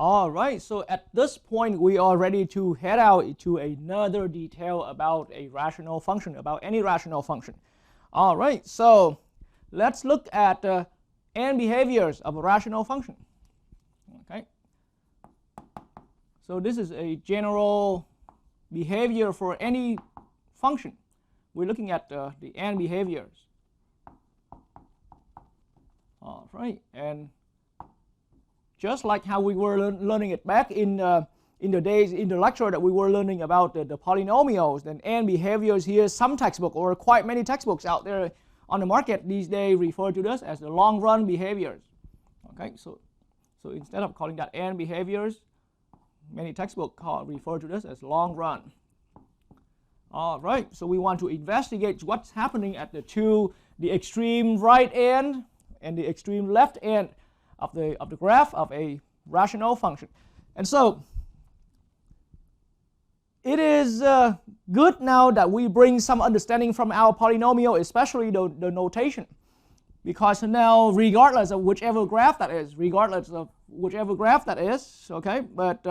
All right, so at this point we are ready to head out to another detail about a rational function, about any rational function. All right, so let's look at n behaviors of a rational function. Okay, so this is a general behavior for any function. We're looking at the n behaviors. All right, and just like how we were learning it back in the lecture that we were learning about the polynomials, then n behaviors here, some textbook or quite many textbooks out there on the market these days refer to this as the long run behaviors. Okay, so instead of calling that n behaviors, many textbooks refer to this as long run. All right, so we want to investigate what's happening at the extreme right end and the extreme left end of the graph of a rational function. And so it is good now that we bring some understanding from our polynomial, especially the notation, because now regardless of whichever graph that is, okay, but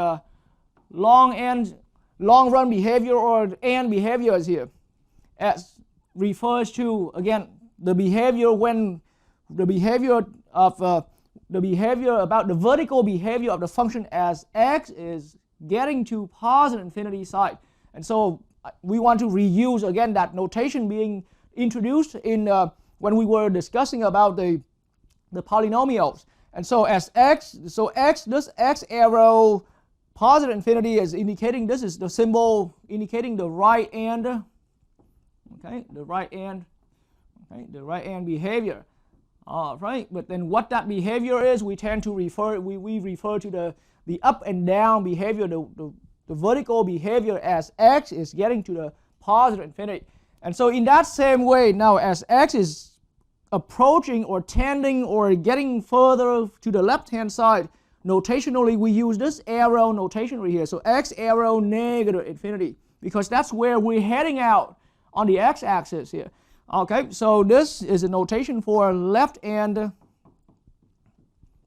long run behavior or n behaviors here as refers to, again, the behavior when the behavior about the vertical behavior of the function as x is getting to positive infinity side. And so we want to reuse again that notation being introduced in when we were discussing about the polynomials. And so as x, this x arrow positive infinity is indicating, this is the symbol indicating the right end, okay, the right end behavior. All right, but then what that behavior is, we tend to refer, we refer to the up and down behavior, the vertical behavior as x is getting to the positive infinity. And so in that same way, now as x is approaching or tending or getting further to the left hand side, notationally we use this arrow notation right here. So x arrow negative infinity, because that's where we're heading out on the x-axis here. Okay, so this is a notation for left hand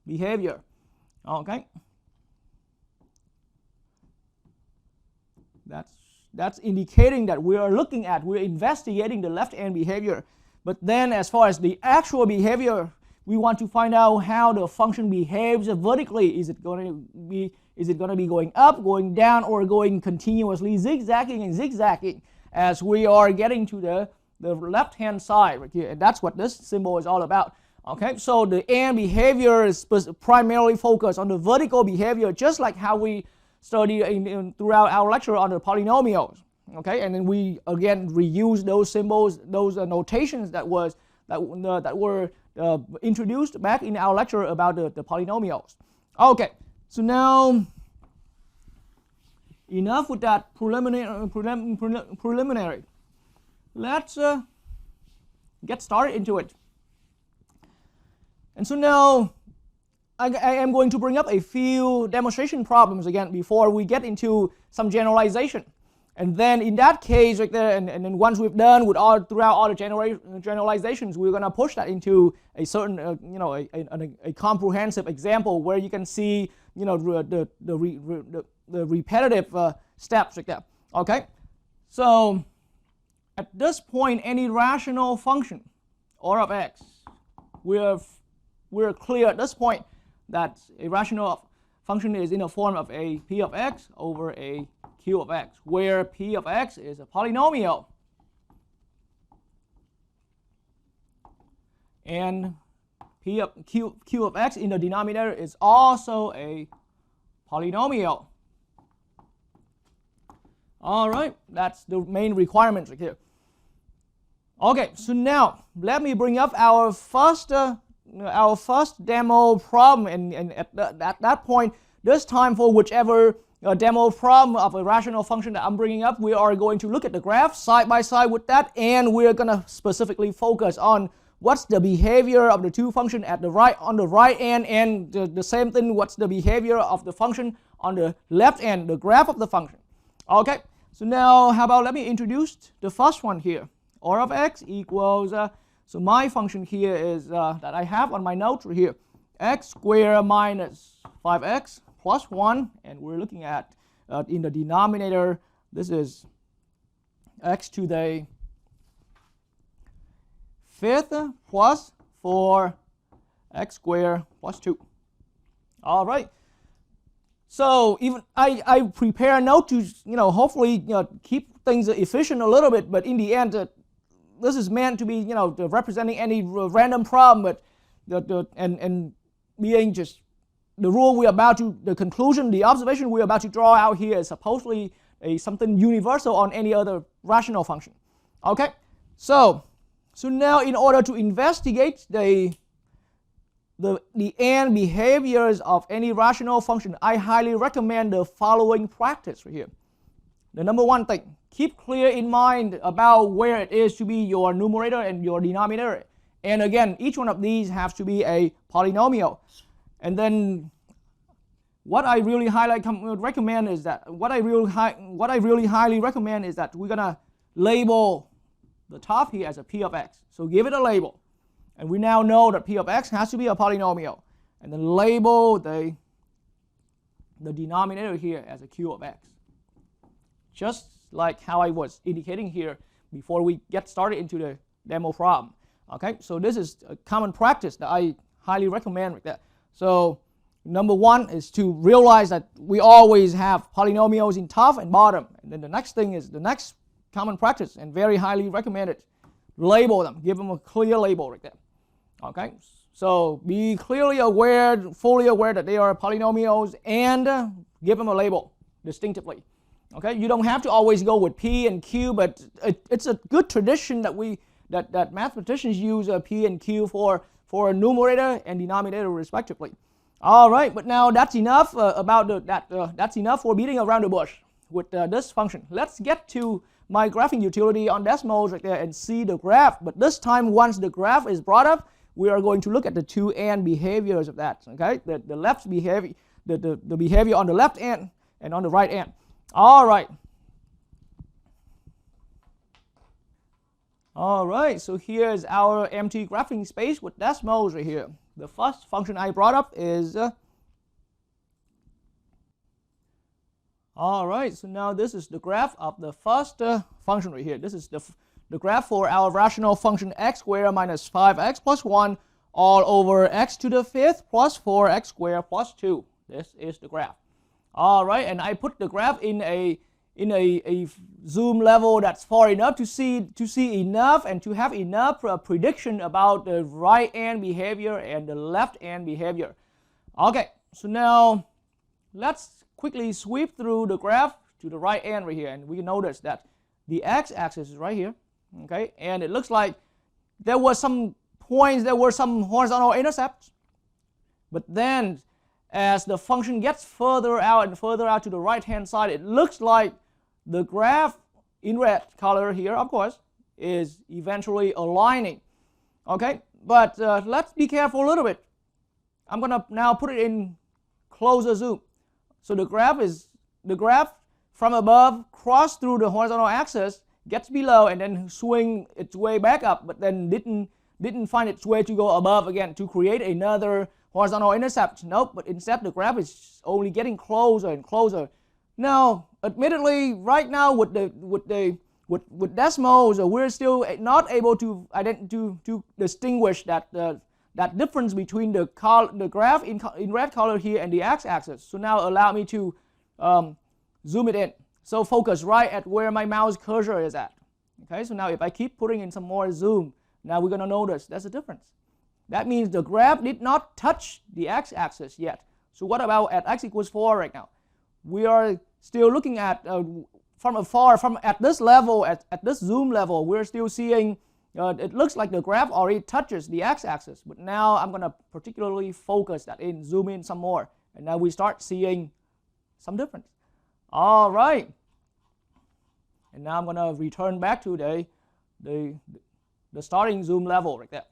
behavior. Okay, that's indicating that we're investigating the left hand behavior. But then as far as the actual behavior, we want to find out how the function behaves vertically. Is it going to be going up, going down, or going continuously zigzagging as we are getting to the left hand side right here? And that's what this symbol is all about. Okay, so the n behavior is primarily focused on the vertical behavior, just like how we studied throughout our lecture on the polynomials. Okay, and then we again reuse those symbols, those notations that were introduced back in our lecture about the polynomials. Okay, so now enough with that preliminary. Let's get started into it. And so now I am going to bring up a few demonstration problems again before we get into some generalization. And then in that case right there, and then once we've done with throughout all the generalizations, we're going to push that into a certain a comprehensive example where you can see the repetitive steps like that. Okay, so at this point, any rational function, R of x, we're clear at this point that a rational function is in the form of a p of x over a q of x, where p of x is a polynomial and q of x in the denominator is also a polynomial. All right, that's the main requirements right here. Okay, so now let me bring up our first demo problem, and at that point, this time for whichever demo problem of a rational function that I'm bringing up, we are going to look at the graph side by side with that, and we're going to specifically focus on what's the behavior of the two functions at on the right end, and the same thing, what's the behavior of the function on the left end, the graph of the function. Okay, so now how about let me introduce the first one here. R of x equals, so my function here is that I have on my notes right here, x squared minus 5x plus 1, and we're looking at in the denominator, this is x to the 5th plus 4x squared plus 2. All right. So even I prepare a note to hopefully keep things efficient a little bit, but in the end this is meant to be representing any random problem, but and being just the rule we're about to, the conclusion, the observation we're about to draw out here is supposedly something universal on any other rational function. Okay, so now in order to investigate the end behaviors of any rational function, I highly recommend the following practice right here. The number one thing, keep clear in mind about where it is to be your numerator and your denominator. And again, each one of these has to be a polynomial. And then what I really recommend is that we're gonna label the top here as a p of x. So give it a label. And we now know that p of x has to be a polynomial. And then label the denominator here as a q of x. Just like how I was indicating here before we get started into the demo problem. Okay, so this is a common practice that I highly recommend with that. So number one is to realize that we always have polynomials in top and bottom. And then the next thing is the next common practice and very highly recommended. Label them, give them a clear label right there. Okay, so be clearly aware, fully aware that they are polynomials and give them a label distinctively. Okay, you don't have to always go with p and q, but it's a good tradition that mathematicians use p and q for numerator and denominator respectively. All right, but now that's enough that's enough for beating around the bush with this function. Let's get to my graphing utility on Desmos right there and see the graph. But this time, once the graph is brought up, we are going to look at the two end behaviors of that. Okay, the left behavior, the behavior on the left end and on the right end. All right. All right, so here's our empty graphing space with Desmos right here. The first function I brought up is all right, so now this is the graph of the first function right here. This is the graph for our rational function x squared minus 5x plus 1 all over x to the 5th plus 4x squared plus 2. This is the graph. All right, and I put the graph in a zoom level that's far enough to see enough and to have enough prediction about the right end behavior and the left end behavior. Okay, so now let's quickly sweep through the graph to the right end right here, and we notice that the x-axis is right here. Okay, and it looks like there were some points, there were some horizontal intercepts, but then as the function gets further out and further out to the right hand side, it looks like the graph in red color here, of course, is eventually aligning. Okay, but let's be careful a little bit. I'm gonna now put it in closer zoom. So the graph from above crossed through the horizontal axis, gets below, and then swing its way back up, but then didn't find its way to go above again to create another horizontal intercept. Nope, but instead the graph is only getting closer and closer. Now, admittedly, right now with Desmos, we're still not able to distinguish that difference between the graph in red color here and the x-axis. So now allow me to zoom it in. So focus right at where my mouse cursor is at. Okay, so now if I keep putting in some more zoom, now we're going to notice there's a difference. That means the graph did not touch the x-axis yet. So what about at x equals 4 right now? We are still looking at from afar, at this level, at this zoom level, we're still seeing it looks like the graph already touches the x-axis. But now I'm going to particularly focus that in, zoom in some more, and now we start seeing some difference. All right, and now I'm going to return back to the starting zoom level right there.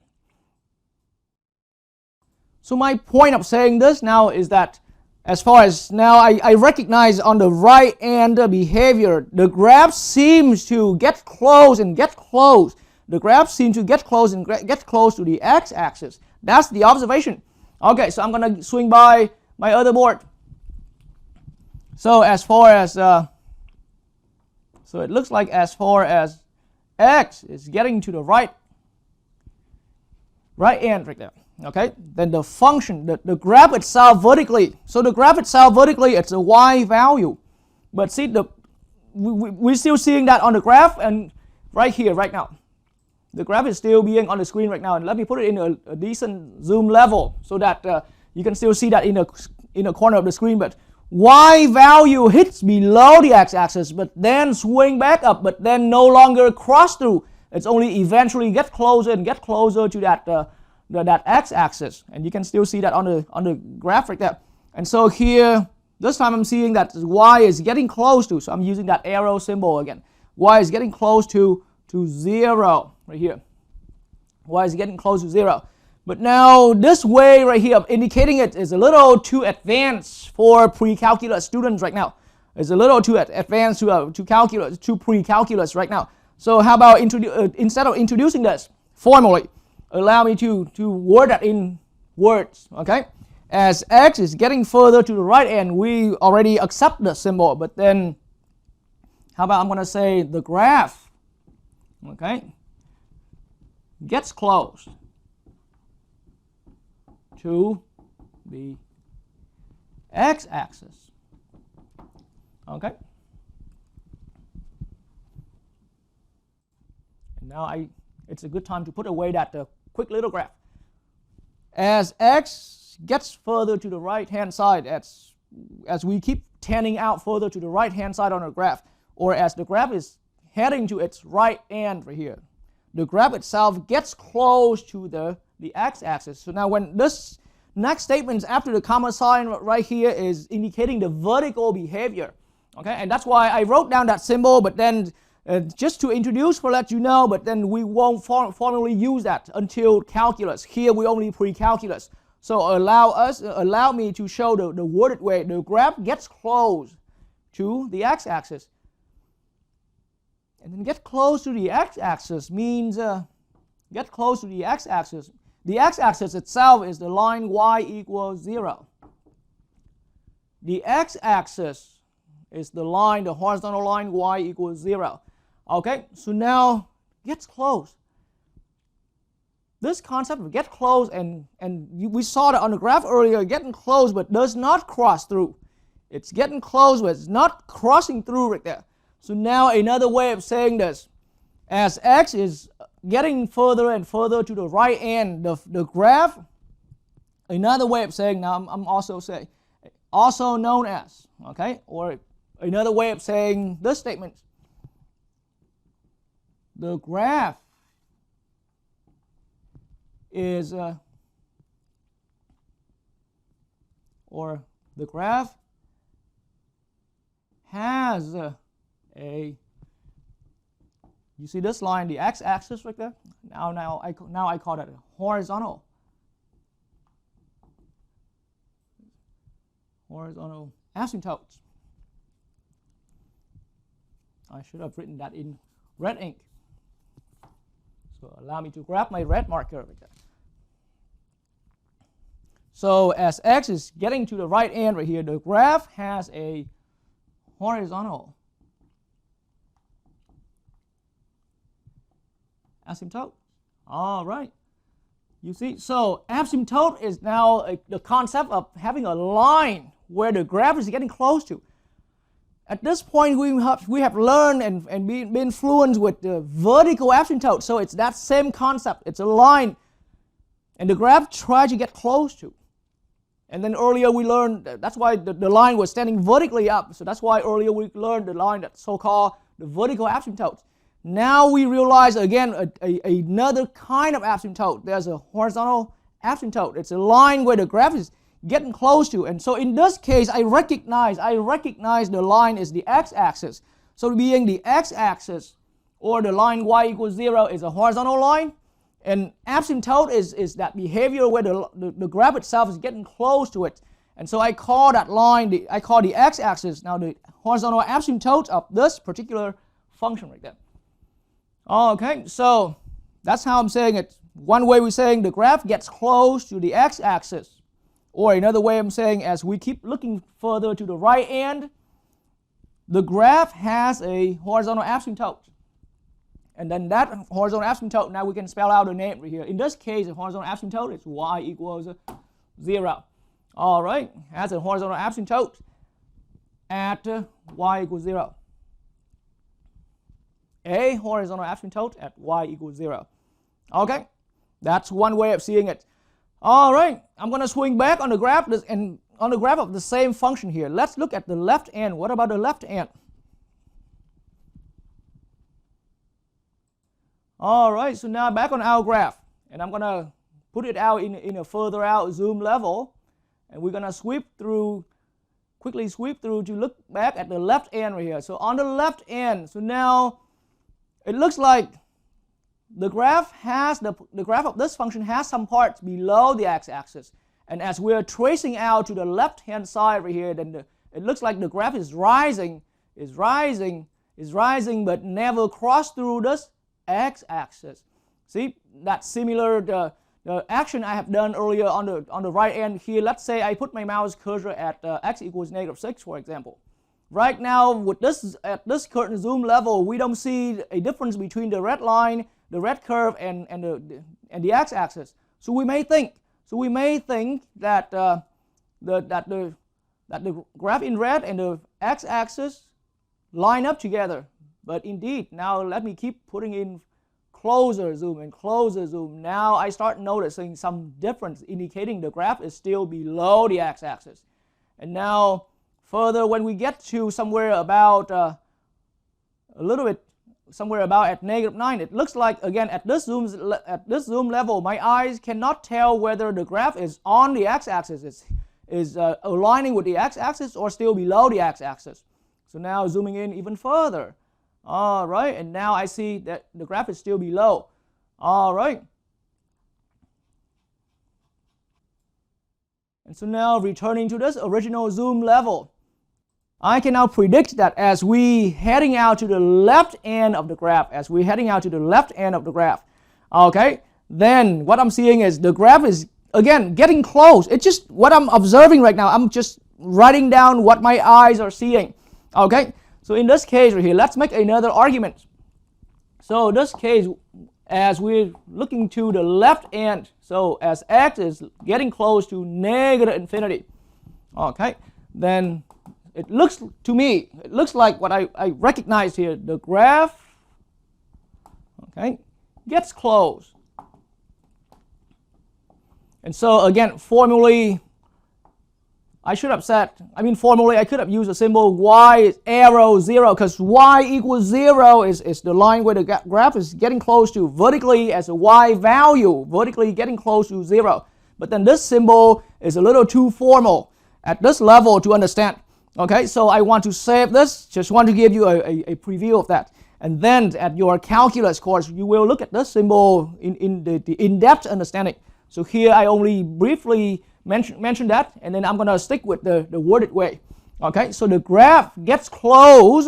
So my point of saying this now is that as far as now I recognize on the right end behavior, the graph seems to get close and get close. The graph seems to get close and get close to the x-axis. That's the observation. Okay, so I'm going to swing by my other board. So as far as so it looks like as far as x is getting to the right end right there. Okay, then the function, the graph itself vertically. So the graph itself vertically, it's a y value, but see we're still seeing that on the graph and right here right now. The graph is still being on the screen right now, and let me put it in a decent zoom level so that you can still see that in the corner of the screen. But y value hits below the x-axis, but then swing back up, but then no longer cross through. It's only eventually get closer and get closer to that x-axis, and you can still see that on the graph right there. And so here, this time I'm seeing that y is getting close to, so I'm using that arrow symbol again. Y is getting close to 0 right here. Y is getting close to 0. But now this way right here, indicating it is a little too advanced for pre-calculus students right now. It's a little too advanced to pre-calculus right now. So how about instead of introducing this formally, allow me to word that in words, okay? As x is getting further to the right end, we already accept the symbol, but then how about I'm going to say the graph, okay, gets close to the x-axis, okay? And now it's a good time to put away that quick little graph. As x gets further to the right-hand side, as we keep tending out further to the right-hand side on the graph, or as the graph is heading to its right end right here, the graph itself gets close to the x-axis. So now when this next statement after the comma sign right here is indicating the vertical behavior, okay, and that's why I wrote down that symbol, but then just to introduce, for let you know, but then we won't formally use that until calculus. Here we only pre-calculus. So allow me to show the worded way. The graph gets close to the x-axis. And then get close to the x-axis means get close to the x-axis. The x-axis itself is the line y equals 0. The x-axis is the line, the horizontal line y equals 0. Okay, so now gets close. This concept of get close, and we saw that on the graph earlier, getting close but does not cross through. It's getting close but it's not crossing through right there. So now another way of saying this, as x is getting further and further to the right end of the graph, another way of saying, now I'm also saying, also known as, okay, or another way of saying this statement, the graph is, or the graph has a, you see this line, the x-axis right there? Now I call that a horizontal asymptotes. I should have written that in red ink. So allow me to grab my red marker right there. So as x is getting to the right end right here, the graph has a horizontal asymptote. All right. You see, so asymptote is now the concept of having a line where the graph is getting close to. At this point, we have learned and been fluent with the vertical asymptote. So it's that same concept. It's a line, and the graph tries to get close to. And then earlier we learned, that's why the line was standing vertically up. So that's why earlier we learned the line that's so-called the vertical asymptote. Now we realize again another kind of asymptote. There's a horizontal asymptote. It's a line where the graph is getting close to. And so in this case, I recognize the line is the x-axis. So being the x-axis or the line y equals 0 is a horizontal line. And asymptote is that behavior where the graph itself is getting close to it. And so I call that line, I call the x-axis now the horizontal asymptote of this particular function right there. Okay, so that's how I'm saying it. One way we're saying the graph gets close to the x-axis. Or another way I'm saying, as we keep looking further to the right end, the graph has a horizontal asymptote. And then that horizontal asymptote, now we can spell out the name right here. In this case, the horizontal asymptote is y equals 0. All right, has a horizontal asymptote at y equals 0. A horizontal asymptote at y equals 0. Okay, that's one way of seeing it. All right, I'm going to swing back on the graph and on the graph of the same function here. Let's look at the left end. What about the left end? All right, so now back on our graph, and I'm going to put it out in a further out zoom level, and we're going to quickly sweep through to look back at the left end right here. So on the left end, so now it looks like the graph of this function has some parts below the x-axis, and as we're tracing out to the left-hand side right here, then it looks like the graph is rising, but never cross through this x-axis. See, that's similar to the action I have done earlier on the right end here. Let's say I put my mouse cursor at x equals -6, for example. Right now, at this current zoom level, we don't see a difference between the red line, the red curve, and the x-axis. So we may think that the graph in red and the x-axis line up together. But indeed, now let me keep putting in closer zoom and closer zoom. Now I start noticing some difference, indicating the graph is still below the x-axis. And now further, when we get to somewhere about somewhere about at -9, it looks like, again, at this zoom level, my eyes cannot tell whether the graph is on the x-axis, is aligning with the x-axis, or still below the x-axis. So now zooming in even further. All right, and now I see that the graph is still below. All right. And so now returning to this original zoom level, I can now predict that as we heading out to the left end of the graph, okay, then what I'm seeing is the graph is, again, getting close. It's just what I'm observing right now. I'm just writing down what my eyes are seeing, okay? So in this case right here, let's make another argument. So in this case, as we're looking to the left end, so as x is getting close to -infinity, okay, then it looks like what I recognize here, the graph, okay, gets close. And so again, formally, I could have used a symbol y arrow 0, because y equals 0 is the line where the graph is getting close to vertically as a y value, vertically getting close to 0. But then this symbol is a little too formal at this level to understand. Okay, so I want to save this, just want to give you a preview of that. And then at your calculus course, you will look at this symbol in the in-depth understanding. So here I only briefly mention that, and then I'm going to stick with the worded way. Okay, so the graph gets close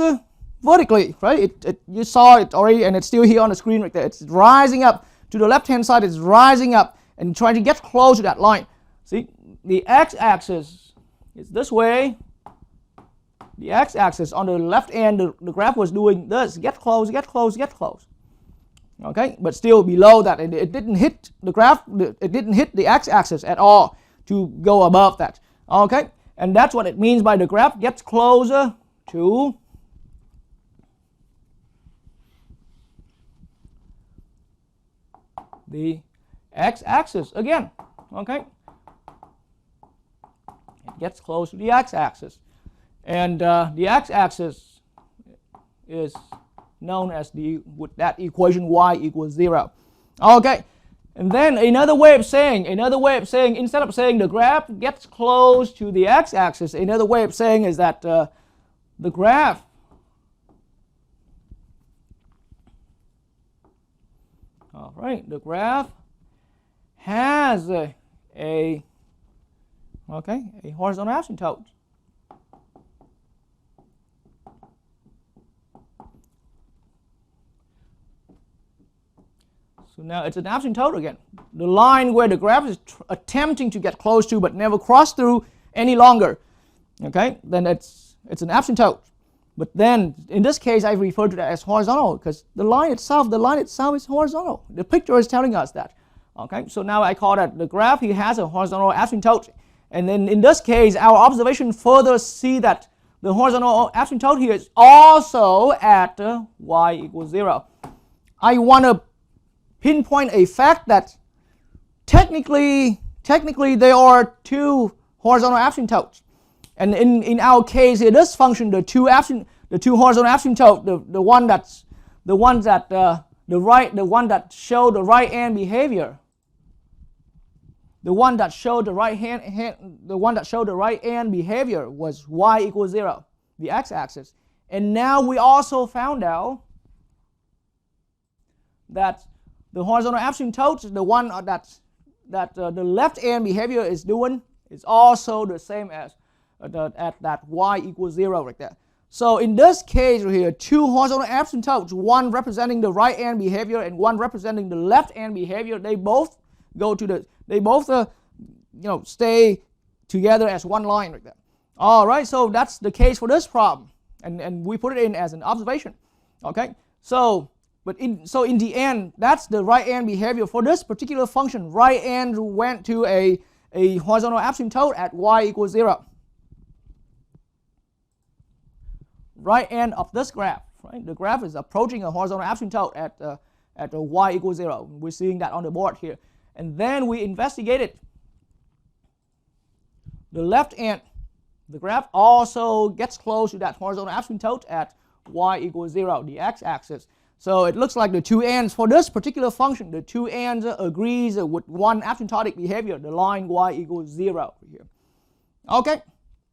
vertically, right? You saw it already, and it's still here on the screen right there. It's rising up to the left-hand side. It's rising up and trying to get close to that line. See, the x-axis is this way. The x-axis on the left end, the graph was doing this: get close, get close, get close. Okay, but still below that, and it didn't hit the graph. It didn't hit the x-axis at all to go above that. Okay, and that's what it means by the graph gets closer to the x-axis again. Okay, it gets close to the x-axis, and the x-axis is known as with that equation y equals 0. Okay. And then another way of saying, instead of saying the graph gets close to the x-axis, another way of saying is that the graph has a horizontal asymptote. So now it's an asymptote again. The line where the graph is attempting to get close to but never cross through any longer. Okay, then it's an asymptote. But then, in this case, I refer to that as horizontal because the line itself is horizontal. The picture is telling us that. Okay, so now I call that the graph here has a horizontal asymptote. And then in this case, our observation further see that the horizontal asymptote here is also at y equals 0. I want to pinpoint a fact that technically there are two horizontal asymptotes. And in our case here, this function, the two horizontal asymptote, the one that show the right hand behavior, the one that showed the right hand behavior was y equals 0, the x-axis. And now we also found out that the horizontal asymptote, the one that the left hand behavior is doing, is also the same as at that y equals 0 right there. So in this case right here, two horizontal asymptotes, one representing the right hand behavior and one representing the left hand behavior, they both stay together as one line right there. All right, so that's the case for this problem, and we put it in as an observation. Okay, so in the end, that's the right hand behavior for this particular function. Right hand went to a horizontal asymptote at y equals 0. Right hand of this graph, right? The graph is approaching a horizontal asymptote at y equals 0. We're seeing that on the board here. And then we investigated the left hand. The graph also gets close to that horizontal asymptote at y equals 0, the x-axis. So it looks like the two ends for this particular function, the two ends agrees with one asymptotic behavior, the line y equals 0 here. Okay,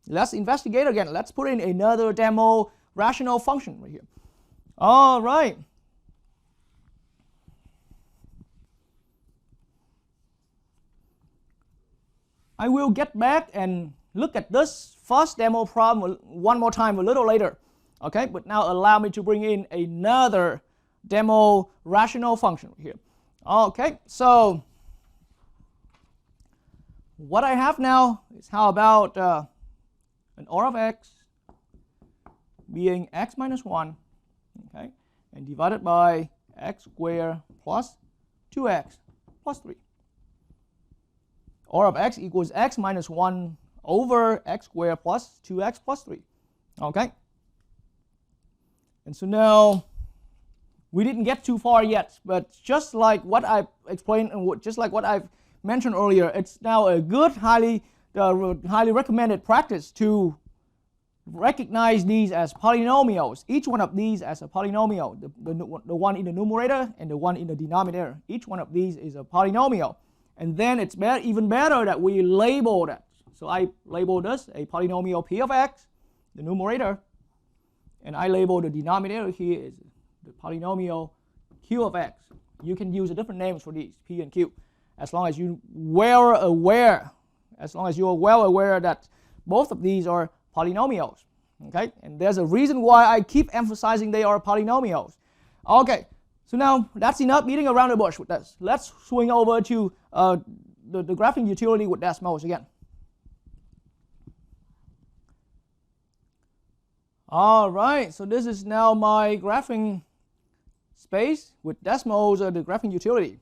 let's investigate again. Let's put in another demo rational function right here. All right. I will get back and look at this first demo problem one more time a little later. Okay, but now allow me to bring in another demo rational function here. Okay, so what I have now is how about an R of x being x minus 1, okay, and divided by x squared plus 2x plus 3. R of x equals x minus 1 over x squared plus 2x plus 3. Okay? And so now, we didn't get too far yet, but just like what I've explained and just like what I've mentioned earlier, it's now a good, highly recommended practice to recognize these as polynomials, each one of these as a polynomial, the one in the numerator and the one in the denominator. Each one of these is a polynomial. And then it's even better that we label that. So I label this a polynomial p of x, the numerator, and I label the denominator here is the polynomial q of x. You can use different names for these, p and q, as long as you're well aware that both of these are polynomials. Okay, and there's a reason why I keep emphasizing they are polynomials. Okay, so now that's enough beating around the bush with this. Let's swing over to the graphing utility with decimals again. All right, so this is now my graphing space with decimals, the graphing utility.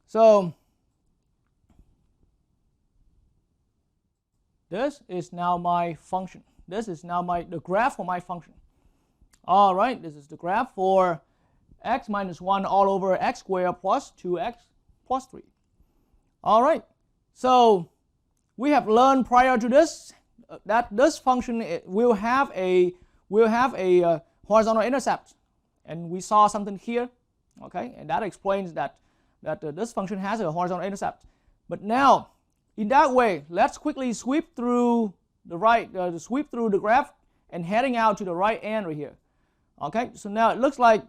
So this is now my function. This is now the graph for my function. All right, this is the graph for x minus 1 all over x squared plus 2x plus 3. All right, so we have learned prior to this that this function will have a horizontal intercept, and we saw something here, okay, and that explains that this function has a horizontal intercept. But now, in that way, let's quickly sweep through the graph and heading out to the right end right here. Okay, so now it looks like,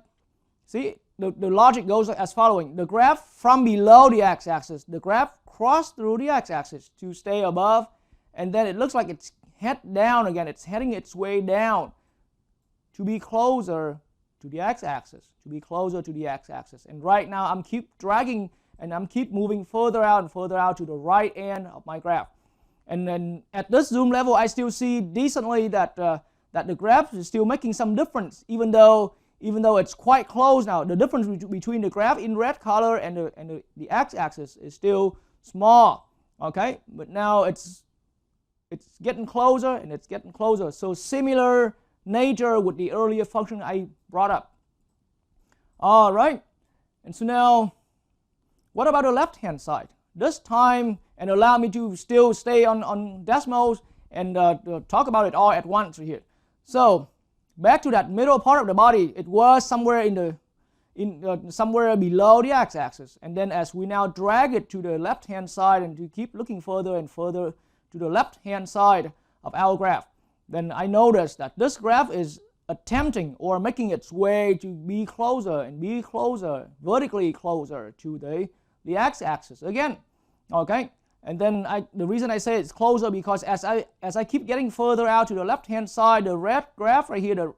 see, the logic goes as following. The graph from below the x-axis, the graph crossed through the x-axis to stay above, and then it looks like it's head down again. It's heading its way down to be closer to the x-axis, And right now I'm keep dragging and I'm keep moving further out and further out to the right end of my graph. And then at this zoom level, I still see decently that that the graph is still making some difference, even though it's quite close now. The difference between the graph in red color and the x-axis is still small. Okay, but now it's getting closer and it's getting closer. So similar nature with the earlier function I brought up. All right, and so now what about the left hand side? This time, and allow me to still stay on decimals and talk about it all at once here. So back to that middle part of the body, it was somewhere somewhere below the x-axis, and then as we now drag it to the left hand side and to keep looking further and further to the left hand side of our graph, then I notice that this graph is attempting or making its way to be closer and be closer, vertically closer to the x-axis again. Okay, and then the reason I say it's closer because as I keep getting further out to the left hand side, the red graph right here,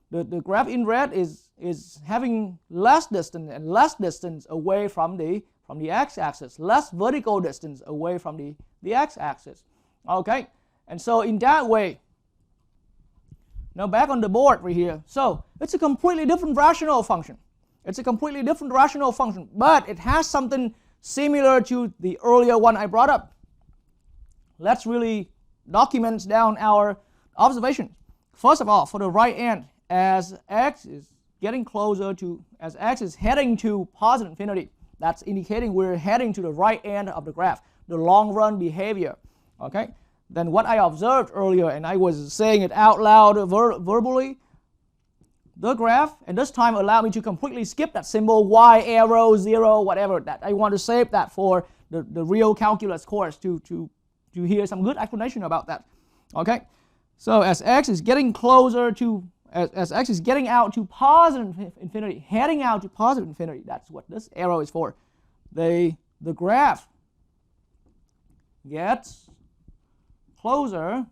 the graph in red is having less distance and less distance away from the x-axis, less vertical distance away from the x-axis. Okay, and so in that way, now back on the board right here, so it's a completely different rational function. It's a completely different rational function, but it has something similar to the earlier one I brought up. Let's really document down our observations. First of all, for the right end, as x is getting closer to, as x is heading to positive infinity, that's indicating we're heading to the right end of the graph, the long run behavior. Okay, then what I observed earlier, and I was saying it out loud verbally, the graph, and this time allow me to completely skip that symbol y arrow 0 whatever, that I want to save that for the real calculus course to hear some good explanation about that. Okay, so as x is getting closer to, as x is getting out to positive infinity, heading out to positive infinity, that's what this arrow is for, the graph gets closer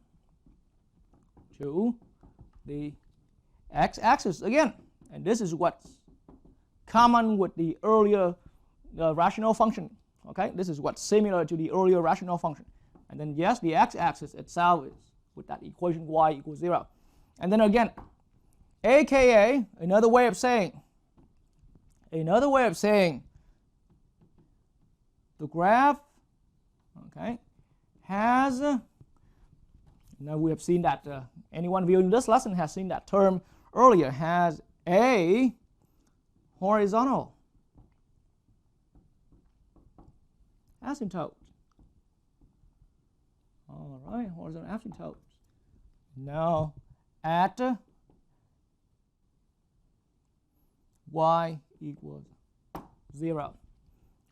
to the x-axis again, and this is what's common with the earlier rational function. Okay, this is what's similar to the earlier rational function. And then yes, the x-axis itself is with that equation y equals 0. And then again, aka another way of saying the graph, okay, has now we have seen that anyone viewing this lesson has seen that term earlier, has a horizontal asymptote. All right, horizontal asymptote. Now at y equals 0.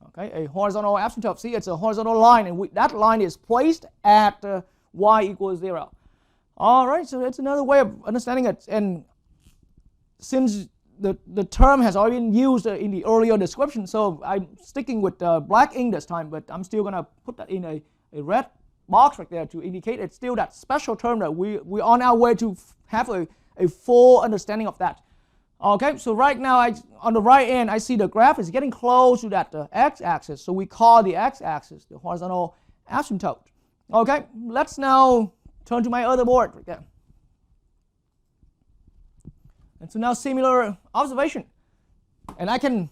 Okay, a horizontal asymptote. See, it's a horizontal line, and that line is placed at y equals 0. All right, so that's another way of understanding it. And since the term has already been used in the earlier description, so I'm sticking with black ink this time, but I'm still going to put that in a red box right there to indicate it's still that special term that we're on our way to have a full understanding of that. Okay, so right now on the right end, I see the graph is getting close to that x-axis, so we call the x-axis the horizontal asymptote. Okay, let's now turn to my other board right there. And so now similar observation, and I didn't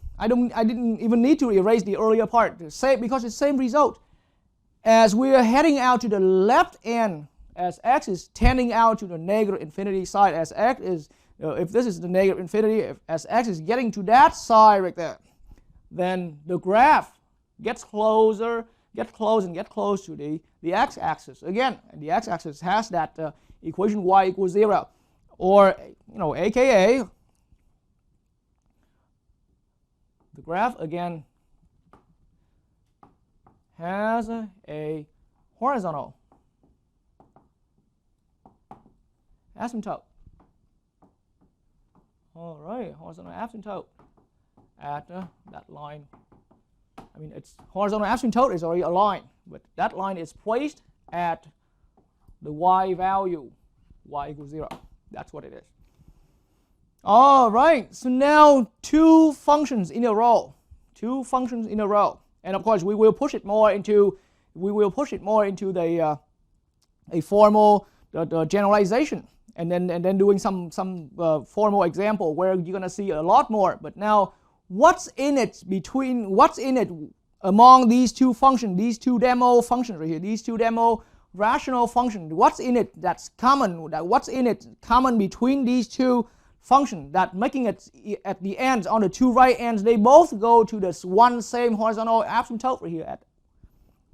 even need to erase the earlier part to say, because it's the same result. As we are heading out to the left end, as x is tending out to the negative infinity side, as x is, if this is the negative infinity, as x is getting to that side right there, then the graph gets closer, get close to the x-axis again, and the x-axis has that equation y equals 0, or aka the graph again has a horizontal asymptote. All right, horizontal asymptote at that line. I mean, its horizontal asymptote is already a line, but that line is placed at the y value, y equals 0. That's what it is. All right, so now two functions in a row, and of course we will push it more into the a formal the generalization. and then doing some formal example where you're going to see a lot more. But now, what's in it among these two functions, these two demo functions right here, these two demo rational functions? What's in it that's common? What's in it common between these two functions that making it at the ends, on the two right ends, they both go to this one same horizontal asymptote right here at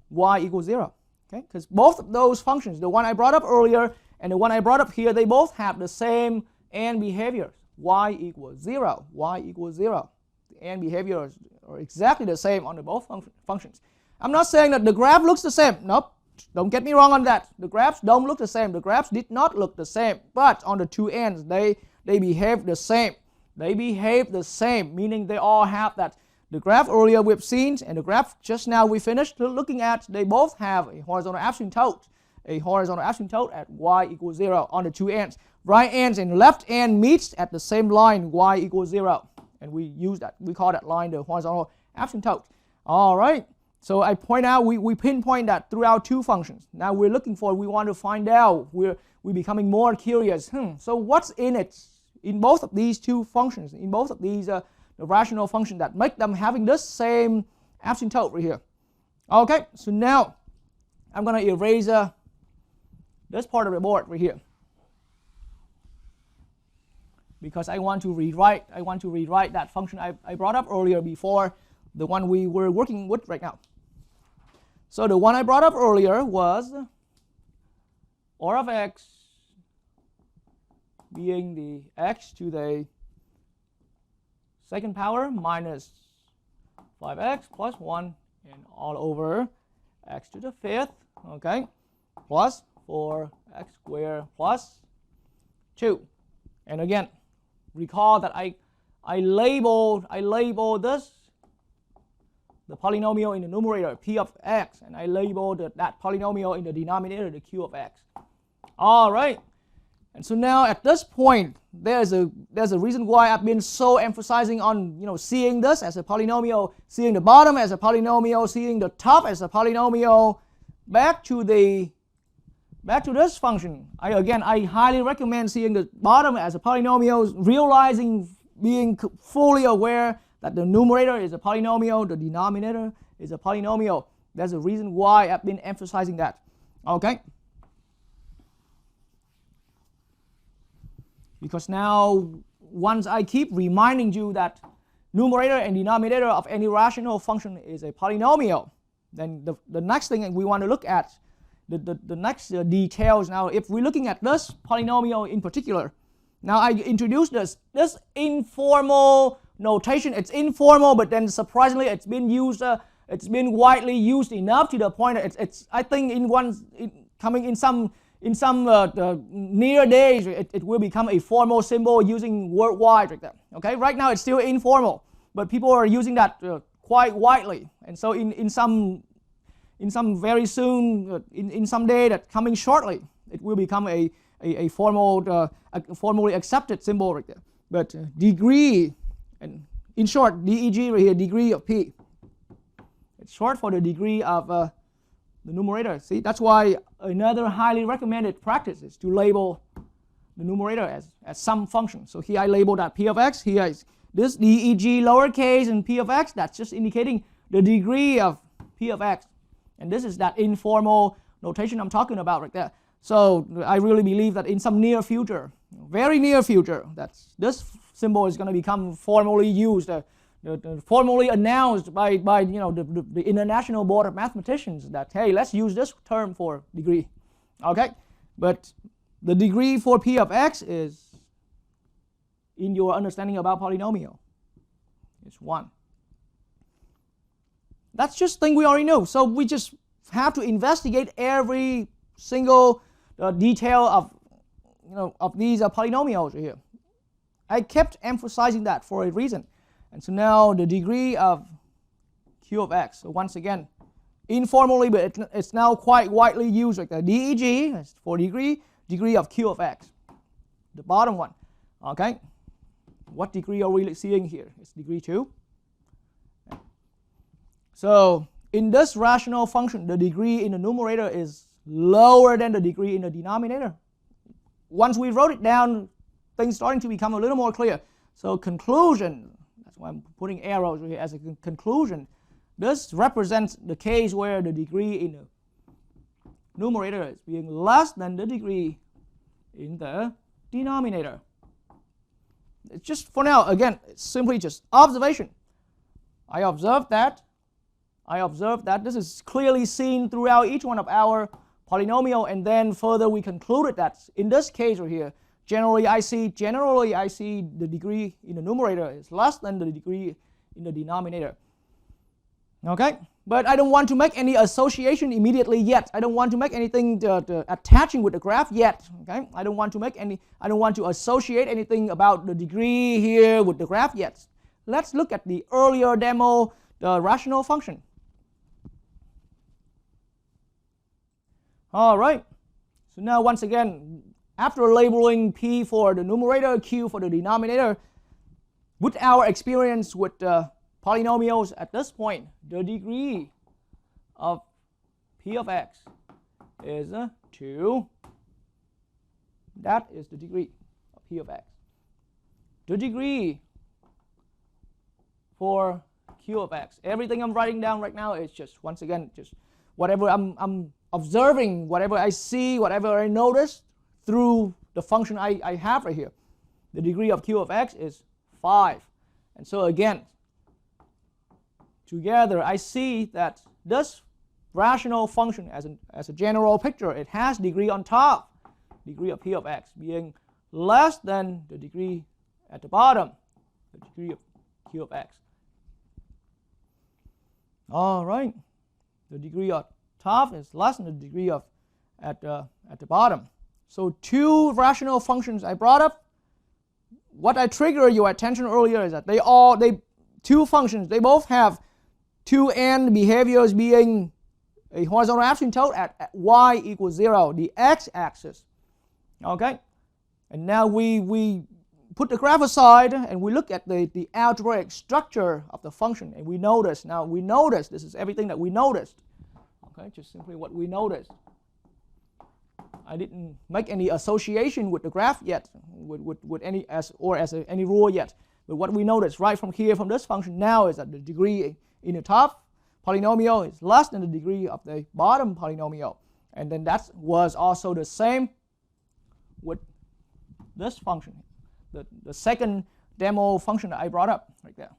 y equals 0. Okay, because both of those functions, the one I brought up earlier and the one I brought up here, they both have the same and behaviors. Y equals 0. Y equals 0. The and behaviors are exactly the same on the both functions. I'm not saying that the graph looks the same. Nope. Don't get me wrong on that. The graphs don't look the same. The graphs did not look the same. But on the two ends, they behave the same. They behave the same, meaning they all have that. The graph earlier we've seen and the graph just now we finished looking at, they both have a horizontal asymptote at y equals 0 on the two ends. Right ends and left end meets at the same line, y equals 0. And we use that, we call that line the horizontal asymptote. All right, so I point out, we pinpoint that throughout two functions. Now we want to find out, we're becoming more curious. So what's in it in both of these two functions, in both of these the rational function that make them having this same asymptote right here? Okay, so now I'm going to erase this part of the board right here, because I want to rewrite that function I brought up earlier before the one we were working with right now. So the one I brought up earlier was R of x being the x to the second power minus 5x plus 1 and all over x to the fifth, okay, plus 4x squared plus 2. And again, recall that I labeled this, the polynomial in the numerator, p of x, and I labeled that polynomial in the denominator, the q of x. All right. And so now at this point, there's a reason why I've been so emphasizing on seeing this as a polynomial, seeing the bottom as a polynomial, seeing the top as a polynomial. Back to this function, I highly recommend seeing the bottom as a polynomial, realizing, being fully aware that the numerator is a polynomial, the denominator is a polynomial. There's a reason why I've been emphasizing that. Okay. Because now, once I keep reminding you that numerator and denominator of any rational function is a polynomial, then the next thing we want to look at, the next details. Now, if we're looking at this polynomial in particular, now I introduced this informal notation. It's informal, but then surprisingly, it's been widely used enough to the point that it's I think coming in some near days, it will become a formal symbol using worldwide like that. Okay, right now it's still informal, but people are using that quite widely, and so in some very soon, in some day that coming shortly, it will become a formally accepted symbol right there. But degree, and in short, DEG right here, degree of P. It's short for the degree of the numerator. See, that's why another highly recommended practice is to label the numerator as some function. So here I label that P of x. Here is this DEG lowercase and P of x. That's just indicating the degree of P of x. And this is that informal notation I'm talking about right there. So I really believe that in some near future, very near future, that this symbol is going to become formally used, formally announced by the International Board of Mathematicians that, hey, let's use this term for degree. Okay, but the degree for P of x is, in your understanding about polynomial, it's 1. That's just thing we already know. So we just have to investigate every single detail of these polynomials right here. I kept emphasizing that for a reason. And so now the degree of q of x. So once again, informally, but it's now quite widely used like the DEG is for degree of q of x. The bottom one. Okay. What degree are we seeing here? It's degree 2. So in this rational function, the degree in the numerator is lower than the degree in the denominator. once we wrote it down, things starting to become a little more clear. So conclusion, that's why I'm putting arrows here as a conclusion. This represents the case where the degree in the numerator is being less than the degree in the denominator. It's just for now, again, it's simply just observation. I observed that this is clearly seen throughout each one of our polynomial, and then further we concluded that in this case right here, generally I see the degree in the numerator is less than the degree in the denominator. Okay, but I don't want to make any association immediately yet. I don't want to make anything attaching with the graph yet. Okay, I don't want to associate anything about the degree here with the graph yet. Let's look at the earlier demo, the rational function. All right, so now once again, after labeling P for the numerator, Q for the denominator, with our experience with polynomials at this point, the degree of P of x is 2. That is the degree of P of x. The degree for Q of x, everything I'm writing down right now is just, once again, just whatever I'm observing, whatever I see, whatever I notice through the function I have right here. The degree of Q of x is 5. And so again, together I see that this rational function as a general picture, it has degree on top, degree of P of x being less than the degree at the bottom, the degree of Q of x. All right, the degree of top is less than the degree of at the bottom. So two rational functions I brought up. What I triggered your attention earlier is that two functions, they both have two end behaviors being a horizontal asymptote at y equals 0, the x-axis. Okay, and now we put the graph aside and we look at the algebraic structure of the function, and we notice this is everything that we noticed. Okay, just simply what we noticed. I didn't make any association with the graph yet, with any any rule yet. But what we noticed right from here, from this function now, is that the degree in the top polynomial is less than the degree of the bottom polynomial. And then that was also the same with this function, the second demo function that I brought up right there.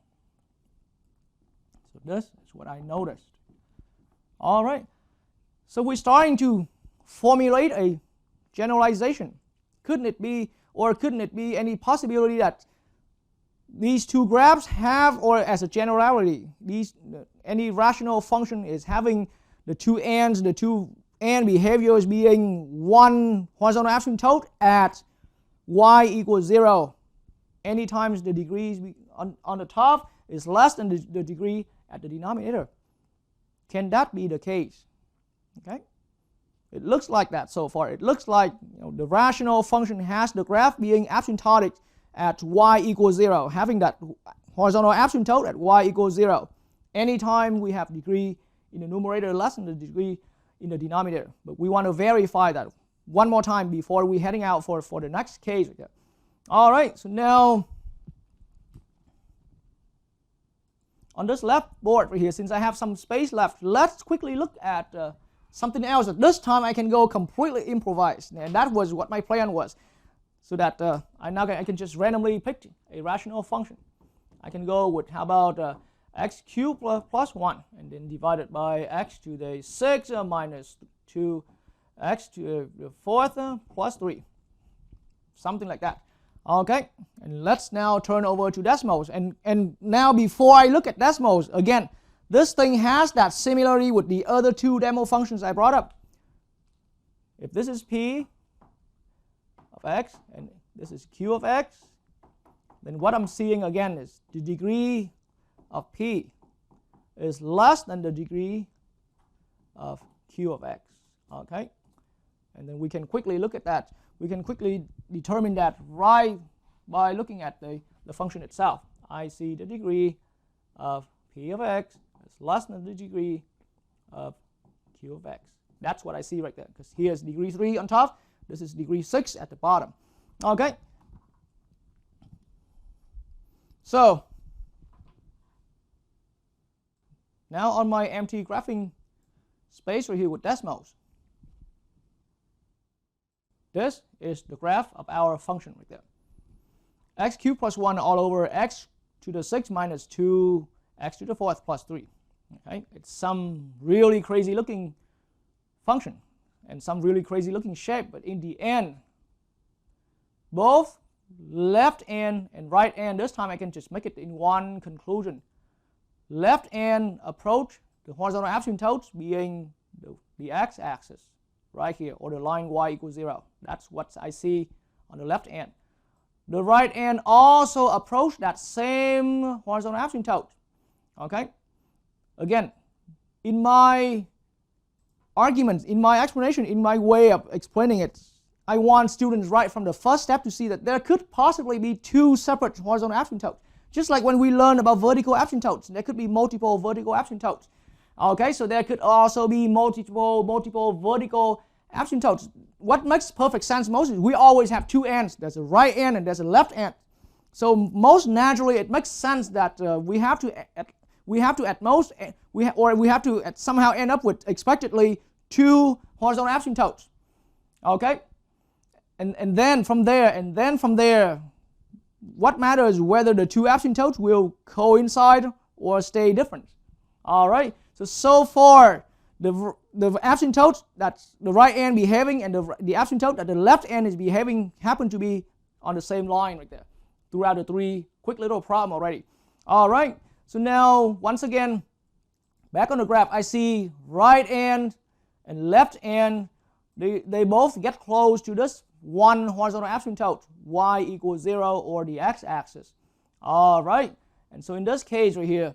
So this is what I noticed. All right, so we're starting to formulate a generalization. Couldn't it be any possibility that these two graphs have, or as a generality, any rational function is having the two end behaviors being one horizontal asymptote at y equals 0, any times the degrees on the top is less than the degree at the denominator. Can that be the case? Okay, it looks like that so far. It looks like the rational function has the graph being asymptotic at y equals 0, having that horizontal asymptote at y equals 0. Anytime we have degree in the numerator less than the degree in the denominator. But we want to verify that one more time before we heading out for the next case. All right, so now on this left board right here, since I have some space left, let's quickly look at something else. This time I can go completely improvised, and that was what my plan was. So that I can just randomly pick a rational function. I can go with, how about x cubed plus 1, and then divided by x to the 6 minus 2x to the 4th plus 3. Something like that. Okay, and let's now turn over to decimals. And now before I look at decimals, again, this thing has that similarity with the other two demo functions I brought up. If this is P of x and this is Q of x, then what I'm seeing again is the degree of P is less than the degree of Q of x. Okay, and then we can quickly look at that. We can quickly determine that right by looking at the function itself. I see the degree of P of x is less than the degree of Q of x. That's what I see right there, because here's degree 3 on top, This is degree 6 at the bottom. Okay. So now on my empty graphing space right here with decimals, this is the graph of our function right there. X cubed plus 1 all over x to the 6 minus 2 x to the 4th plus 3. Okay, it's some really crazy looking function and some really crazy looking shape, but in the end, both left end and right end, this time I can just make it in one conclusion. Left end approach the horizontal asymptotes being the x-axis right here, or the line y equals 0. That's what I see on the left end. The right end also approach that same horizontal asymptote. Okay. Again, in my arguments, in my explanation, in my way of explaining it, I want students right from the first step to see that there could possibly be two separate horizontal asymptotes. Just like when we learn about vertical asymptotes, there could be multiple vertical asymptotes. Okay, so there could also be multiple vertical asymptotes. What makes perfect sense most is we always have two ends. There's a right end and there's a left end. So most naturally, it makes sense that we have to somehow end up with expectedly two horizontal asymptotes. Okay, and then from there, what matters is whether the two asymptotes will coincide or stay different. All right. So far, the asymptotes that the right end behaving and the asymptote that the left end is behaving happen to be on the same line right there throughout the three quick little problem already. All right. So now once again, back on the graph, I see right end and left end. They both get close to this one horizontal asymptote, y equals 0, or the x-axis. All right. And so in this case right here,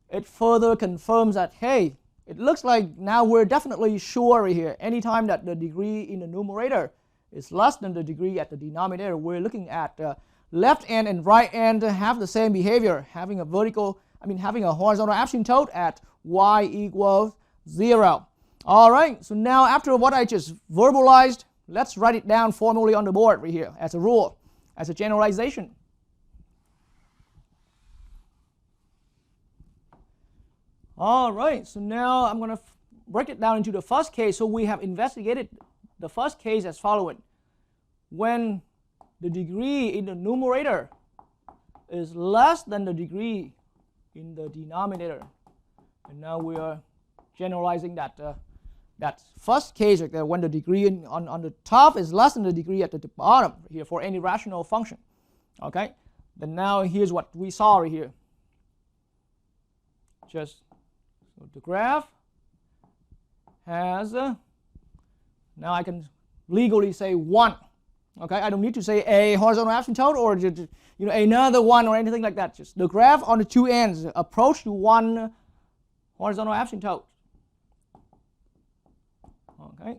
it further confirms that, hey, it looks like now we're definitely sure right here, anytime that the degree in the numerator is less than the degree at the denominator, we're looking at left end and right end have the same behavior, having a horizontal asymptote at y equals 0. All right, so now after what I just verbalized, let's write it down formally on the board right here as a rule, as a generalization. All right, so now I'm going to break it down into the first case. So we have investigated the first case as following. When the degree in the numerator is less than the degree in the denominator. And now we are generalizing that first case right there, when the degree on the top is less than the degree at the bottom here for any rational function. Okay, then now here's what we saw right here. Just so the graph has, now I can legally say 1. Okay, I don't need to say a horizontal asymptote or just, another one or anything like that. Just the graph on the two ends approach to one horizontal asymptote. Okay,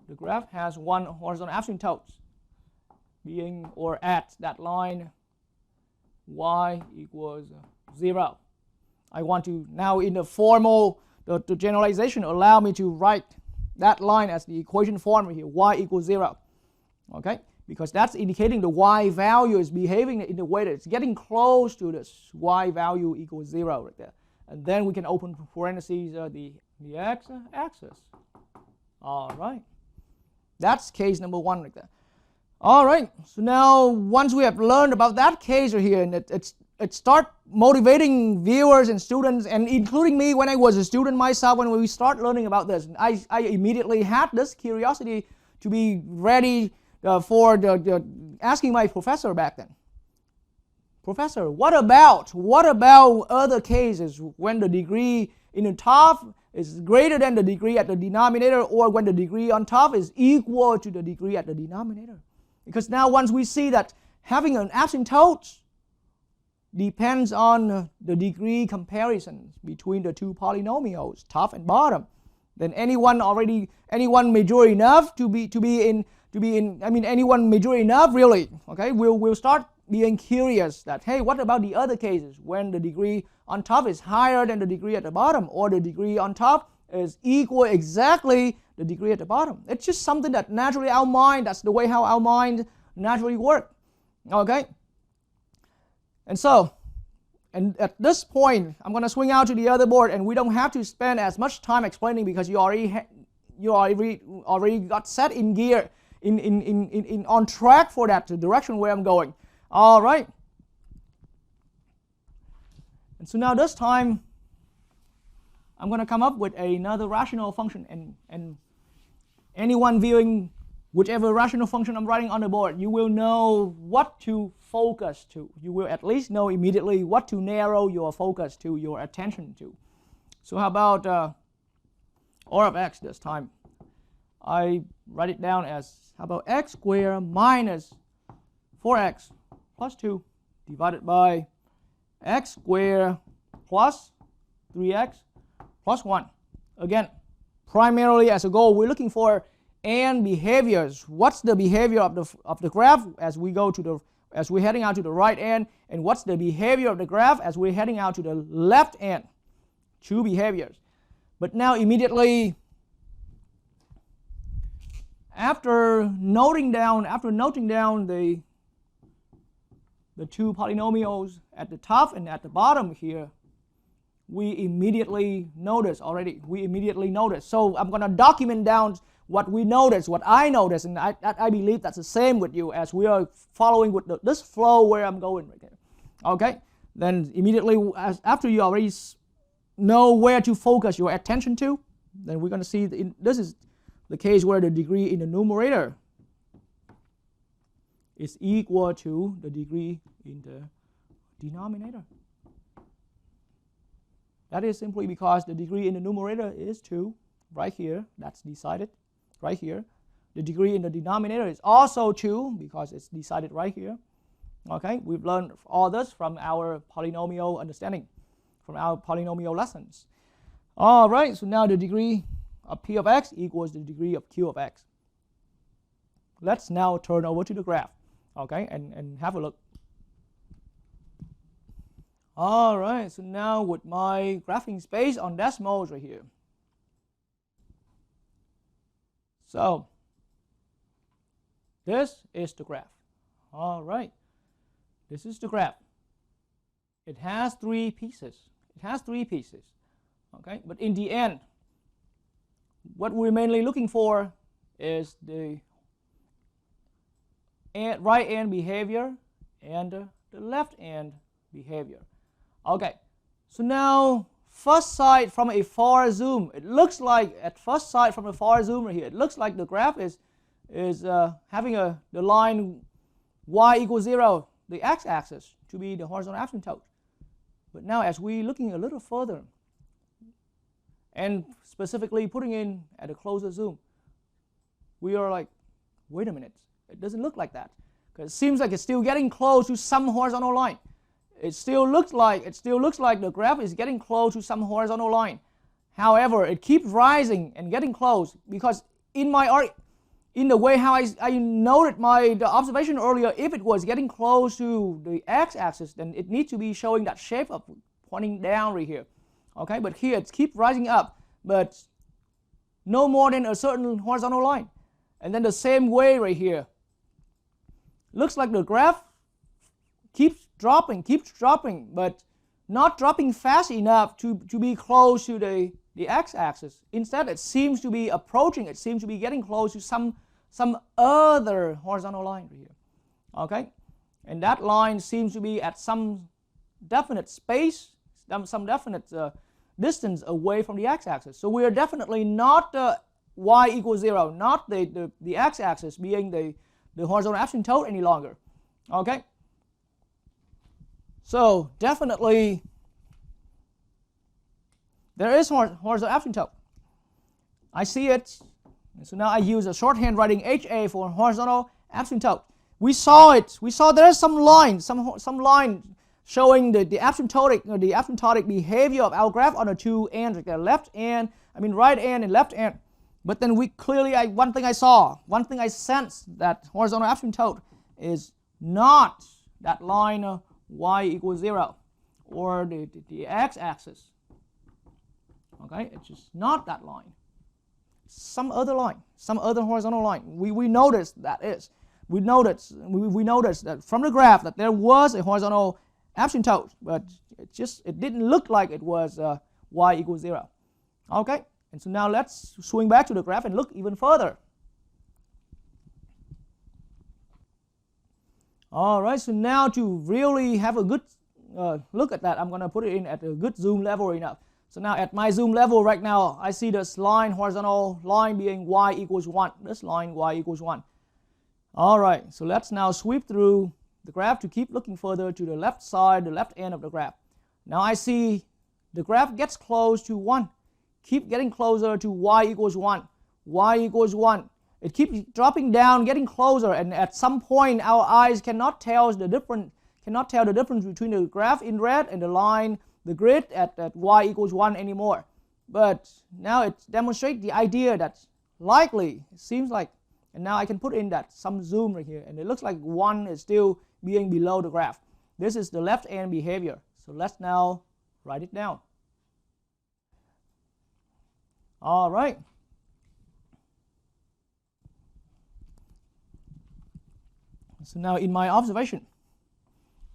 the graph has one horizontal asymptote being or at that line y equals 0. I want to now in the formal, the generalization allow me to write that line as the equation form here, y equals 0. Okay, because that's indicating the y value is behaving in the way that it's getting close to this y value equals 0 right there. And then we can open parentheses the x-axis. All right, that's case number 1 right there. All right, so now once we have learned about that case right here, and it start motivating viewers and students, and including me when I was a student myself, when we start learning about this, I immediately had this curiosity to be ready for asking my professor back then. Professor, what about other cases when the degree in the top is greater than the degree at the denominator, or when the degree on top is equal to the degree at the denominator? Because now once we see that having an asymptote depends on the degree comparisons between the two polynomials, top and bottom, then anyone mature enough anyone mature enough really, okay, will start being curious that, hey, what about the other cases when the degree on top is higher than the degree at the bottom, or the degree on top is equal exactly the degree at the bottom. It's just something that naturally our mind, that's the way how our mind naturally works. Okay? And at this point, I'm going to swing out to the other board, and we don't have to spend as much time explaining because you already got set in gear, on track for that direction where I'm going. All right. And so now this time, I'm going to come up with another rational function, and anyone viewing whichever rational function I'm writing on the board, you will know what to focus to. You will at least know immediately what to narrow your focus to, your attention to. So how about R of x this time? I write it down as, how about x squared minus 4x plus 2 divided by x squared plus 3x plus 1. Again, primarily as a goal, we're looking for and behaviors. What's the behavior of the graph as we're heading out to the right end, and what's the behavior of the graph as we're heading out to the left end? Two behaviors. But now immediately after noting down the two polynomials at the top and at the bottom here, we immediately notice already. So I'm going to document down what we notice, what I notice, and I believe that's the same with you as we are following with this flow where I'm going right there. Okay? Then immediately after you already know where to focus your attention to, then we're going to see this is the case where the degree in the numerator is equal to the degree in the denominator. That is simply because the degree in the numerator is 2, right here. That's decided right here. The degree in the denominator is also 2 because it's decided right here. Okay, we've learned all this from our polynomial understanding, from our polynomial lessons. All right, so now the degree of P of x equals the degree of Q of x. Let's now turn over to the graph, okay, and have a look. All right, so now with my graphing space on decimals right here. So this is the graph. All right, this is the graph. It has 3 pieces. Okay, but in the end, what we're mainly looking for is the right end behavior and the left end behavior. Okay, so now first sight from a far zoom, it looks like at first sight from a far zoom right here, it looks like the graph is having the line y equals 0, the x-axis, to be the horizontal asymptote. But now as we're looking a little further, and specifically putting in at a closer zoom, we are like, wait a minute, it doesn't look like that, because it seems like it's still getting close to some horizontal line. It still looks like the graph is getting close to some horizontal line. However, it keeps rising and getting close, because in the way how I noted the observation earlier, if it was getting close to the x-axis, then it needs to be showing that shape of pointing down right here. Okay, but here it keeps rising up, but no more than a certain horizontal line. And then the same way right here. Looks like the graph keeps dropping, but not dropping fast enough to be close to the x-axis. Instead, it seems to be approaching, it seems to be getting close to some other horizontal line right here. Okay, and that line seems to be at some definite space, some definite distance away from the x-axis. So we are definitely not y equals 0, not the x-axis being the horizontal asymptote any longer. Okay, so definitely there is horizontal asymptote. I see it. So now I use a shorthand writing HA for horizontal asymptote. We saw it. We saw there is some line showing the asymptotic behavior of our graph on the two ends, like the right end and left end. But then we clearly, one thing I sensed that horizontal asymptote is not that line y equals 0, or the x-axis, Okay, it's just not that line. Some other line, some other horizontal line. We noticed that is. We noticed that from the graph that there was a horizontal asymptote, but it didn't look like it was y equals 0. Okay, and so now let's swing back to the graph and look even further. All right, so now to really have a good look at that, I'm going to put it in at a good zoom level enough. So now at my zoom level right now, I see this line, horizontal line being y equals 1. This line y equals 1. All right, so let's now sweep through the graph to keep looking further to the left side, the left end of the graph. Now I see the graph gets close to 1. Keep getting closer to y equals 1. Y equals 1. It keeps dropping down, getting closer, and at some point our eyes cannot tell the difference between the graph in red and the line, the grid at y equals 1 anymore. But now it demonstrates the idea that likely, it seems like, and now I can put in that some zoom right here, and it looks like 1 is still being below the graph. This is the left hand behavior. So let's now write it down. All right. So now in my observation,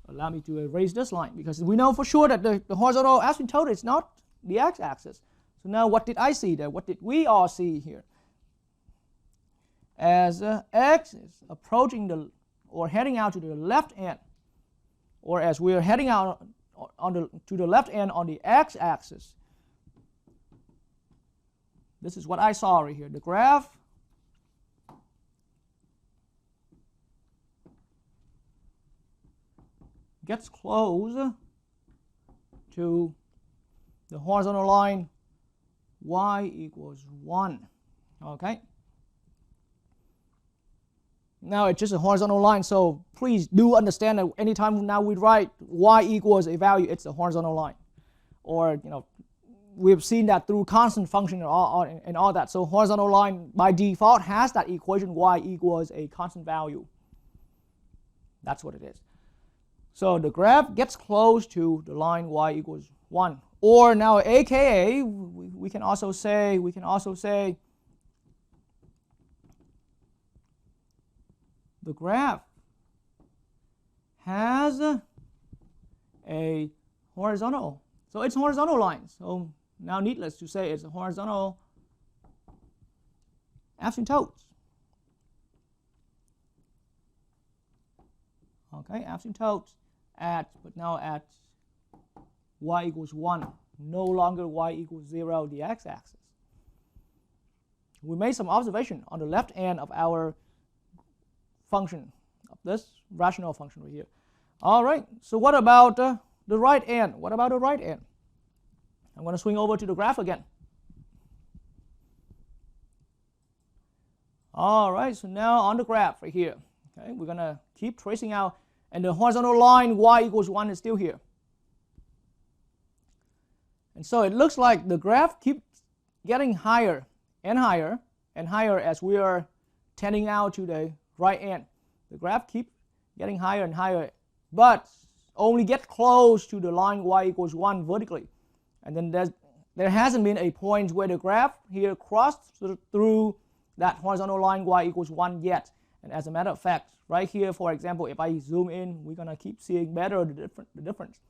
allow me to erase this line, because we know for sure that the horizontal asymptote is not the x-axis. So now what did I see there? What did we all see here? As x is approaching or heading out to the left end, or as we are heading out to the left end on the x-axis, this is what I saw right here. The graph gets close to the horizontal line y equals 1. Okay. Now it's just a horizontal line, so please do understand that anytime now we write y equals a value, it's a horizontal line. Or, we've seen that through constant function and all that. So horizontal line by default has that equation y equals a constant value. That's what it is. So the graph gets close to the line y equals 1. Or now aka we can also say the graph has a horizontal. So it's horizontal line. So now needless to say it's a horizontal asymptote. Okay, asymptote but now at y equals 1, no longer y equals 0, the x-axis. We made some observation on the left end of our function, of this rational function right here. All right, so what about the right end? What about the right end? I'm going to swing over to the graph again. All right, so now on the graph right here, okay, we're going to keep tracing out, and the horizontal line y equals 1 is still here. And so it looks like the graph keeps getting higher and higher and higher as we are tending out to the right end. The graph keeps getting higher and higher, but only get close to the line y equals 1 vertically. And then there hasn't been a point where the graph here crossed through that horizontal line y equals 1 yet. And as a matter of fact, right here, for example, if I zoom in, we're going to keep seeing better the difference.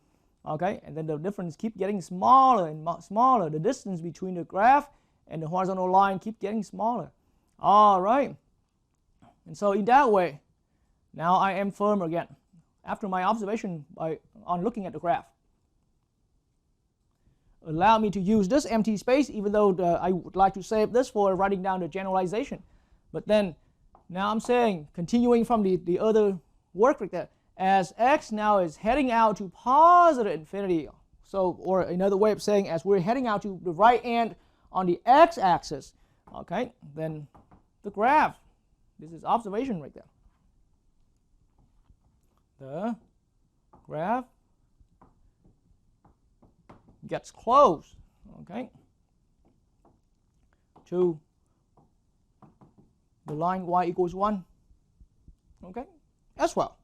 Okay, and then the difference keep getting smaller and smaller. The distance between the graph and the horizontal line keep getting smaller. All right. And so in that way, now I am firm again after my observation on looking at the graph. Allow me to use this empty space, even though I would like to save this for writing down the generalization. But then now I'm saying, continuing from the other work right there, as x now is heading out to positive infinity, so, or another way of saying, as we're heading out to the right end on the x-axis, okay, then the graph, this is observation right there. The graph gets close, okay, to the line y equals 1, okay, as well.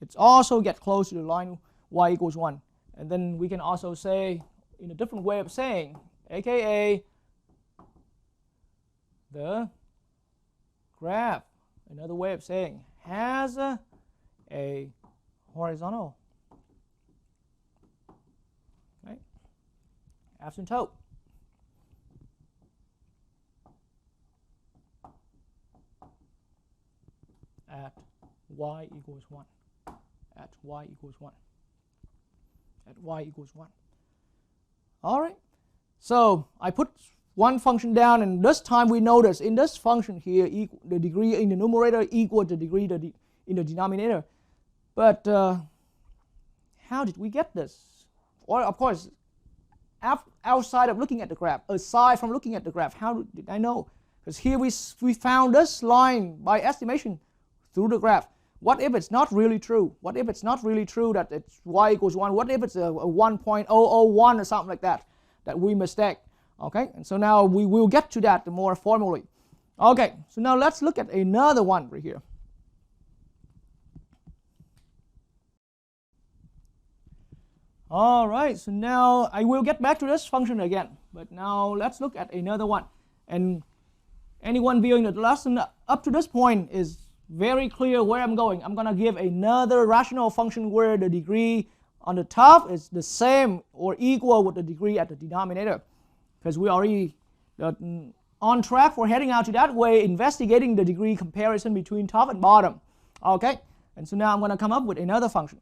It also gets close to the line y equals 1. And then we can also say, in a different way of saying, aka the graph, another way of saying, has a horizontal asymptote. At y equals 1. At y equals 1. At y equals 1. All right. So I put one function down, and this time we notice in this function here, the degree in the numerator equal to the degree in the denominator. But how did we get this? Or of course, outside of looking at the graph, aside from looking at the graph, how did I know? Because here we found this line by estimation through the graph. What if it's not really true? What if it's not really true that it's y equals 1? What if it's a 1.001 or something like that we mistake? Okay, and so now we will get to that more formally. Okay, so now let's look at another one right here. All right, so now I will get back to this function again, but now let's look at another one. And anyone viewing the lesson up to this point is very clear where I'm going. I'm going to give another rational function where the degree on the top is the same or equal with the degree at the denominator, because we already on track for heading out to that way, investigating the degree comparison between top and bottom. Okay, and so now I'm going to come up with another function.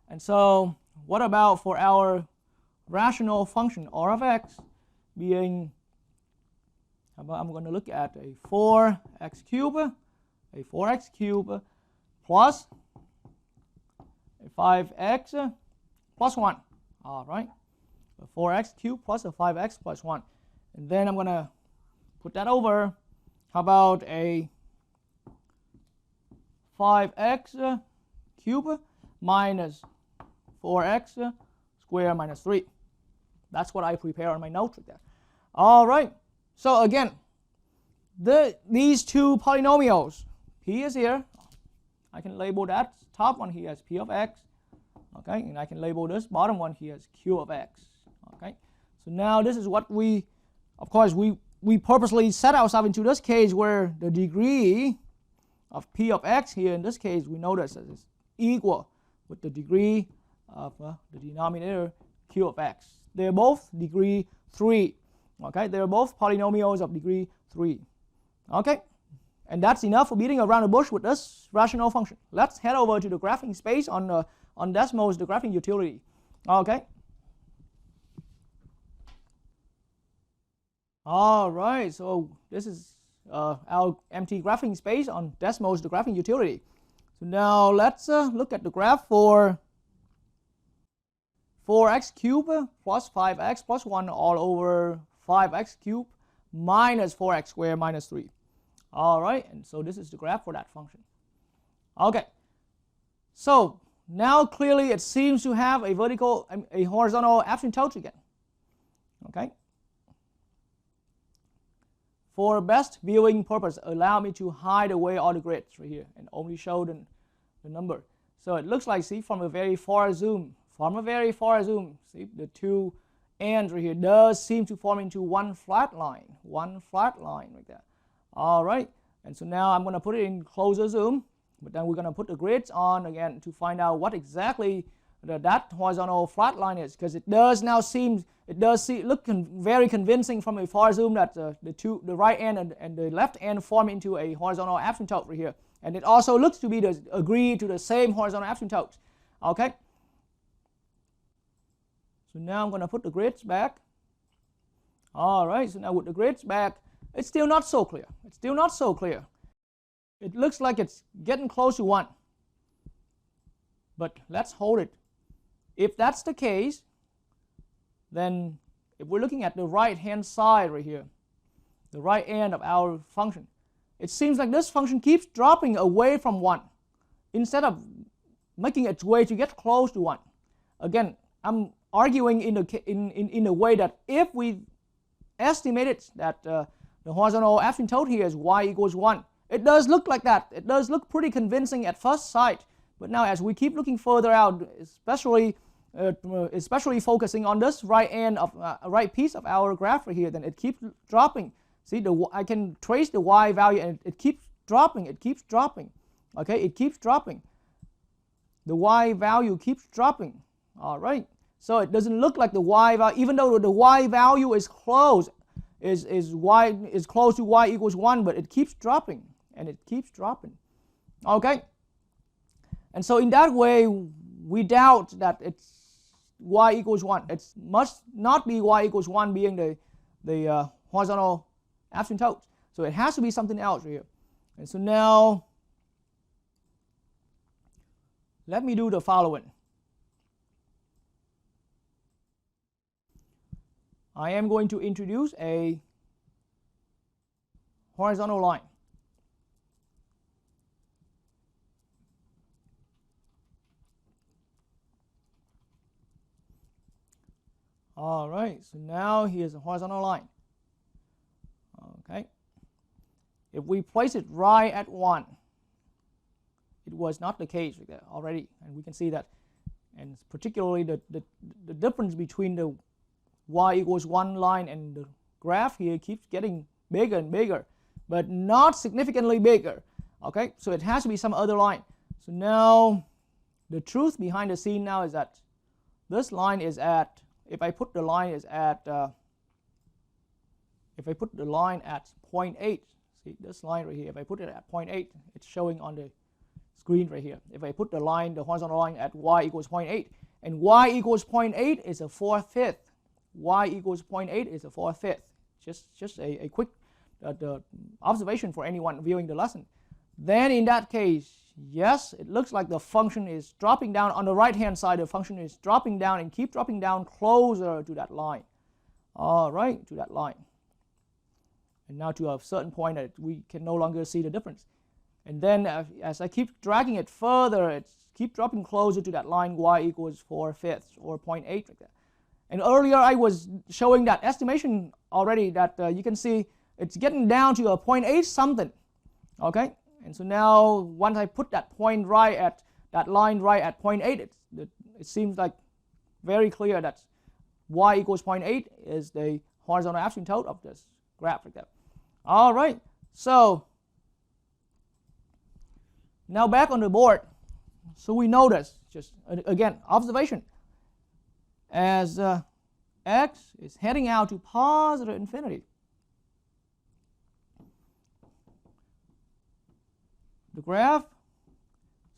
And so what about for our rational function r of x being, I'm going to look at a 4x cubed plus a 5x plus 1. All right, a 4x cubed plus a 5x plus 1. And then I'm going to put that over. How about a 5x cubed minus 4x squared minus 3. That's what I prepare on my notes right there. All right. So again, these two polynomials, p is here. I can label that top one here as p of x. Okay, and I can label this bottom one here as q of x. Okay. So now this is what we, of course, we purposely set ourselves into this case where the degree of p of x here in this case we notice is equal with the degree of the denominator q of x. They're both degree 3. Okay, they're both polynomials of degree 3. Okay, and that's enough for beating around the bush with this rational function. Let's head over to the graphing space on Desmos, the graphing utility. Okay. All right, so this is our empty graphing space on Desmos, the graphing utility. So now let's look at the graph for 4x cubed plus 5x plus 1 all over 5x cubed minus 4x squared minus 3. All right, and so this is the graph for that function. Okay, so now clearly it seems to have a horizontal asymptote again. Okay. For best viewing purpose, allow me to hide away all the grids right here and only show the number. So it looks like, see, from a very far zoom, see, the two ends right here does seem to form into one flat line like that. All right, and so now I'm going to put it in closer zoom, but then we're going to put the grids on again to find out what exactly that horizontal flat line is, because it does now seem, look very convincing from a far zoom that the right end and the left end form into a horizontal asymptote right here, and it also looks to be agree to the same horizontal asymptotes. Okay. So now I'm going to put the grids back. All right, so now with the grids back, it's still not so clear. It's still not so clear. It looks like it's getting close to 1. But let's hold it. If that's the case, then if we're looking at the right-hand side right here, the right end of our function, it seems like this function keeps dropping away from 1 instead of making its way to get close to 1. Again, I'm arguing in a way that if we estimated that the horizontal asymptote here is y equals 1, it does look like that. It does look pretty convincing at first sight. But now as we keep looking further out, especially especially focusing on this right end of right piece of our graph right here, then it keeps dropping. See, I can trace the y value and it keeps dropping. It keeps dropping. Okay, it keeps dropping. The y value keeps dropping. All right. So it doesn't look like the y value, even though the y value is close, is close to y equals 1, but it keeps dropping and it keeps dropping. Okay. And so in that way, we doubt that it's y equals 1. It must not be y equals 1 being the horizontal asymptote. So it has to be something else here. And so now, let me do the following. I am going to introduce a horizontal line. All right, so now here's a horizontal line. Okay. If we place it right at 1, it was not the case already, and we can see that. And particularly the difference between the y equals 1 line and the graph here keeps getting bigger and bigger, but not significantly bigger. Okay, so it has to be some other line. So now the truth behind the scene now is that this line is at, if I put the line is at, if I put the line at 0.8, see this line right here, if I put it at 0.8, it's showing on the screen right here. If I put the line, the horizontal line at y equals 0.8, and y equals 0.8 is a 4/5. Y equals 0.8 is a 4/5. Just a quick observation for anyone viewing the lesson. Then in that case, yes, it looks like the function is dropping down. On the right hand side, the function is dropping down and keep dropping down closer to that line. All right, to that line. And now to a certain point that we can no longer see the difference. And then as I keep dragging it further, it keeps dropping closer to that line y equals 4/5 or 0.8 like that. And earlier I was showing that estimation already, that you can see it's getting down to a 0.8 something. Okay, and so now once I put that point right at that line right at 0.8, it seems like very clear that y equals 0.8 is the horizontal asymptote of this graph like that. All right, so now back on the board. So we notice, just again, observation, as x is heading out to positive infinity, the graph,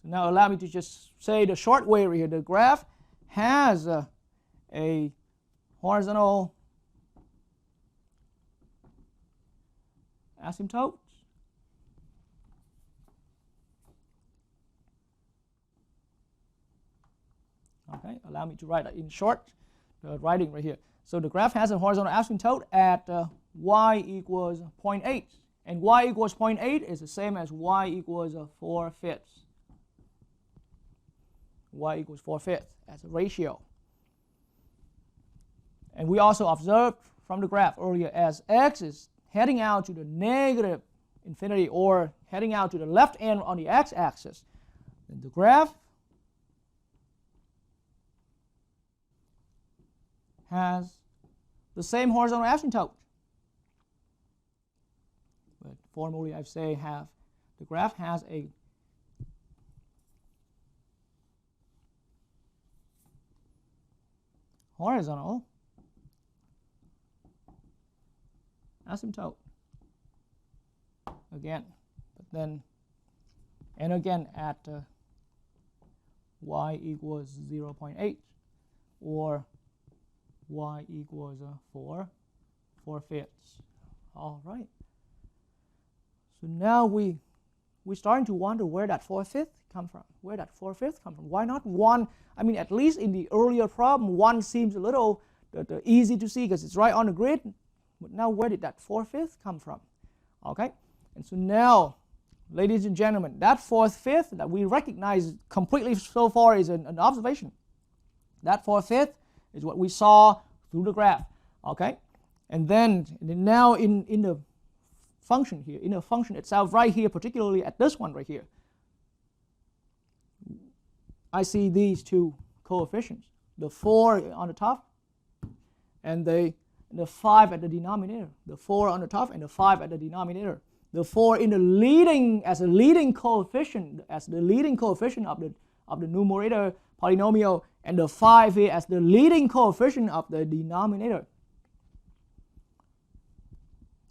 so now allow me to just say the short way right here, the graph has a horizontal asymptote. Okay, allow me to write that in short, writing right here. So the graph has a horizontal asymptote at y equals 0.8, and y equals 0.8 is the same as y equals 4/5. Y equals 4/5 as a ratio. And we also observed from the graph earlier, as x is heading out to the negative infinity or heading out to the left end on the x-axis, then the graph has the same horizontal asymptote. But formally I say the graph has a horizontal asymptote again, but then and again at y equals 0.8 or y equals 4/5. All right. So now we're starting to wonder where that 4/5 come from. Where that 4/5 come from? Why not 1? I mean, at least in the earlier problem, 1 seems a little easy to see because it's right on the grid. But now where did that 4/5 come from? Okay. And so now, ladies and gentlemen, that 4/5 that we recognize completely so far is an observation. That 4/5 is what we saw through the graph. Okay. And then now in the function here, in the function itself right here, particularly at this one right here, I see these two coefficients. the 4 on the top, and the 5 at the denominator. The 4 on the top and the 5 at the denominator. The 4 in the leading as a leading coefficient, of the numerator polynomial, and the 5 here as the leading coefficient of the denominator.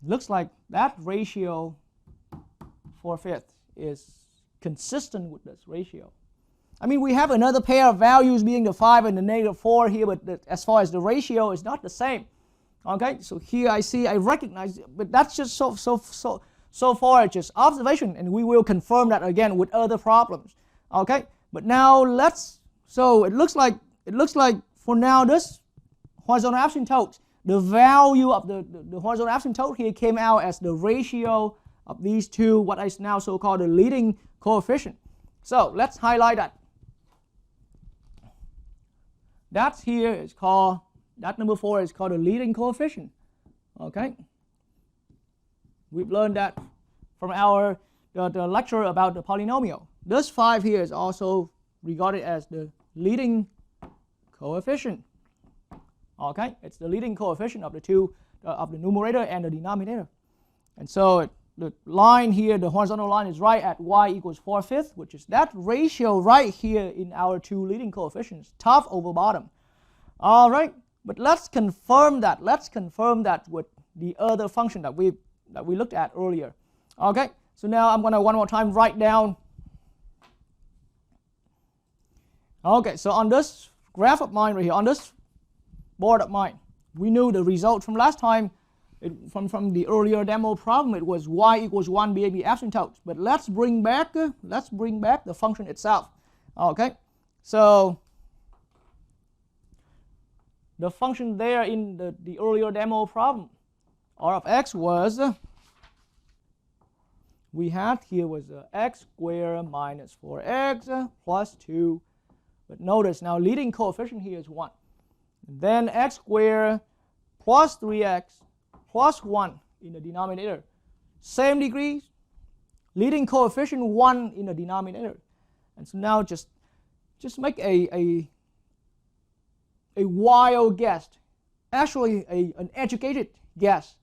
Looks like that ratio 4/5 is consistent with this ratio. I mean, we have another pair of values being the 5 and the -4 here, but as far as the ratio is not the same. Okay, so here I recognize it, but that's just so far it's just observation, and we will confirm that again with other problems. Okay, but now so it looks like for now this horizontal asymptote, the value of the horizontal asymptote here came out as the ratio of these two, what is now so-called the leading coefficient. So let's highlight that. That here is called, that number 4 is called the leading coefficient. Okay, we've learned that from our the lecture about the polynomial. This 5 here is also regarded as the leading coefficient. Okay, it's the leading coefficient of the two, of the numerator and the denominator. And so the line here, the horizontal line, is right at y equals 4/5, which is that ratio right here in our two leading coefficients, top over bottom. All right, but let's confirm that. Let's confirm that with the other function that we looked at earlier. Okay, so now I'm going to one more time write down. Okay, so on this graph of mine right here, on this board of mine, we knew the result from last time. From the earlier demo problem, it was y equals 1 being the asymptote. But let's bring back the function itself. Okay, so the function there in the earlier demo problem, r of x was, we had here was x squared minus 4x plus 2. But notice now leading coefficient here is 1. And then x squared plus 3x plus 1 in the denominator. Same degrees, leading coefficient 1 in the denominator. And so now just make a wild guess, actually an educated guess.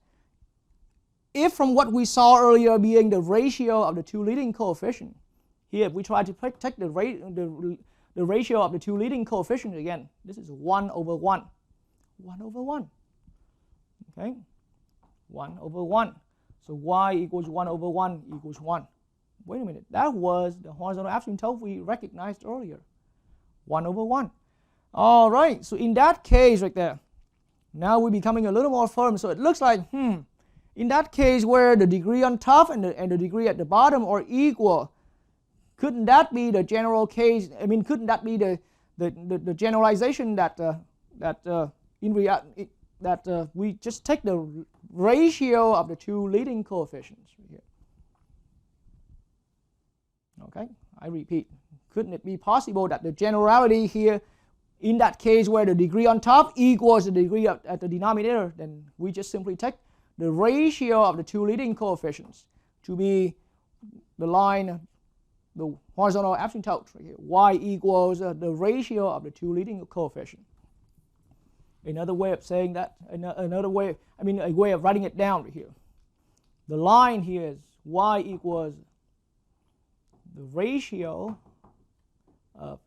If from what we saw earlier being the ratio of the two leading coefficients, here if we try to take the ratio of the two leading coefficients again, this is 1 over 1. 1 over 1. Okay? 1 over 1. So y equals 1 over 1 equals 1. Wait a minute, that was the horizontal asymptote we recognized earlier. 1 over 1. All right, so in that case right there, now we're becoming a little more firm. So it looks like, in that case where the degree on top and the degree at the bottom are equal, couldn't that be the general case? I mean, couldn't that be the generalization that we just take the ratio of the two leading coefficients here? Okay, I repeat, couldn't it be possible that the generality here, in that case where the degree on top equals the degree at the denominator, then we just simply take the ratio of the two leading coefficients to be the line, the horizontal asymptote right here. Y equals the ratio of the two leading coefficients. Another way of saying that, a way of writing it down right here. The line here is y equals the ratio of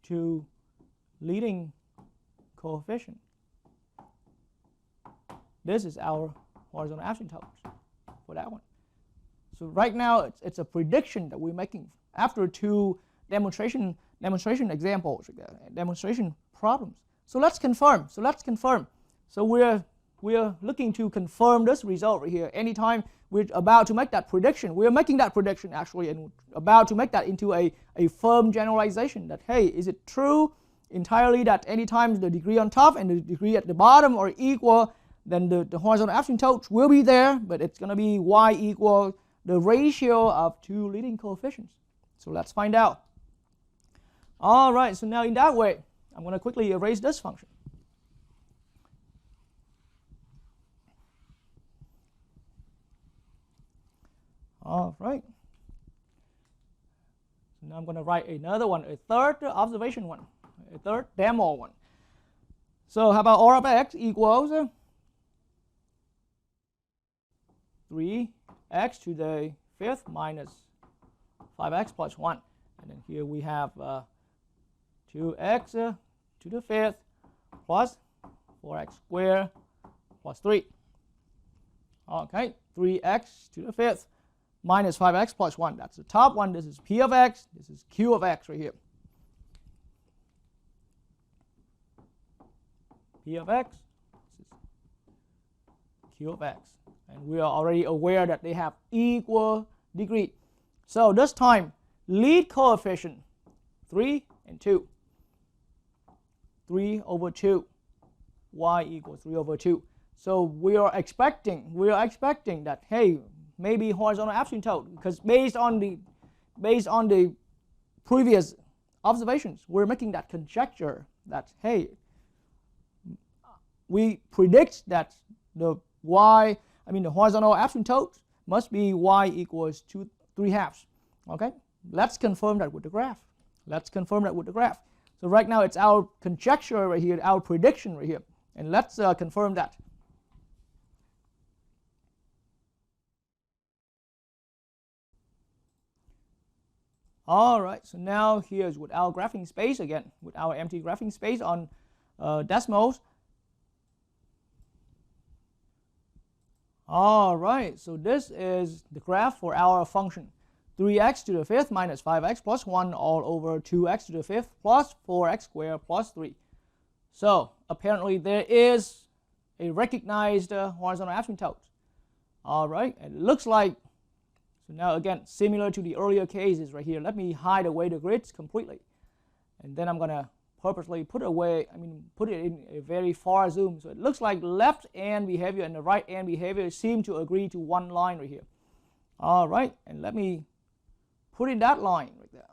two leading coefficients. This is our horizontal asymptote for that one. So right now it's a prediction that we're making after two demonstration examples, demonstration problems. So let's confirm. So we're looking to confirm this result right here. Anytime we're about to make that prediction, we're making that prediction actually, and about to make that into a firm generalization that, hey, is it true entirely that anytime the degree on top and the degree at the bottom are equal, then the horizontal asymptotes will be there, but it's going to be y equal the ratio of two leading coefficients. So let's find out. All right, so now in that way, I'm going to quickly erase this function. All right. So now I'm going to write another one, a third observation one. a third demo one. So how about R of x equals 3x to the fifth minus 5x plus 1. And then here we have 2x to the fifth plus 4x squared plus 3. Okay, 3x to the fifth minus 5x plus 1. That's the top one. This is P of x. This is Q of x right here. P of x, this is Q of x. And we are already aware that they have equal degree. So this time, lead coefficient 3 and 2. 3 over 2. Y equals 3 over 2. So we are expecting that, hey, maybe horizontal asymptote, because based on the previous observations, we're making that conjecture that, hey, we predict that the horizontal asymptote must be y equals 3 halves. Okay, let's confirm that with the graph. So right now it's our conjecture right here, our prediction right here, and let's confirm that. All right, so now here's with our graphing space again, with our empty graphing space on decimals. All right, so this is the graph for our function. 3x to the fifth minus 5x plus 1 all over 2x to the fifth plus 4x squared plus 3. So apparently there is a recognized horizontal asymptote. All right, it looks like, so now again, similar to the earlier cases right here, let me hide away the grids completely. And then I'm going to purposely put it in a very far zoom. So it looks like left hand behavior and the right hand behavior seem to agree to one line right here. All right, and let me put in that line right there.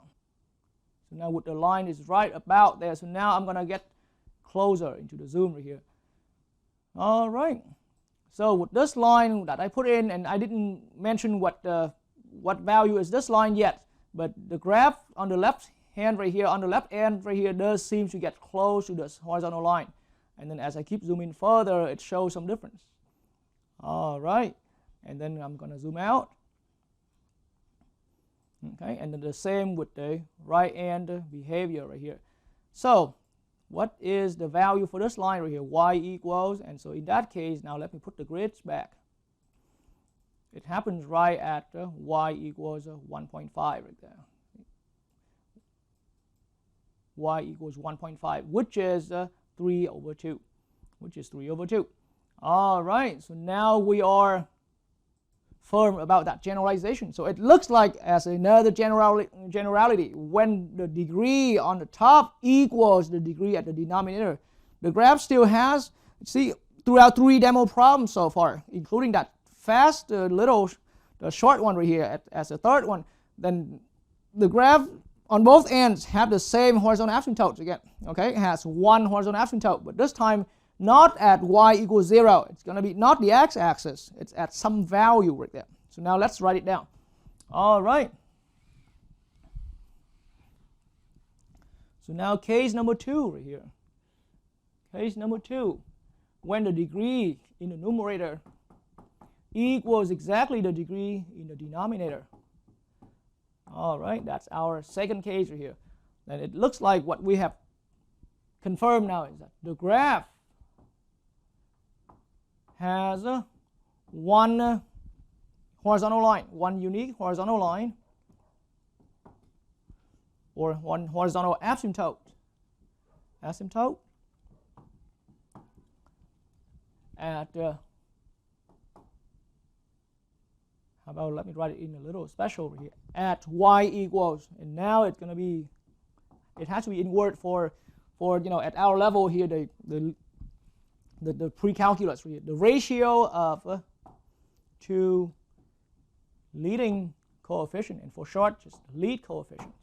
So now with the line is right about there. So now I'm going to get closer into the zoom right here. All right. So with this line that I put in, and I didn't mention what value is this line yet, but the graph on the left hand right here, does seem to get close to this horizontal line. And then as I keep zooming further, it shows some difference. All right, and then I'm going to zoom out. Okay, and then the same with the right hand behavior right here. So what is the value for this line right here? Y equals, and so in that case, now let me put the grids back. It happens right at y equals 1.5 right there. Y equals 1.5, which is 3 over 2, All right, so now we are firm about that generalization. So it looks like as another generality, when the degree on the top equals the degree at the denominator, the graph still has, see, throughout 3 demo problems so far, including that fast the short one right here as a third one, then the graph on both ends have the same horizontal asymptotes again. Okay, it has one horizontal asymptote, but this time not at y equals 0. It's going to be not the x-axis. It's at some value right there. So now let's write it down. All right. So now case number 2 right here. Case number 2, when the degree in the numerator equals exactly the degree in the denominator. All right, that's our second case right here. And it looks like what we have confirmed now is that the graph has one horizontal line, one unique horizontal line, or one horizontal asymptote. At how about let me write it in a little special over here, at y equals, and now it's going to be, it has to be in word for at our level here, the pre-calculus here, the ratio of 2 leading coefficient, and for short just lead coefficients.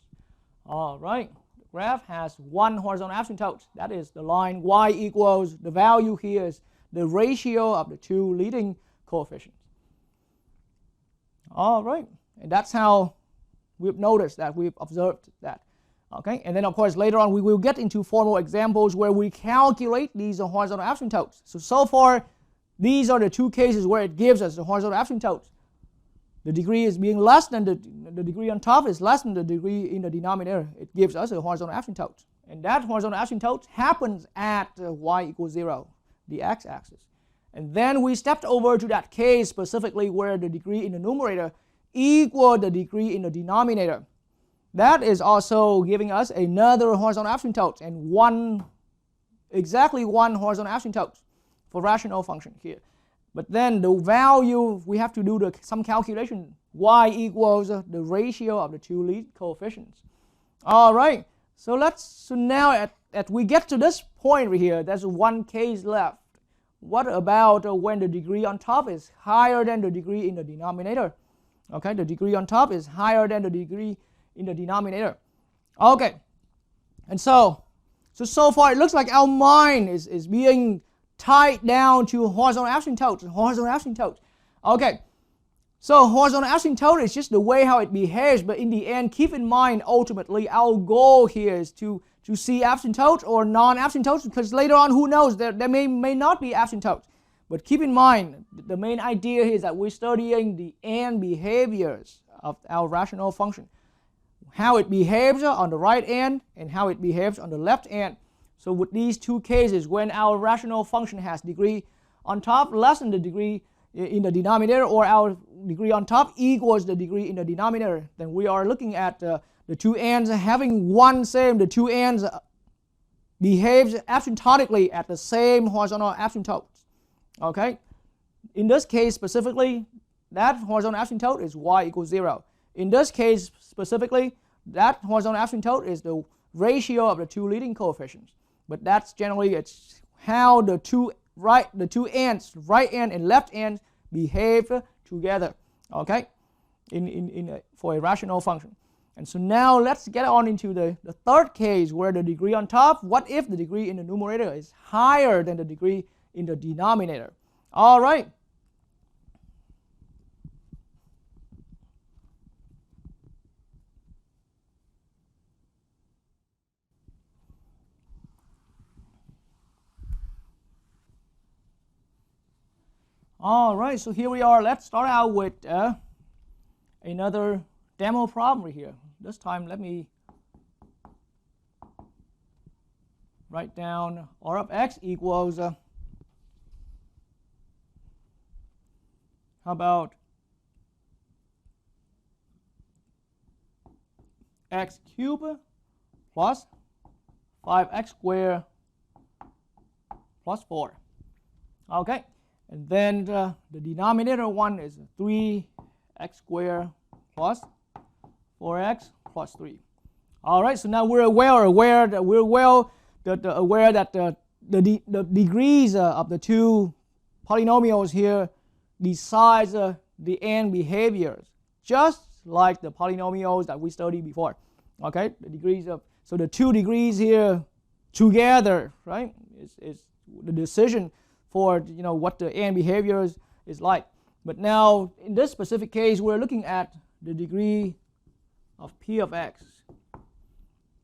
All right, the graph has one horizontal asymptote, that is the line y equals, the value here is the ratio of the 2 leading coefficients. All right, and that's how we've noticed that, we've observed that. Okay, and then of course later on we will get into formal examples where we calculate these horizontal asymptotes. So far, these are the two cases where it gives us the horizontal asymptotes. The degree is being less than the degree on top is less than the degree in the denominator. It gives us a horizontal asymptote. And that horizontal asymptote happens at y equals 0, the x-axis. And then we stepped over to that case specifically where the degree in the numerator equals the degree in the denominator. That is also giving us another horizontal asymptote and exactly one horizontal asymptote for rational function here. But then the value, we have to do some calculation. Y equals the ratio of the two lead coefficients. All right, so now we get to this point right here, there's one case left. What about when the degree on top is higher than the degree in the denominator? Okay, the degree on top is higher than the degree in the denominator. Okay, and so far it looks like our mind is being tied down to horizontal asymptotes. Okay, so horizontal asymptote is just the way how it behaves, but in the end, keep in mind ultimately our goal here is to see asymptotes or non-asymptotes, because later on, who knows, there may not be asymptotes. But keep in mind, the main idea here is that we're studying the end behaviors of our rational function. How it behaves on the right end and how it behaves on the left end. So with these two cases, when our rational function has degree on top less than the degree in the denominator, or our degree on top equals the degree in the denominator, then we are looking at the two ends having one same, the two ends behaves asymptotically at the same horizontal asymptotes. Okay? In this case specifically, that horizontal asymptote is y equals 0. In this case specifically, that horizontal asymptote is the ratio of the two leading coefficients. But that's generally it's how the two ends, right end and left end, behave together. Okay, for a rational function. And so now let's get on into the third case where the degree on top. What if the degree in the numerator is higher than the degree in the denominator? All right. All right, so here we are. Let's start out with another demo problem right here. This time, let me write down R of x equals, how about x cubed plus 5x squared plus 4. Okay. And then the denominator one is 3x squared plus 4x plus 3. All right, so now we're aware that the degrees of the two polynomials here decides the end behaviors, just like the polynomials that we studied before. Okay, the degrees of, so the two degrees here together, right, is the decision for what the end behavior is like. But now in this specific case, we're looking at the degree of p of x.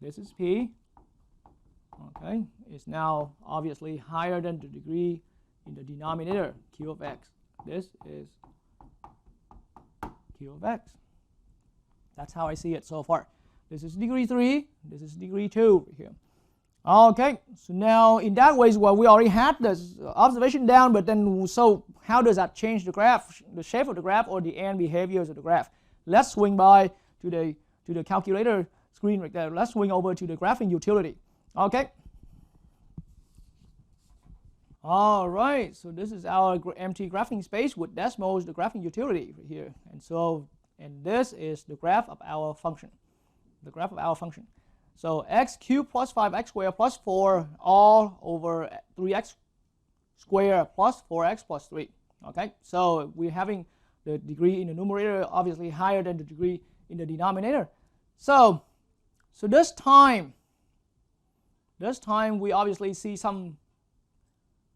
This is p. Okay, it's now obviously higher than the degree in the denominator, q of x. This is q of x. That's how I see it so far. This is degree 3. This is degree 2 here. Okay, so now in that way, well, we already had this observation down, but then so how does that change the graph, the shape of the graph, or the end behaviors of the graph? Let's swing by to the calculator screen right there. Let's swing over to the graphing utility. Okay. All right, so this is our empty graphing space with decimals, the graphing utility right here. And this is the graph of our function. The graph of our function. So x cubed plus 5x squared plus 4 all over 3x squared plus 4x plus 3. Okay, so we're having the degree in the numerator obviously higher than the degree in the denominator. So this time we obviously see some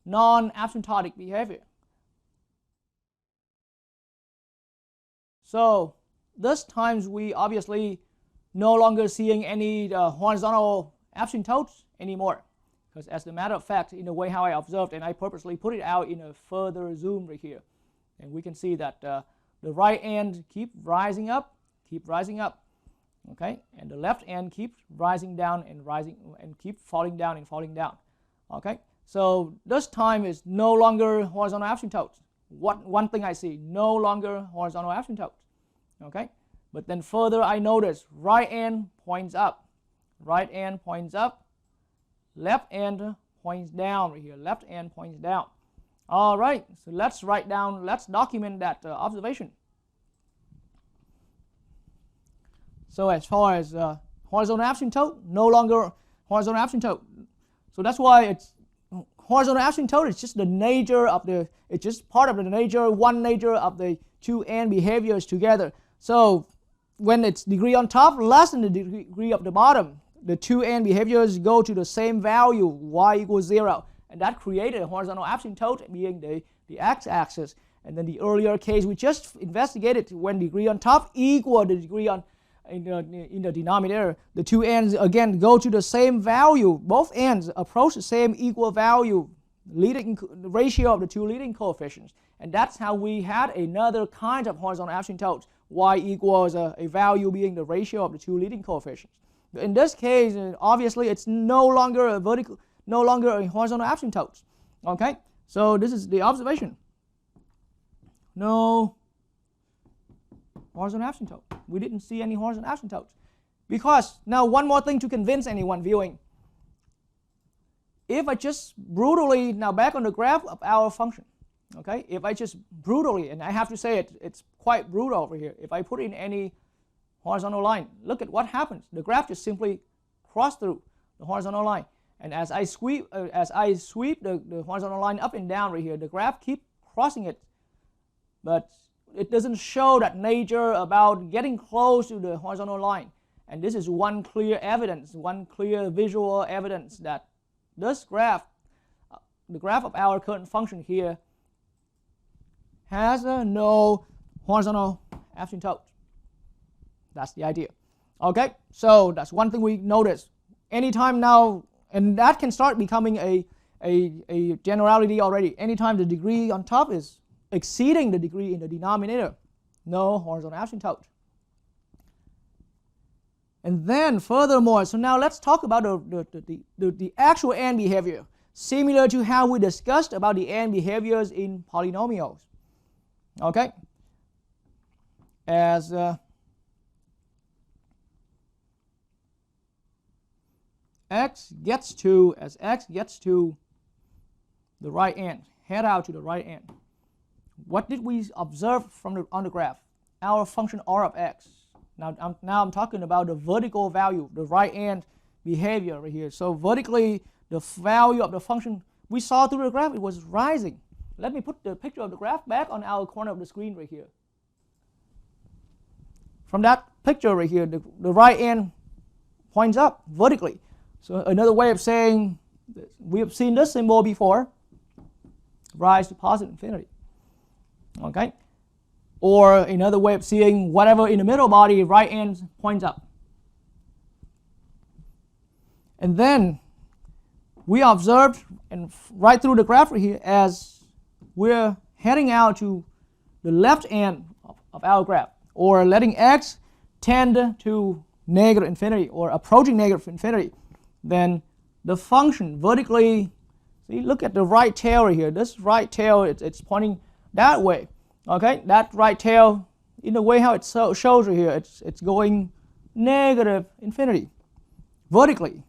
non-asymptotic behavior. So this times we obviously no longer seeing any horizontal asymptotes anymore. Because as a matter of fact, in the way how I observed, and I purposely put it out in a further zoom right here, and we can see that the right end keep rising up, okay, and the left end keeps rising down and rising, and keep falling down and falling down, okay. So this time is no longer horizontal asymptotes. One thing I see, no longer horizontal asymptotes, okay. But then further I notice right end points up, left end points down right here, left end points down. All right, so let's document that observation. So as far as horizontal asymptote, no longer horizontal asymptote. So that's why it's horizontal asymptote is just the nature of it's just part of the nature, one nature of the two end behaviors together. So when it's degree on top less than the degree of the bottom, the two end behaviors go to the same value, y equals 0. And that created a horizontal asymptote being the x-axis. And then the earlier case we just investigated, when degree on top equal the degree on in the denominator, the two ends again go to the same value. Both ends approach the same equal value, leading ratio of the two leading coefficients. And that's how we had another kind of horizontal asymptotes. Y equals a value being the ratio of the two leading coefficients. In this case, obviously, it's no longer a horizontal asymptote. Okay, so this is the observation. No horizontal asymptote. We didn't see any horizontal asymptotes. Because now one more thing to convince anyone viewing. If I just brutally, now back on the graph of our function, okay, if I just brutally, and I have to say it's quite brutal over here, if I put in any horizontal line, look at what happens. The graph just simply cross through the horizontal line. And as I sweep the horizontal line up and down right here, the graph keep crossing it. But it doesn't show that nature about getting close to the horizontal line. And this is one clear evidence, one clear visual evidence that this graph, the graph of our current function here, has no horizontal asymptote. That's the idea. Okay, so that's one thing we notice. Anytime now, and that can start becoming a generality already. Anytime the degree on top is exceeding the degree in the denominator, no horizontal asymptote. And then furthermore, so now let's talk about the actual end behavior, similar to how we discussed about the end behaviors in polynomials. Okay, as x gets to the right end, head out to the right end. What did we observe on the graph? Our function r of x. Now I'm talking about the vertical value, the right end behavior right here. So vertically, the value of the function we saw through the graph, it was rising. Let me put the picture of the graph back on our corner of the screen right here. From that picture right here, the right end points up vertically. So another way of saying, we have seen this symbol before, rise to positive infinity. Okay, or another way of seeing whatever in the middle body, right end points up. And then we observed, and right through the graph right here, as we're heading out to the left end of our graph, or letting x tend to negative infinity or approaching negative infinity, then the function vertically, see, look at the right tail right here. This right tail, it's pointing that way. Okay, that right tail, in the way how it shows right here, it's going negative infinity vertically.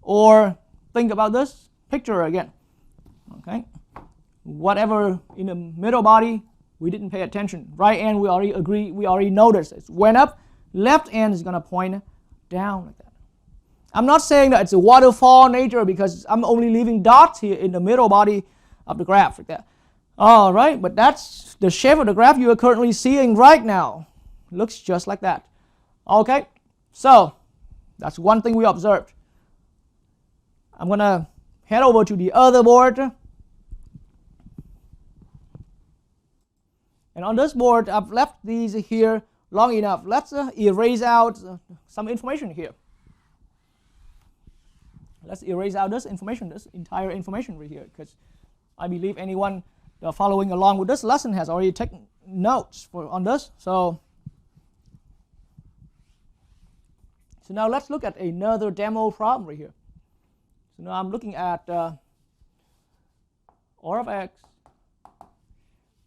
Or think about this picture again. Okay, whatever in the middle body, we didn't pay attention. Right end, we already noticed it went up. Left end is going to point down like that. I'm not saying that it's a waterfall nature because I'm only leaving dots here in the middle body of the graph like that. All right, but that's the shape of the graph you are currently seeing right now. Looks just like that. Okay, so that's one thing we observed. I'm going to head over to the other board. And on this board, I've left these here long enough, let's erase out some information here. Let's erase out this information, this entire information right here, because I believe anyone following along with this lesson has already taken notes on this. So now let's look at another demo problem right here. So now I'm looking at R of x.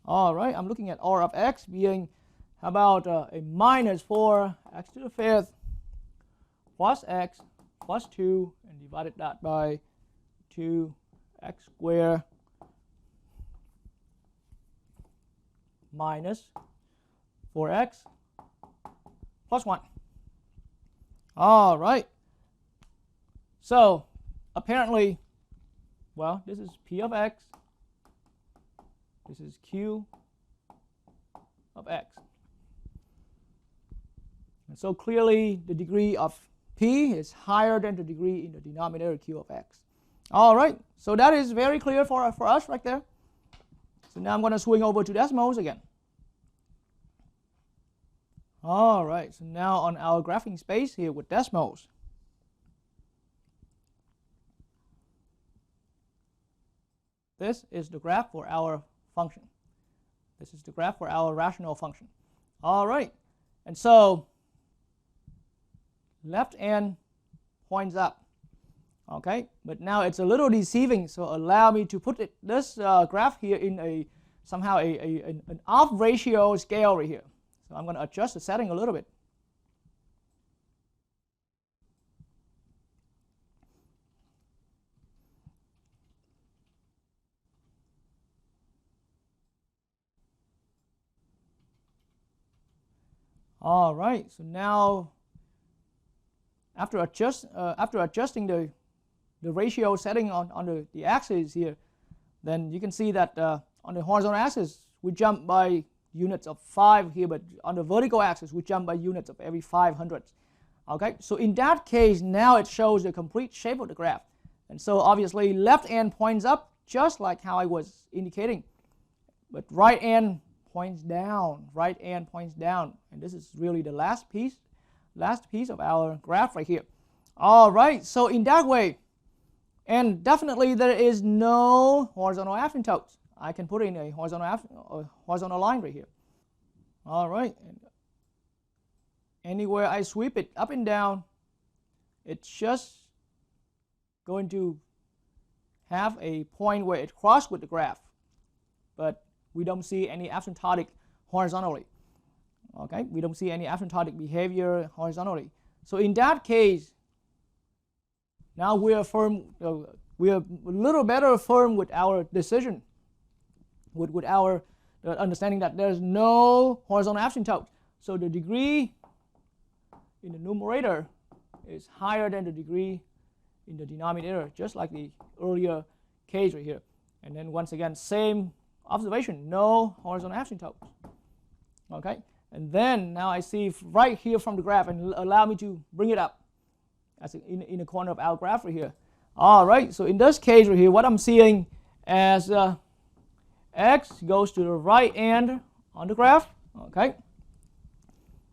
All right, I'm looking at R of x being, how about a minus 4 x to the 5th plus x plus 2, and divided that by 2x squared minus 4x plus 1. All right. So apparently, well, this is P of x. This is Q of x. And so clearly the degree of P is higher than the degree in the denominator Q of x. All right. So that is very clear for us right there. So now I'm going to swing over to decimals again. All right. So now on our graphing space here with decimals. This is the graph for our function. This is the graph for our rational function. All right. And so left end points up. Okay. But now it's a little deceiving. So allow me to put this graph here in somehow an off ratio scale right here. So I'm going to adjust the setting a little bit. All right, so now after adjusting the ratio setting on the axis here, then you can see that on the horizontal axis we jump by units of 5 here, but on the vertical axis we jump by units of every 500. Okay, so in that case now it shows the complete shape of the graph, and so obviously left end points up just like how I was indicating, but right end points down, and this is really the last piece of our graph right here. All right, so in that way, and definitely there is no horizontal asymptotes. I can put in a horizontal line right here. All right, and anywhere I sweep it up and down, it's just going to have a point where it crosses with the graph, but we don't see any asymptotic horizontally. Okay, we don't see any asymptotic behavior horizontally. So in that case, now we are a little better firm with our decision, with our understanding that there's no horizontal asymptote. So the degree in the numerator is higher than the degree in the denominator, just like the earlier case right here. And then once again, same observation, no horizontal asymptote. Okay, and then now I see right here from the graph, and allow me to bring it up as in the corner of our graph right here. All right, so in this case right here, what I'm seeing as x goes to the right end on the graph. Okay,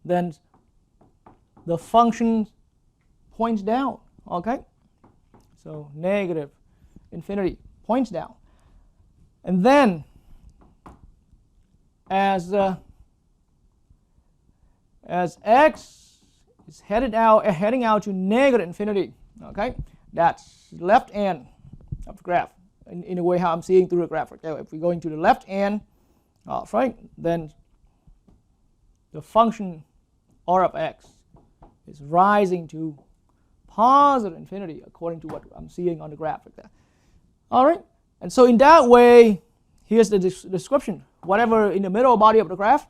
then the function points down. Okay, so negative infinity points down, and then as x is heading out to negative infinity, okay, that's left end of the graph in a way how I'm seeing through the graph. Okay, if we're going to the left end, right, then the function R of x is rising to positive infinity according to what I'm seeing on the graph like that. All right, and so in that way, here's the description. Whatever in the middle body of the graph,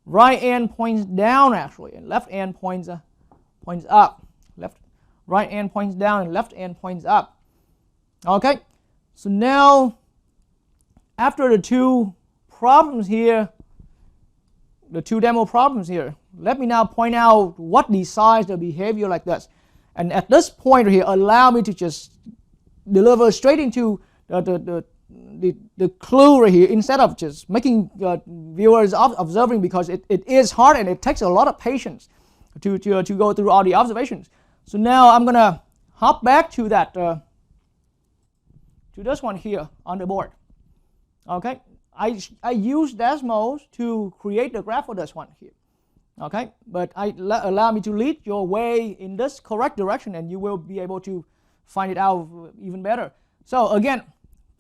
right end points down actually, and left end points up. Right end points down and left end points up. Okay, so now after the two problems here, the two demo problems here, let me now point out what decides the behavior like this. And at this point here, allow me to just deliver straight into the the clue right here, instead of just making viewers observing, because it is hard and it takes a lot of patience to go through all the observations. So now I'm going to hop back to that to this one here on the board. Okay, I use Desmos to create the graph for this one here. Okay, but allow me to lead your way in this correct direction, and you will be able to find it out even better. So again,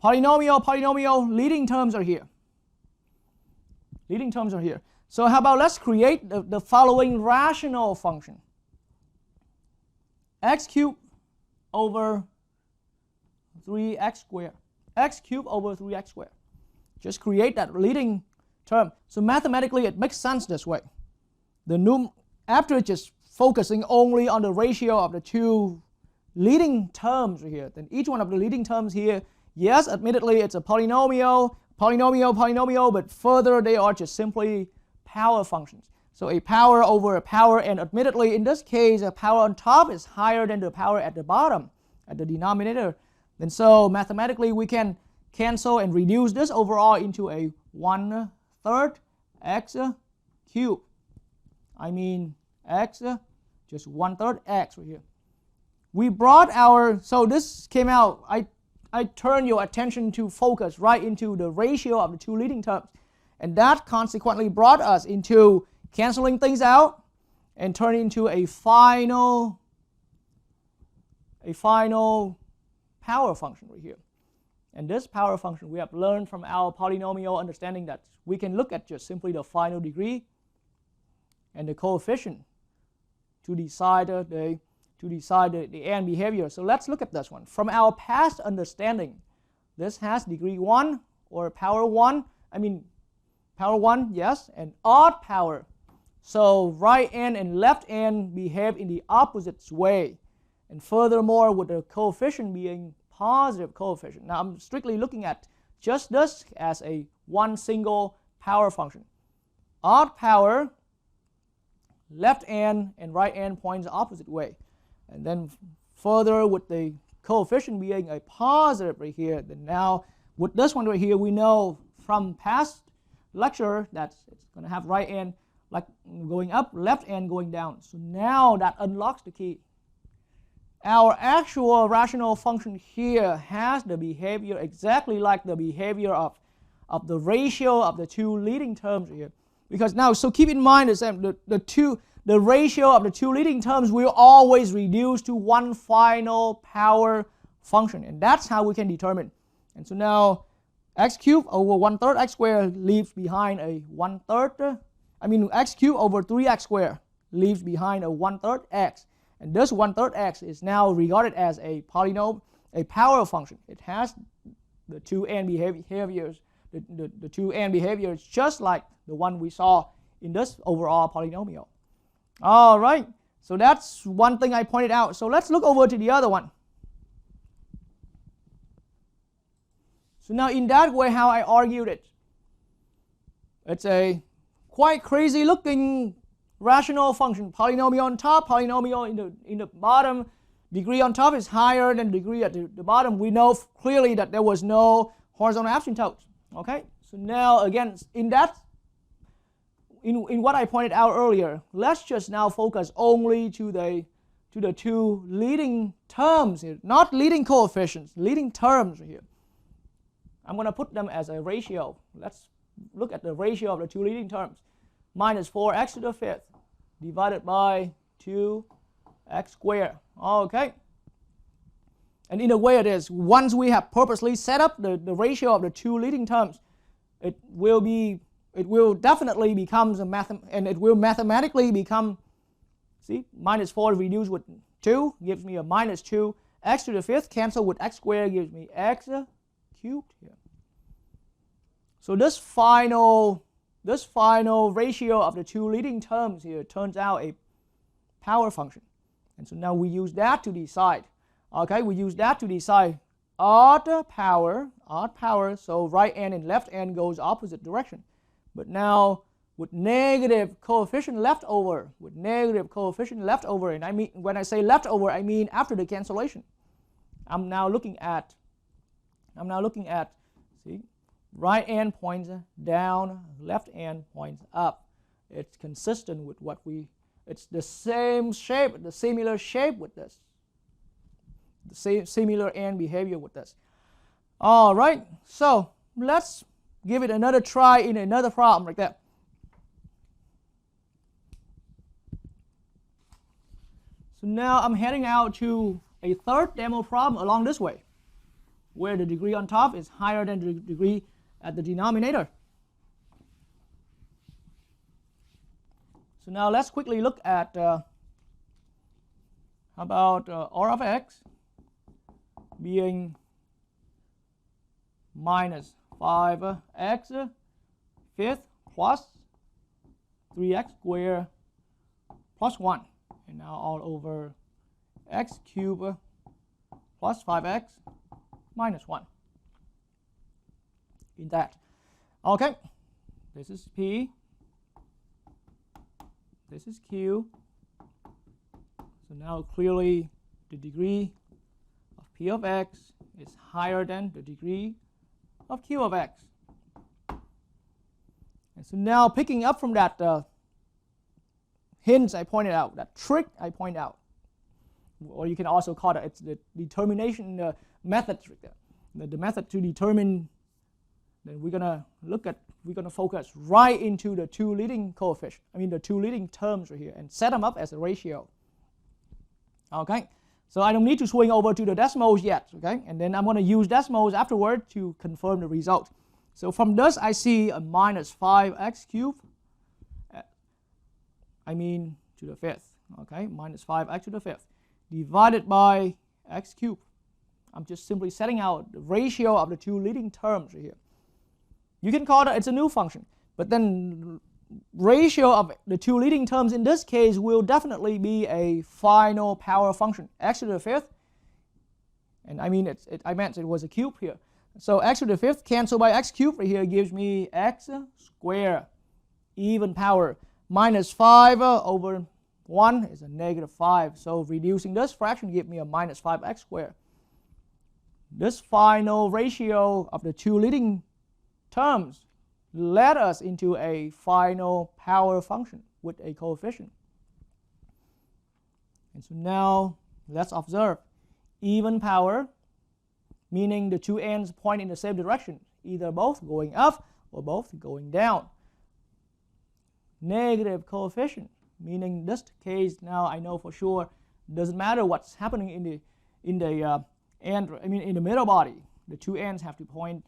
polynomial, leading terms are here. Leading terms are here. So how about let's create the following rational function. X cubed over 3x squared. X cubed over 3x squared. Just create that leading term. So mathematically it makes sense this way. After just focusing only on the ratio of the two leading terms here, then each one of the leading terms here, yes, admittedly it's a polynomial, but further they are just simply power functions. So a power over a power, and admittedly in this case a power on top is higher than the power at the bottom, at the denominator. And so mathematically we can cancel and reduce this overall into a 1/3 x cubed. I mean x, just 1/3 x right here. We brought so this came out, I turned your attention to focus right into the ratio of the two leading terms. And that consequently brought us into canceling things out and turning into a final power function right here. And this power function we have learned from our polynomial understanding that we can look at just simply the final degree and the coefficient to decide the end behavior. So let's look at this one. From our past understanding, this has degree 1 or power 1. I mean power 1, yes, and odd power. So right end and left end behave in the opposite way. And furthermore, with the coefficient being positive coefficient. Now I'm strictly looking at just this as a one single power function. Odd power, left end and right end points the opposite way. And then further with the coefficient being a positive right here, then now with this one right here, we know from past lecture that it's going to have right end like going up, left end going down. So now that unlocks the key. Our actual rational function here has the behavior exactly like the behavior of the ratio of the two leading terms here. Because now, so keep in mind the ratio of the two leading terms will always reduce to one final power function, and that's how we can determine. And so now x cubed over 1/3 x squared leaves behind a 1/3. X cubed over 3x squared leaves behind a 1/3 x. And this 1/3 x is now regarded as a polynomial, a power function. It has the two end behaviors, the two end behaviors just like the one we saw in this overall polynomial. All right, so that's one thing I pointed out. So let's look over to the other one. So now in that way how I argued it, it's a quite crazy looking rational function. Polynomial on top, polynomial in the bottom. Degree on top is higher than degree at the bottom. We know clearly that there was no horizontal asymptote. Okay, so now again in what I pointed out earlier, let's just now focus only to the two leading terms here, not leading coefficients, leading terms here. I'm going to put them as a ratio. Let's look at the ratio of the two leading terms. Minus 4x to the fifth divided by 2x squared. Okay. And in a way it is, once we have purposely set up the ratio of the two leading terms, it will definitely become it will mathematically become, see, minus 4 reduced with 2 gives me a minus 2. X to the fifth cancel with x squared gives me x cubed here. So this final ratio of the two leading terms here turns out a power function. And so now we use that to decide. Okay, we use that to decide odd power, so right end and left end goes opposite direction. But now with negative coefficient left over, and I mean when I say left over, I mean after the cancellation. I'm now looking at see, right end points down, left end points up. It's consistent with what it's the same shape, the similar shape with this. The same similar end behavior with this. All right, so let's give it another try in another problem like that. So now I'm heading out to a third demo problem along this way, where the degree on top is higher than the degree at the denominator. So now let's quickly look at how about R of x being minus 5x fifth plus 3x squared plus 1. And now all over x cubed plus 5x minus 1. In that. Okay, this is P. This is Q. So now clearly the degree of P of x is higher than the degree of Q of x. And so now picking up from that hint I pointed out, that trick I pointed out, or you can also call it, it's the determination method trick. The method to determine, then we're gonna focus right into the two leading coefficients, the two leading terms right here, and set them up as a ratio. Okay, so I don't need to swing over to the decimals yet. Okay, and then I'm going to use decimals afterward to confirm the result. So from this I see a minus 5x cubed, to the fifth. Okay, minus 5x to the fifth divided by x cubed. I'm just simply setting out the ratio of the two leading terms right here. You can call it, it's a new function, but then ratio of the two leading terms in this case will definitely be a final power function, x to the fifth, and I meant it was a cube here. So x to the fifth cancel by x cubed right here gives me x squared, even power, minus 5 over 1 is a negative 5. So reducing this fraction gives me a minus 5x squared. This final ratio of the two leading terms led us into a final power function with a coefficient. And so now let's observe even power, meaning the two ends point in the same direction, either both going up or both going down. Negative coefficient, meaning this case now I know for sure doesn't matter what's happening in the middle body. The two ends have to point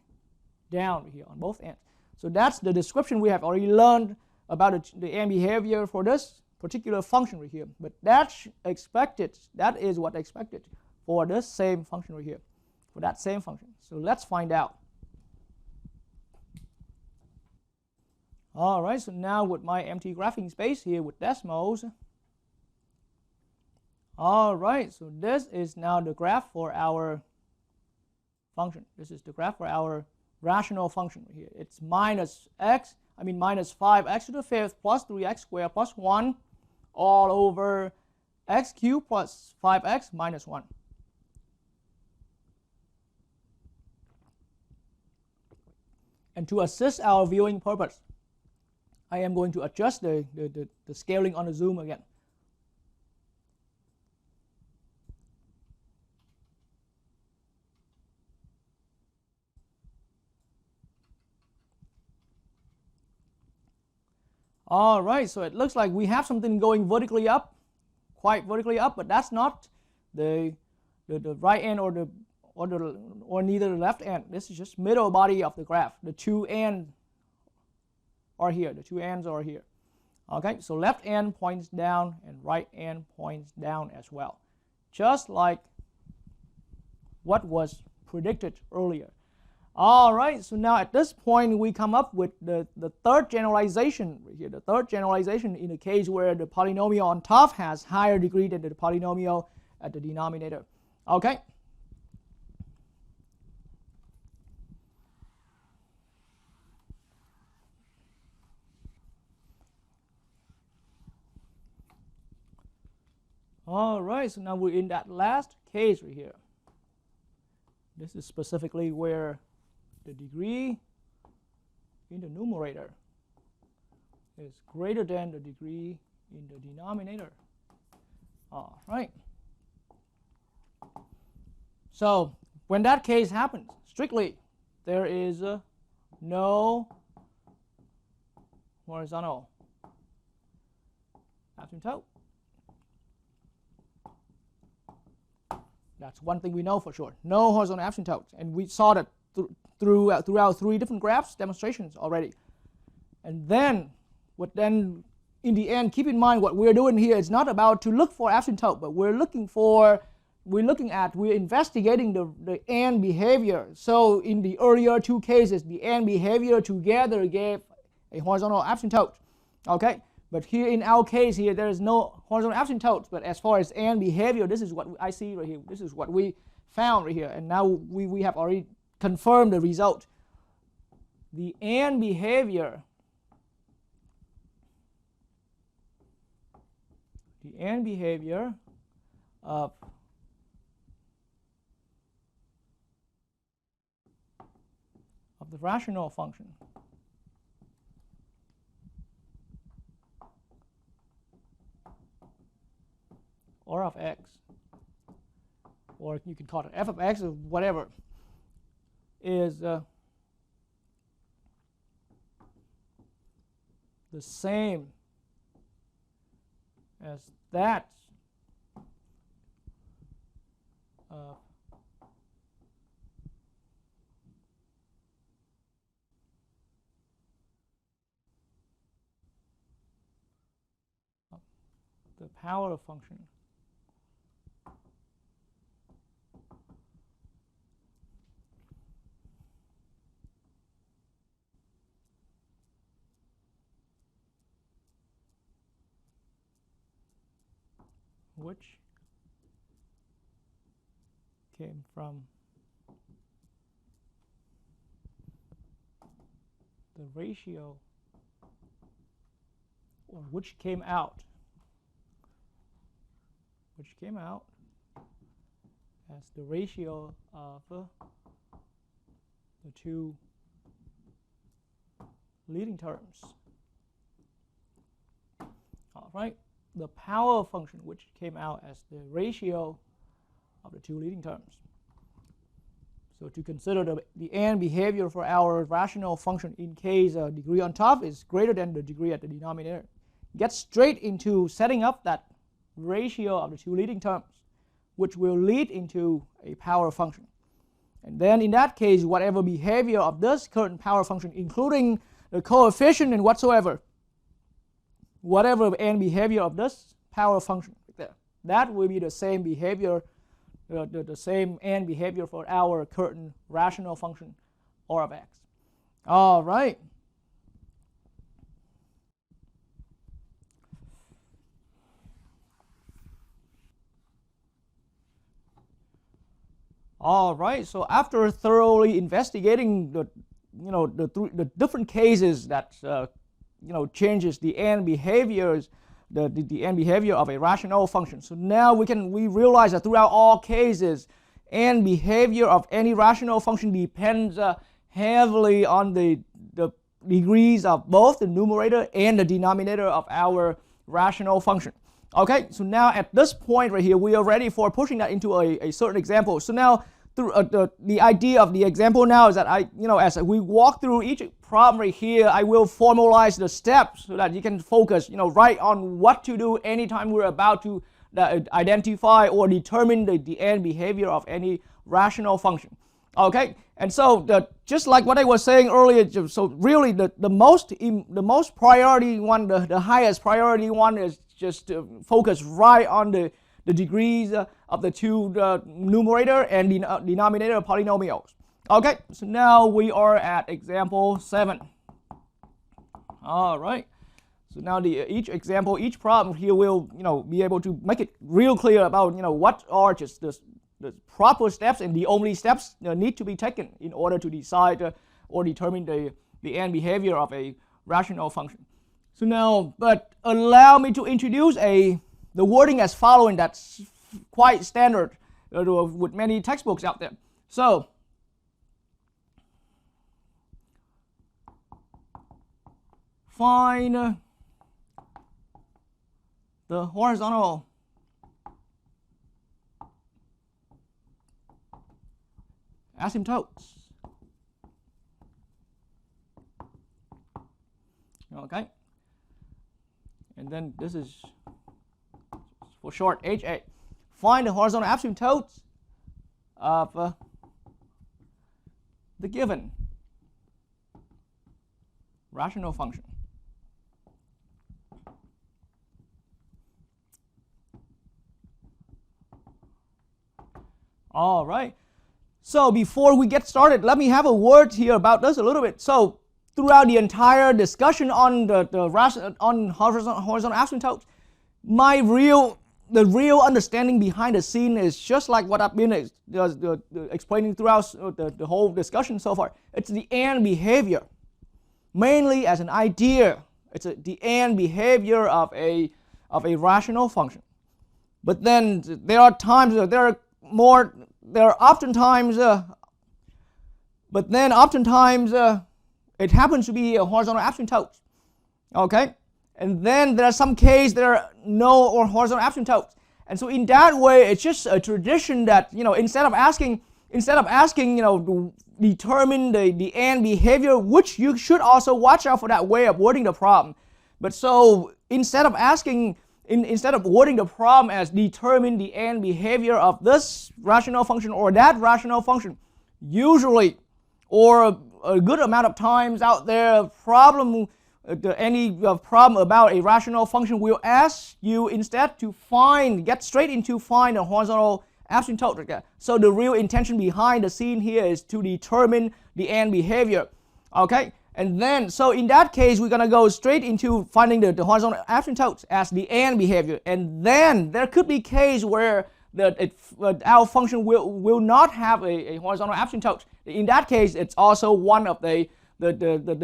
down here on both ends. So that's the description we have already learned about the end behavior for this particular function right here. But that's expected. That is what expected for this same function right here, for that same function. So let's find out. All right, so now with my empty graphing space here with decimals. All right, so this is now the graph for our function. This is the graph for our rational function right here. It's minus 5x to the fifth plus 3x squared plus 1 all over x cubed plus 5x minus 1. And to assist our viewing purpose, I am going to adjust the scaling on the zoom again. All right, so it looks like we have something going vertically up, quite vertically up, but that's not the right end or neither the left end. This is just middle body of the graph. The two ends are here. The two ends are here. Okay, so left end points down and right end points down as well, just like what was predicted earlier. All right, so now at this point we come up with the third generalization right here. The third generalization in the case where the polynomial on top has higher degree than the polynomial at the denominator. Okay. All right, so now we're in that last case right here. This is specifically where the degree in the numerator is greater than the degree in the denominator. All right. So when that case happens, strictly, there is no horizontal asymptote. That's one thing we know for sure. No horizontal asymptotes. And we saw that throughout 3 different graphs demonstrations already. And then, in the end, keep in mind what we're doing here is not about to look for asymptote, but we're investigating the AND behavior. So in the earlier 2 cases, the AND behavior together gave a horizontal asymptote. Okay? But here in our case here, there is no horizontal asymptote. But as far as AND behavior, this is what I see right here. This is what we found right here. And now we have already confirmed the result. The AND behavior of the rational function or of x, or you can call it f of x or whatever, is the same as that of the power function which came from the ratio, or which came out as the ratio of the 2 leading terms. All right. The power function, which came out as the ratio of the 2 leading terms. So to consider the AND behavior for our rational function in case degree on top is greater than the degree at the denominator, get straight into setting up that ratio of the 2 leading terms, which will lead into a power function. And then in that case, whatever behavior of this current power function, including the coefficient and whatsoever, whatever AND behavior of this power function right there, that will be the same behavior, the same AND behavior for our current rational function R of x. All right. All right. So after thoroughly investigating the different cases that changes the AND behaviors, the AND behavior of a rational function. So now we realize that throughout all cases, AND behavior of any rational function depends heavily on the degrees of both the numerator and the denominator of our rational function. Okay, so now at this point right here, we are ready for pushing that into a certain example. So now through the idea of the example now is that as we walk through each problem right here, I will formalize the steps so that you can focus, right on what to do anytime we're about to identify or determine the AND behavior of any rational function. Okay, and so just like what I was saying earlier, so really the most priority one, the highest priority one is just to focus right on the degrees of the 2 numerator and denominator polynomials. Okay, so now we are at example 7. All right. So now each example, each problem here will be able to make it real clear about what are just the proper steps and the only steps need to be taken in order to decide or determine the AND behavior of a rational function. So now, but allow me to introduce the wording as following that's quite standard with many textbooks out there. So find the horizontal asymptotes. Okay, and then this is for short HA. Find the horizontal asymptotes of the given rational function. All right. So before we get started, let me have a word here about this a little bit. So throughout the entire discussion on on horizontal asymptotes, the real understanding behind the scene is just like what I've been explaining throughout the whole discussion so far. It's the end behavior, mainly as an idea. It's the end behavior of a rational function. But then there are oftentimes it happens to be a horizontal asymptote. Okay? And then there are some cases there are no horizontal asymptotes. And so in that way, it's just a tradition that, instead of asking, to determine the end behavior, which you should also watch out for that way of wording the problem. But so instead of wording the problem as determine the end behavior of this rational function or that rational function, usually, or a good amount of times out there, any problem about a rational function will ask you instead to get straight into find a horizontal asymptote. So the real intention behind the scene here is to determine the end behavior. Okay, and then so in that case we're gonna go straight into finding the horizontal asymptotes as the end behavior, and then there could be case where our function will not have a horizontal asymptote. In that case, it's also one of the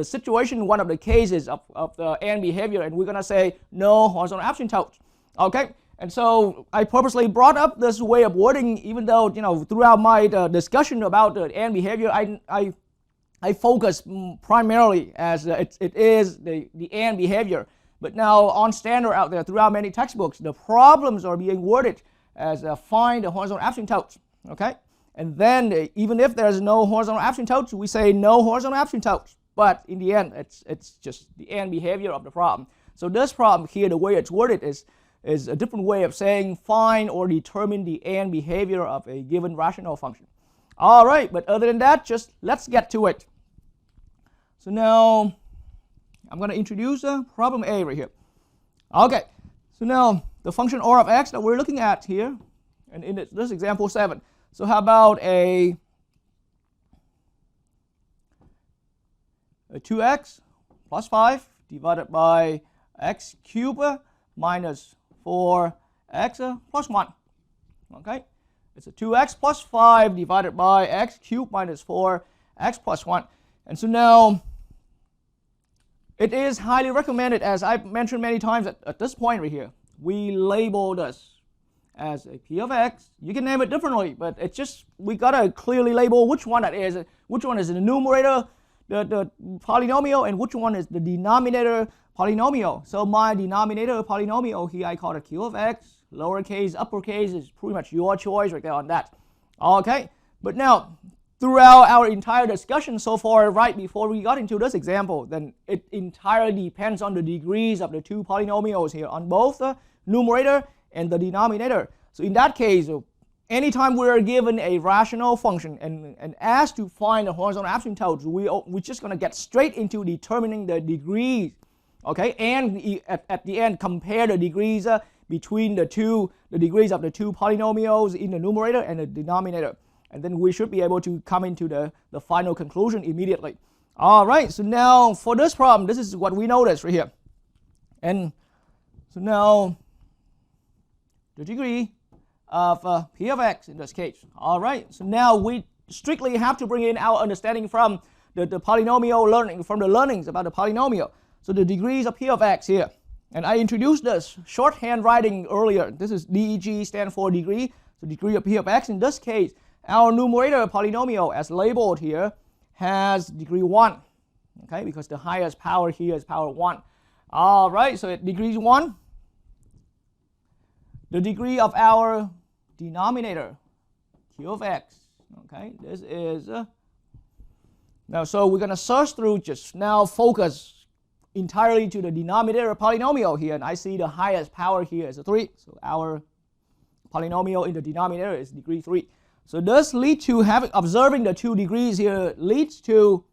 situation, one of the cases of the end behavior, and we're going to say no horizontal asymptote. Okay, and so I purposely brought up this way of wording, even though throughout my discussion about the end behavior, I focus primarily as it is the end behavior. But now on standard out there, throughout many textbooks, the problems are being worded as find the horizontal asymptote. Okay. And then even if there's no horizontal asymptotes, we say no horizontal asymptotes. But in the end, it's just the end behavior of the problem. So this problem here, the way it's worded is a different way of saying find or determine the end behavior of a given rational function. All right, but other than that, just let's get to it. So now I'm going to introduce problem A right here. Okay, so now the function R of x that we're looking at here, and in this example 7. So how about a 2x plus 5 divided by x cubed minus 4x plus 1. Okay, it's a 2x plus 5 divided by x cubed minus 4x plus 1. And so now it is highly recommended, as I've mentioned many times at this point right here, we label this as a p of x. You can name it differently, but it's just we gotta clearly label which one that is. Which one is the numerator, the polynomial, and which one is the denominator polynomial. So my denominator polynomial here, I call it q of x. Lowercase, uppercase is pretty much your choice right there on that. Okay, but now throughout our entire discussion so far, right before we got into this example, then it entirely depends on the degrees of the two polynomials here on both the numerator and the denominator. So in that case, anytime we are given a rational function and asked to find the horizontal asymptotes, we're just going to get straight into determining the degrees. Okay, and at the end compare the degrees between the degrees of the two polynomials in the numerator and the denominator. And then we should be able to come into the final conclusion immediately. All right, so now for this problem, this is what we noticed right here. And so now the degree of p of x in this case. All right, so now we strictly have to bring in our understanding from the polynomial learning, from the learnings about the polynomial. So the degrees of p of x here. And I introduced this shorthand writing earlier. This is DEG, stand for degree. So degree of p of x in this case, our numerator polynomial as labeled here has degree 1. okay, because the highest power here is power 1. All right, so at degree 1, the degree of our denominator, q of x, okay, this is, now so we're going to search through, just now focus entirely to the denominator polynomial here, and I see the highest power here is a 3, so our polynomial in the denominator is degree 3. So this lead to observing the 2 degrees here leads to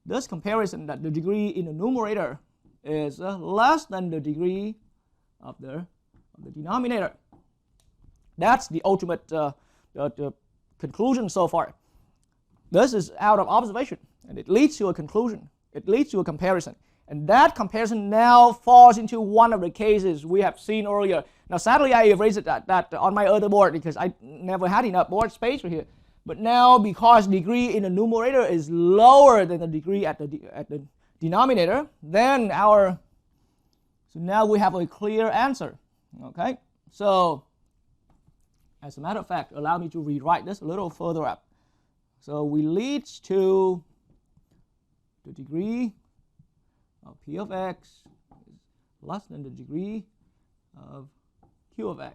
this comparison that the degree in the numerator is less than the degree of the denominator. That's the ultimate the conclusion so far. This is out of observation, and it leads to a conclusion. It leads to a comparison. And that comparison now falls into one of the cases we have seen earlier. Now, sadly, I erased that on my other board because I never had enough board space for here. But now, because degree in the numerator is lower than the degree at the denominator, then so now we have a clear answer. Okay, so as a matter of fact, allow me to rewrite this a little further up. So we leads to the degree of p of x is less than the degree of q of x.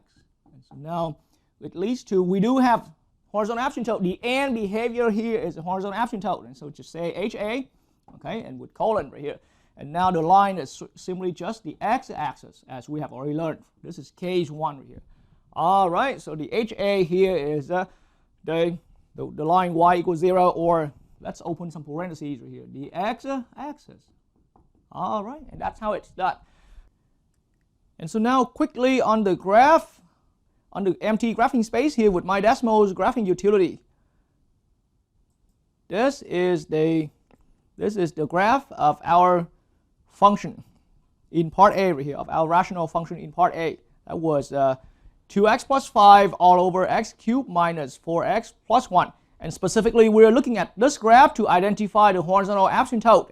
And so now it leads to, we do have horizontal asymptote. The and behavior here is a horizontal asymptote. And so just say HA, okay, and with colon right here. And now the line is simply just the x-axis, as we have already learned. This is case 1 right here. All right, so the HA here is the line y equals 0, or let's open some parentheses right here, the x-axis. All right, and that's how it's done. And so now quickly on the graph, on the empty graphing space here with my Desmos graphing utility. This is the graph of our function in part A right here, of our rational function in part A. That was 2x plus 5 all over x cubed minus 4x plus 1. And specifically, we're looking at this graph to identify the horizontal asymptote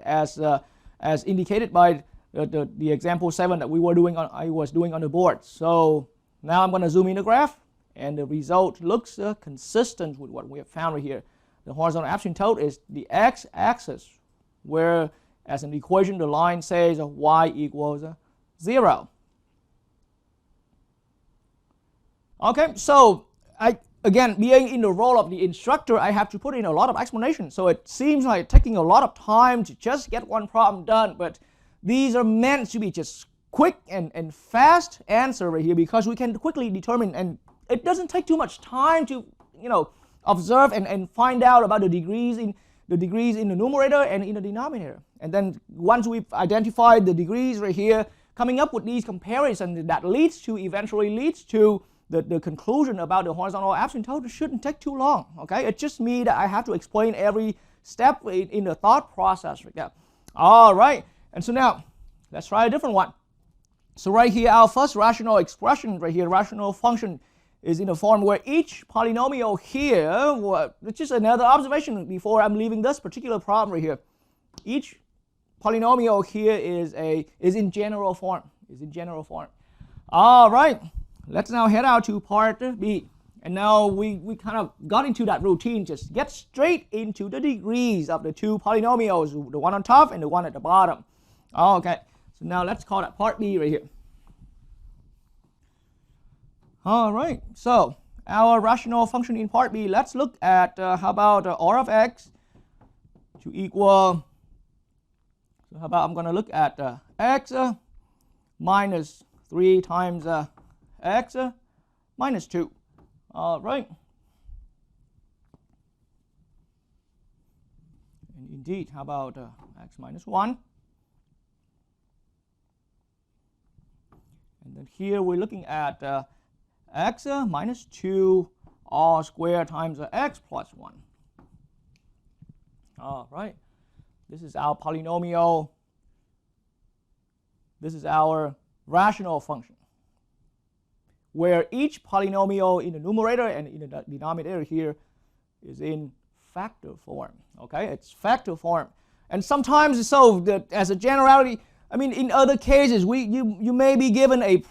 as indicated by the example 7 that I was doing on the board. So now I'm going to zoom in the graph, and the result looks consistent with what we have found right here. The horizontal asymptote is the x-axis, where as an equation the line says y equals 0. Okay, so again, being in the role of the instructor, I have to put in a lot of explanation. So it seems like taking a lot of time to just get one problem done, but these are meant to be just quick and fast answer right here, because we can quickly determine, and it doesn't take too much time to observe and find out about the degrees in the numerator and in the denominator. And then once we've identified the degrees right here, coming up with these comparisons that eventually leads to the conclusion about the horizontal asymptote shouldn't take too long. Okay, it's just me that I have to explain every step in the thought process right there. All right, and so now let's try a different one. So right here, our first rational expression right here, rational function, is in a form where each polynomial here, which is another observation before I'm leaving this particular problem right here. Each polynomial here is in general form. All right, let's now head out to part B. And now we kind of got into that routine. Just get straight into the degrees of the 2 polynomials, the one on top and the one at the bottom. Okay, so now let's call that part B right here. All right, so our rational function in part B, let's look at how about r of x to equal, so how about I'm going to look at x minus 3 times x minus 2. All right. And indeed, how about x minus 1? And then here we're looking at x minus 2 all squared times x plus 1. All right. This is our polynomial. This is our rational function, where each polynomial in the numerator and in the denominator here is in factor form. Okay, it's factor form. And sometimes, so that as a generality, I mean, in other cases, you may be given a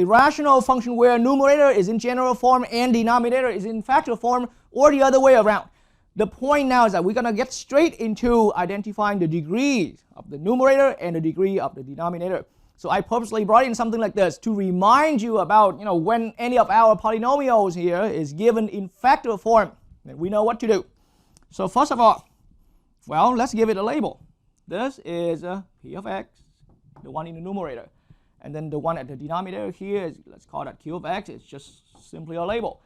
rational function where numerator is in general form and denominator is in factor form, or the other way around. the point now is that we're going to get straight into identifying the degree of the numerator and the degree of the denominator. So I purposely brought in something like this to remind you about, when any of our polynomials here is given in factor form, then we know what to do. So first of all, well, let's give it a label. This is p of x, the one in the numerator. And then the one at the denominator here is, let's call that q of x. It's just simply a label.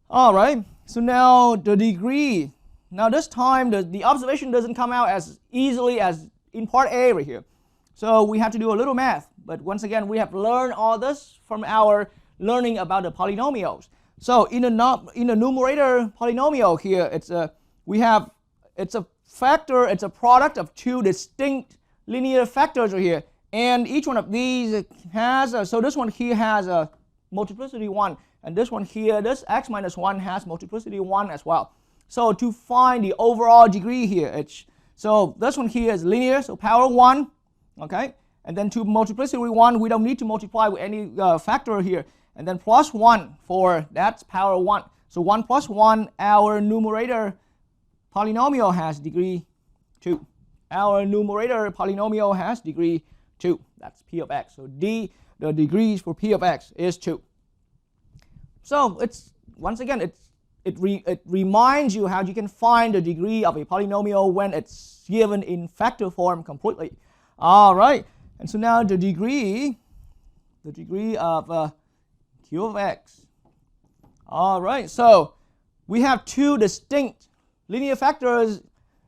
All right, so now the degree. Now this time the observation doesn't come out as easily as in part A right here. So we have to do a little math. But once again, we have learned all this from our learning about the polynomials. So in the numerator polynomial here, it's a factor, it's a product of two distinct linear factors right here. And each one of these has, so this one here has a multiplicity 1. And this one here, this x minus 1 has multiplicity 1 as well. So to find the overall degree here, so this one here is linear, so power 1. Okay, and then to multiplicity 1, we don't need to multiply with any factor here. And then plus 1 for that's power 1. So 1 plus 1, our numerator polynomial has degree 2. Our numerator polynomial has degree 2. That's p of x. So the degrees for p of x is 2. So it's, once again, it reminds you how you can find the degree of a polynomial when it's given in factor form completely. All right, and so now the degree of q of x. All right, so we have two distinct linear factors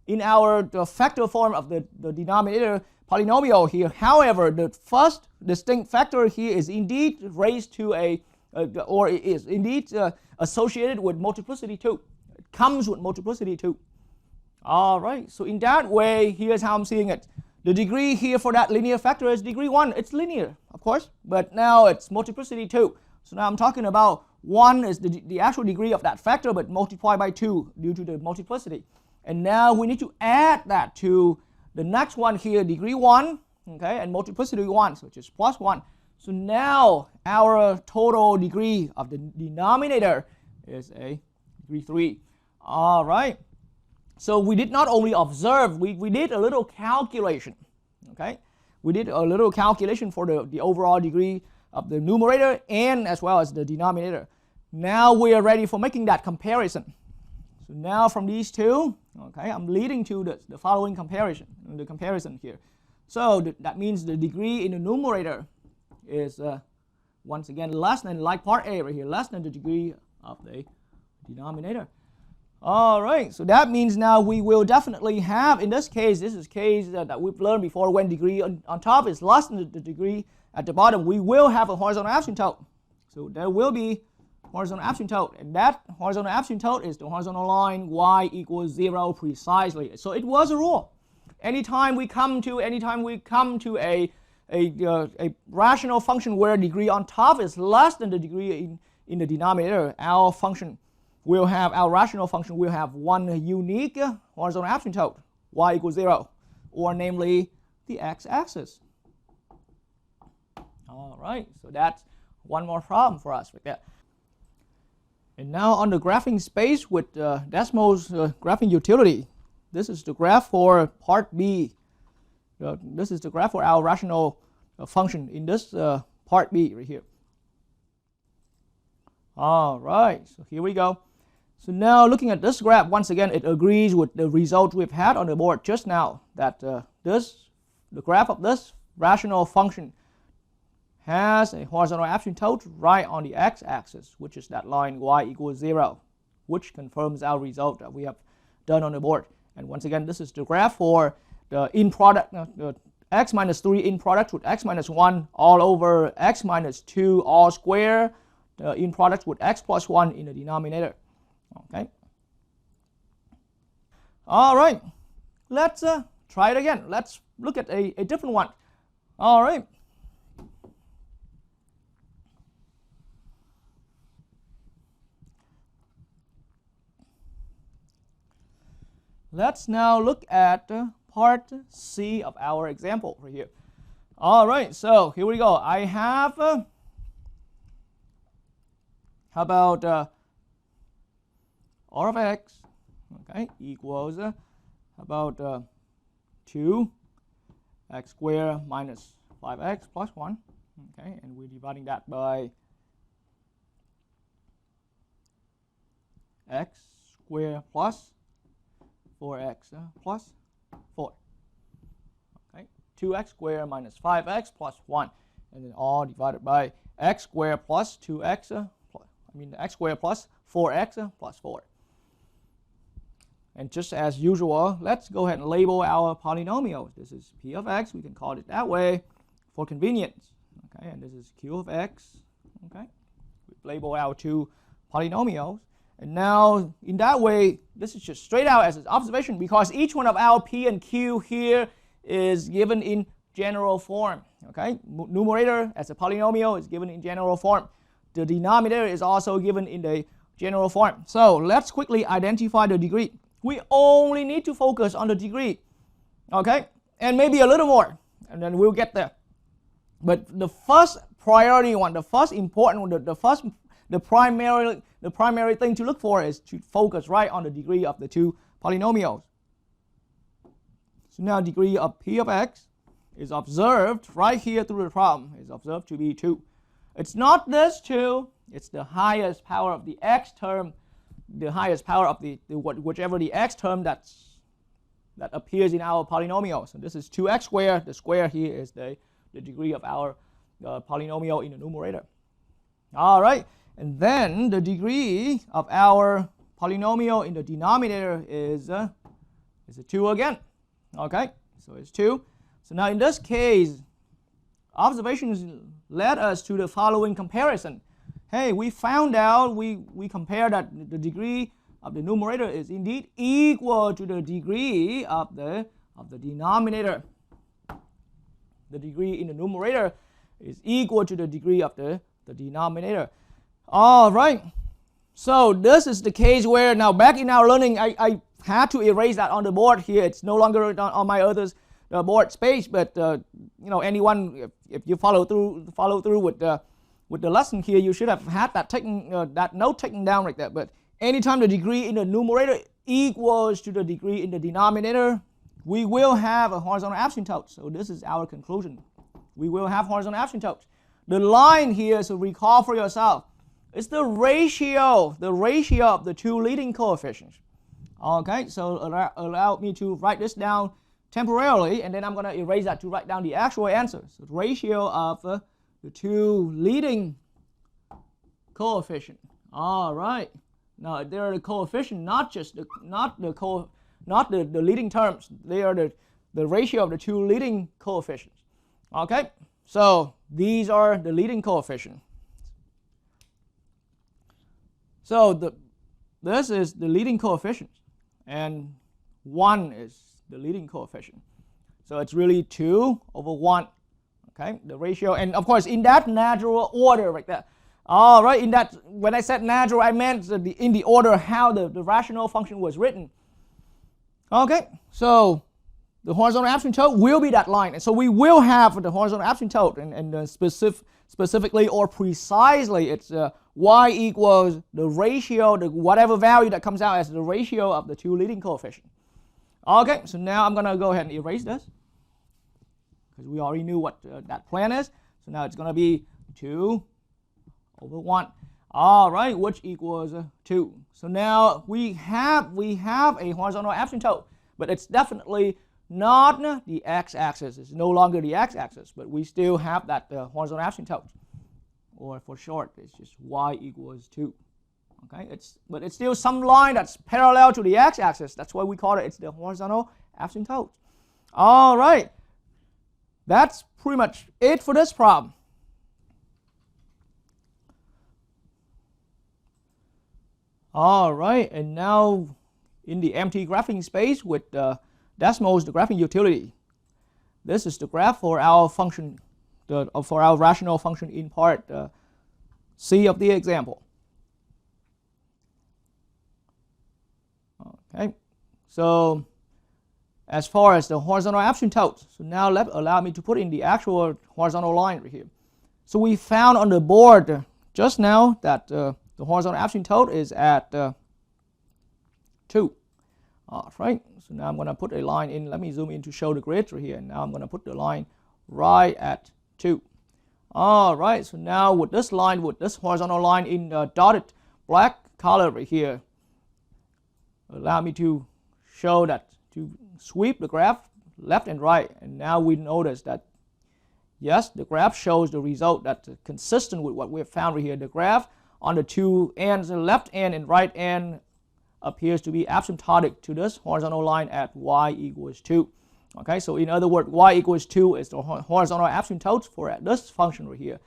in the factor form of the denominator polynomial here. However, the first distinct factor here is indeed raised to or is indeed associated with multiplicity 2. It comes with multiplicity 2. All right, so in that way, here's how I'm seeing it. The degree here for that linear factor is degree 1. It's linear, of course, but now it's multiplicity 2. So now I'm talking about 1 is the actual degree of that factor, but multiplied by 2 due to the multiplicity. And now we need to add that to the next one here, degree 1, okay, and multiplicity 1, so which is plus 1. So now our total degree of the denominator is a degree 3. All right. So we did not only observe, we did a little calculation, okay? We did a little calculation for the overall degree of the numerator and as well as the denominator. Now we are ready for making that comparison. So now from these two, okay, I'm leading to the following comparison here. So that means the degree in the numerator is, once again, less than, like part A right here, less than the degree of the denominator. All right, so that means now we will definitely have, in this case, this is case that we've learned before, when degree on top is less than the degree at the bottom, we will have a horizontal asymptote. So there will be horizontal asymptote, and that horizontal asymptote is the horizontal line y equals 0 precisely. So it was a rule. Anytime we come to a rational function where degree on top is less than the degree in the denominator, our rational function will have one unique horizontal asymptote, y equals 0, or namely the x-axis. All right, so that's one more problem for us right there. And now on the graphing space with Desmos graphing utility, this is the graph for part B. This is the graph for our rational function in this part B right here. All right, so here we go. So now looking at this graph, once again, it agrees with the result we've had on the board just now, that the graph of this rational function has a horizontal asymptote right on the x-axis, which is that line y equals 0, which confirms our result that we have done on the board. And once again, this is the graph for the in product, the x minus 3 in product with x minus 1 all over x minus 2 all square, the in product with x plus 1 in the denominator. Okay. All right. Let's try it again. Let's look at a different one. All right. Let's now look at part C of our example right here. All right, so here we go. I have, how about r of x okay, equals about 2x squared minus 5x plus 1, okay, and we're dividing that by x squared plus 4x plus 4. Okay, 2x squared minus 5x plus 1, and then all divided by x squared plus 2x, x squared plus 4x plus 4. And just as usual, let's go ahead and label our polynomials. This is p of x, we can call it that way for convenience. Okay, and this is q of x. Okay, we label our two polynomials. And now, in that way, this is just straight out as an observation because each one of our p and q here is given in general form. Okay, numerator as a polynomial is given in general form. The denominator is also given in the general form. So let's quickly identify the degree. We only need to focus on the degree, okay, and maybe a little more, and then we'll get there. But the first priority one, the first important one, the primary thing to look for is to focus right on the degree of the two polynomials. So now degree of p of x is observed right here through the problem, is observed to be 2. It's not this 2, it's the highest power of the x term, the highest power of whichever the x term that appears in our polynomial. So this is 2x squared, the square here is the degree of our polynomial in the numerator. All right, and then the degree of our polynomial in the denominator is a 2 again. Okay, so it's 2. So now in this case, observations led us to the following comparison. Hey, we found out, we compared that the degree of the numerator is indeed equal to the degree of the denominator. The degree in the numerator is equal to the degree of the denominator. All right. So this is the case where now back in our learning, I had to erase that on the board here. It's no longer on my other board space, but anyone, if you follow through with the lesson here, you should have had that note taken down like that. But anytime the degree in the numerator equals to the degree in the denominator, we will have a horizontal asymptote. So this is our conclusion. We will have horizontal asymptotes. The line here, so recall for yourself, is the ratio of the two leading coefficients. Okay, so allow me to write this down temporarily, and then I'm going to erase that to write down the actual answer. So the ratio of the two leading coefficients. All right. Now they are the coefficient, not the leading terms. They are the ratio of the two leading coefficients. Okay. So these are the leading coefficients. So this is the leading coefficient, and 1 is the leading coefficient. So it's really 2 over 1. Okay, the ratio, and of course in that natural order right there. All right, in that, when I said natural, I meant in the order how the rational function was written. Okay, so the horizontal asymptote will be that line, and so we will have the horizontal asymptote, and specifically or precisely, it's y equals the ratio, whatever value that comes out as the ratio of the two leading coefficients. Okay, so now I'm going to go ahead and erase this, because we already knew what that plan is. So now it's going to be 2 over 1. All right, which equals 2. So now we have a horizontal asymptote, but it's definitely not the x-axis. It's no longer the x-axis, but we still have that horizontal asymptote. Or for short, it's just y equals 2. Okay, but it's still some line that's parallel to the x-axis. That's why we call it's the horizontal asymptote. All right. That's pretty much it for this problem. All right, and now in the empty graphing space with decimals, the graphing utility. This is the graph for our function, for our rational function in part C of the example. Okay, so as far as the horizontal asymptote, so now allow me to put in the actual horizontal line right here. So we found on the board just now that the horizontal asymptote is at 2. All right, so now I'm going to put a line in. Let me zoom in to show the grid right here. And now I'm going to put the line right at 2. All right, so now with this line, with this horizontal line in dotted black color right here, allow me to show that, to sweep the graph left and right. And now we notice that, yes, the graph shows the result that's consistent with what we have found right here. The graph on the two ends, the left end and right end, appears to be asymptotic to this horizontal line at y equals 2. Okay, so in other words, y equals 2 is the horizontal asymptote for this function right here.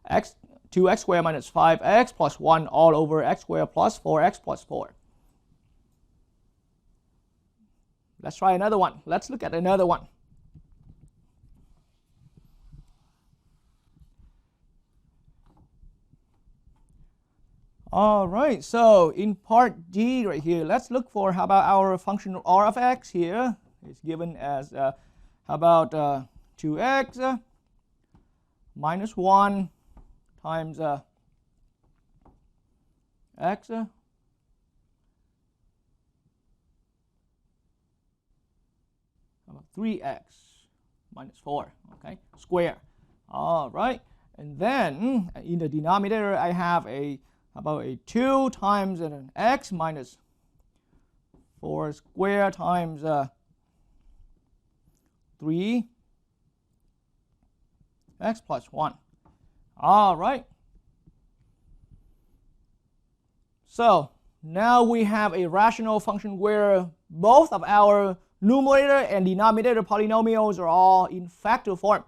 2x squared minus 5x plus 1 all over x squared plus 4x plus 4. Let's try another one. Let's look at another one. All right, so in part D right here, let's look for, how about our function r of x here? It's given as, how about 2x minus 1 times x 3x minus 4, okay, square. All right, and then in the denominator I have a, how about a 2 times an x minus 4 squared times 3x plus 1. All right. So now we have a rational function where both of our numerator and denominator polynomials are all in factor form.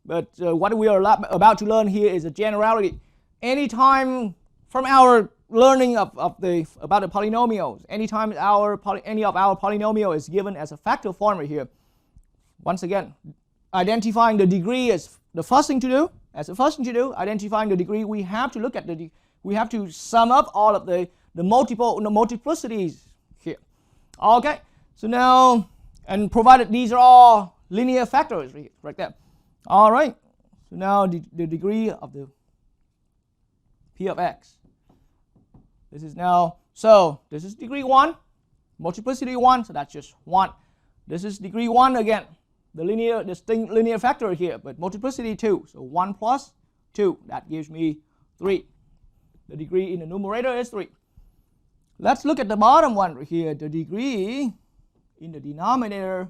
But what we are about to learn here is a generality. Anytime from our learning about the polynomials, anytime any of our polynomial is given as a factor form right here, once again, identifying the degree is the first thing to do. As the first thing to do, identifying the degree, we have to look at we have to sum up all of the multiplicities here. Okay, so now, and provided these are all linear factors right there. All right, so now the degree of the p of x. This is now, so this is degree 1, multiplicity 1, so that's just 1. This is degree 1 again, the distinct linear factor here, but multiplicity 2, so 1 plus 2, that gives me 3. The degree in the numerator is 3. Let's look at the bottom one right here, the degree in the denominator.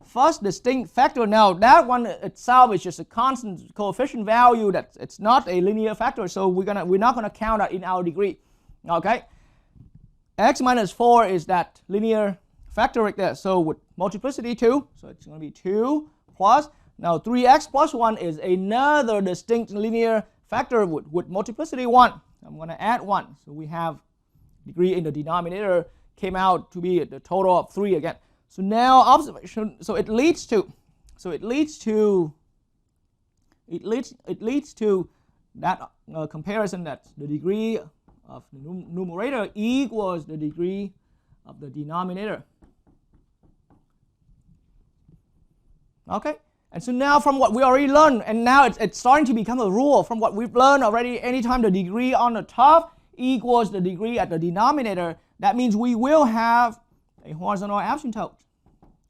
First distinct factor, now that one itself is just a constant coefficient value, that it's not a linear factor, so we're not gonna count that in our degree. Okay, x minus 4 is that linear factor right there, so with multiplicity 2, so it's going to be 2 plus, now 3x plus 1 is another distinct linear factor with multiplicity 1. I'm going to add 1, so we have degree in the denominator came out to be the total of 3 again. So now observation, so it leads to that comparison, that the degree of the numerator equals the degree of the denominator. Okay, and so now from what we already learned, and now it's starting to become a rule from what we've learned already, anytime the degree on the top equals the degree at the denominator, that means we will have a horizontal asymptote.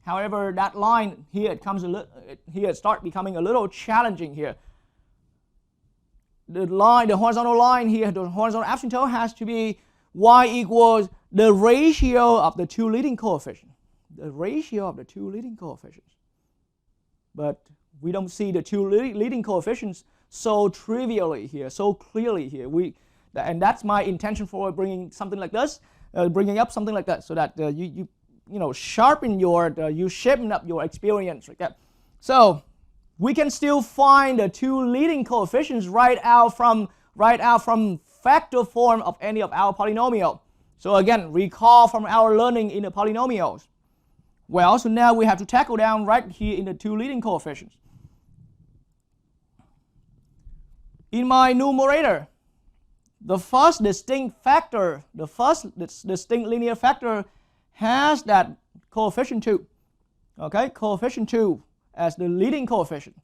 However, that line here, it starts becoming a little challenging here. The horizontal line here, the horizontal asymptote has to be y equals the ratio of the two leading coefficients. The ratio of the two leading coefficients. But we don't see the two leading coefficients so trivially here, so clearly here. And that's my intention for bringing something like this, bringing up something like that, so that you sharpen you shapen up your experience like that. So we can still find the two leading coefficients right out from factor form of any of our polynomial. So again, recall from our learning in the polynomials. Well, so now we have to tackle down right here in the two leading coefficients. In my numerator, the first distinct factor, the first distinct linear factor has that coefficient 2. Okay, coefficient 2 as the leading coefficient,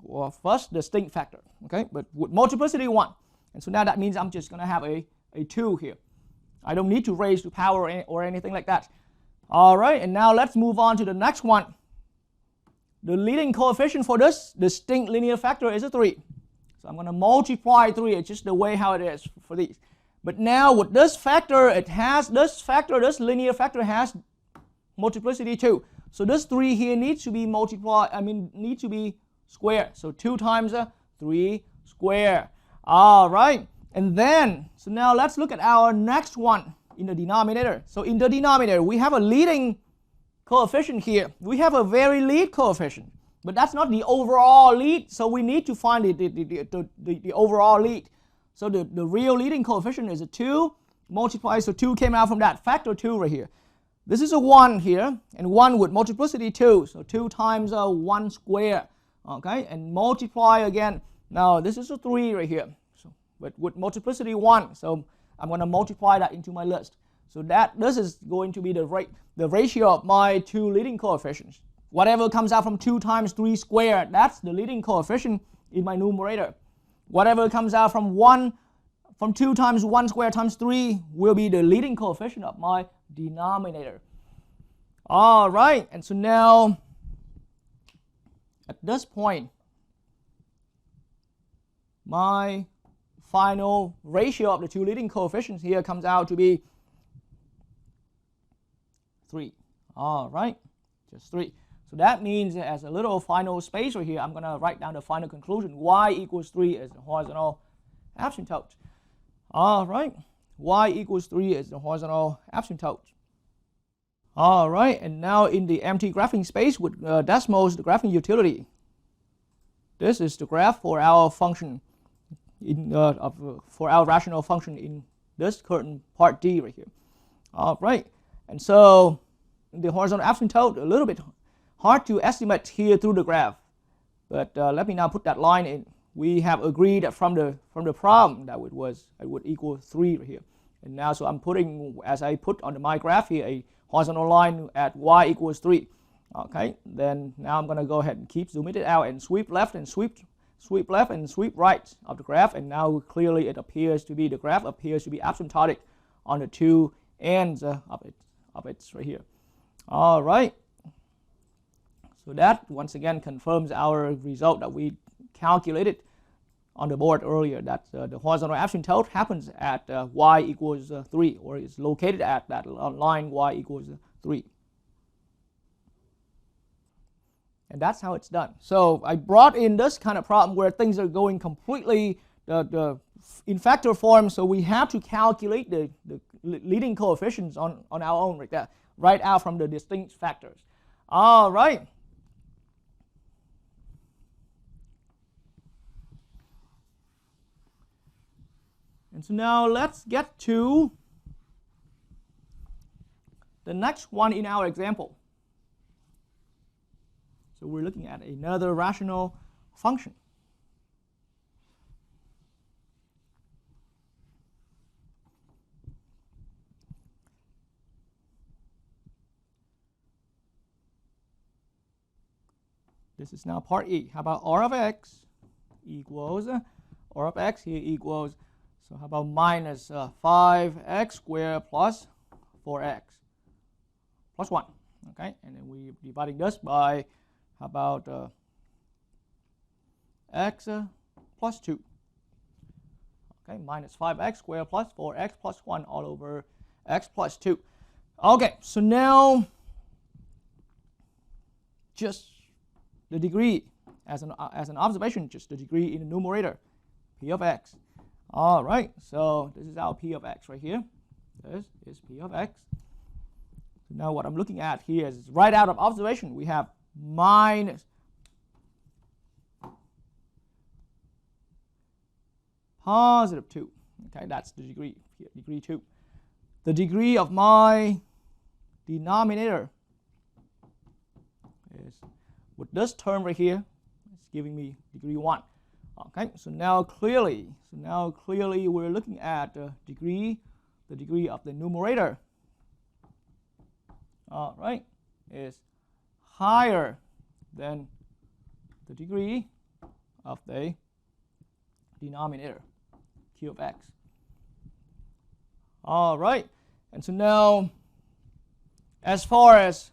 or first distinct factor, okay, but with multiplicity 1. And so now that means I'm just going to have a 2 here. I don't need to raise to power or anything like that. All right, and now let's move on to the next one. The leading coefficient for this distinct linear factor is a 3. So I'm going to multiply 3. It's just the way how it is for these. But now with this factor, it has this linear factor has multiplicity 2. So this 3 here needs to be needs to be squared. So 2 times 3 squared. All right. And then, so now let's look at our next one in the denominator. So in the denominator, we have a leading coefficient here. We have a very lead coefficient, but that's not the overall lead. So we need to find the overall lead. So the real leading coefficient is a 2 multiplied. So 2 came out from that factor 2 right here. This is a 1 here, and 1 with multiplicity 2. So 2 times 1 squared. Okay, and multiply again. Now this is a 3 right here, so, but with multiplicity 1. So I'm going to multiply that into my list. So this is going to be the ratio of my 2 leading coefficients. Whatever comes out from 2 times 3 squared, that's the leading coefficient in my numerator. Whatever comes out from 2 times 1 squared times 3 will be the leading coefficient of my denominator. All right, and so now at this point, my final ratio of the 2 leading coefficients here comes out to be 3. All right, just 3. So that means as a little final space right here, I'm going to write down the final conclusion. Y equals 3 is the horizontal asymptote. All right, Y equals 3 is the horizontal asymptote. All right, and now in the empty graphing space with decimals, the graphing utility. This is the graph for our function, for our rational function in this current part D right here. All right, and so the horizontal asymptote, a little bit hard to estimate here through the graph, but let me now put that line in. We have agreed that from the problem that it would equal 3 right here. And now, so I'm putting, as I put on my graph here, a horizontal line at y equals 3. Okay, then now I'm going to go ahead and keep zooming it out and sweep left and sweep left and sweep right of the graph. And now clearly the graph appears to be asymptotic on the 2 ends of it right here. All right. So that once again confirms our result that we calculated on the board earlier, that the horizontal asymptote happens at y equals 3, or is located at that line y equals 3. And that's how it's done. So I brought in this kind of problem where things are going completely in factor form, so we have to calculate the leading coefficients on our own right there, right out from the distinct factors. All right. And so now let's get to the next one in our example. So we're looking at another rational function. This is now part E. How about r of x equals, r of x here equals, so how about minus 5x squared plus 4x plus 1. Okay, and then we're dividing this by, how about x plus 2. Okay, minus 5x squared plus 4x plus 1 all over x plus 2. Okay, so now just the degree as an observation, just the degree in the numerator, p of x. All right, so this is our p of x right here. This is p of x. So now what I'm looking at here is right out of observation. We have minus positive 2. Okay, that's the degree here, degree 2. The degree of my denominator is with this term right here. It's giving me degree 1. Okay, so now clearly we're looking at the degree of the numerator. All right, is higher than the degree of the denominator, q of x. All right, and so now as far as,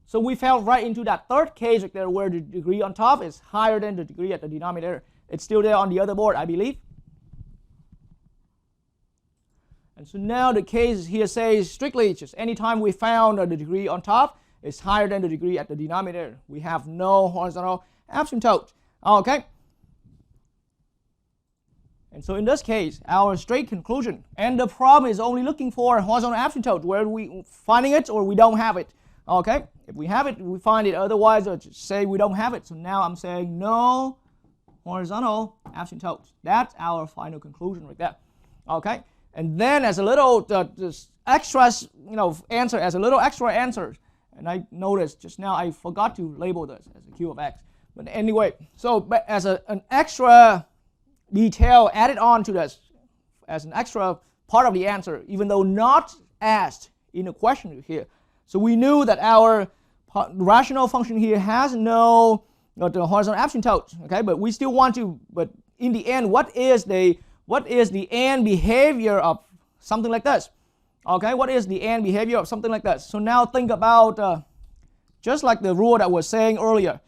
so we fell right into that third case right there where the degree on top is higher than the degree at the denominator. It's still there on the other board, I believe. And so now the case here says strictly just anytime we found the degree on top is higher than the degree at the denominator, we have no horizontal asymptote. Okay. And so in this case, our straight conclusion, and the problem is only looking for a horizontal asymptote, where we finding it or we don't have it. Okay, if we have it, we find it. Otherwise, I'll just say we don't have it. So now I'm saying no horizontal asymptote. That's our final conclusion right there. Okay, and then as a little extra, answer, as a little extra answer, and I noticed just now I forgot to label this as a Q of X. But anyway, so as an extra detail added on to this as an extra part of the answer, even though not asked in the question here. So we knew that our rational function here has no the horizontal asymptote, okay? But we still want to, but in the end, what is the end behavior of something like this? Okay, what is the end behavior of something like this? So now think about just like the rule that was saying earlier.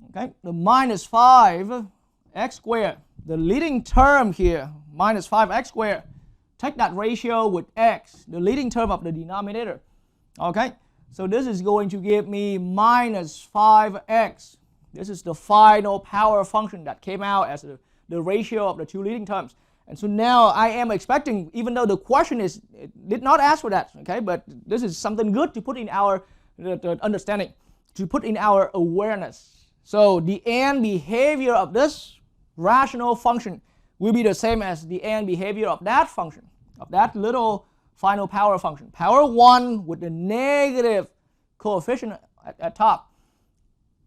Okay, the minus 5 x squared, the leading term here, minus 5x squared, take that ratio with x, the leading term of the denominator. Okay, so this is going to give me minus 5x. This is the final power function that came out as the ratio of the two leading terms. And so now I am expecting, even though the question did not ask for that, okay, but this is something good to put in our understanding, to put in our awareness. So the end behavior of this rational function will be the same as the end behavior of that function, of that little final power function. Power 1 with the negative coefficient at top.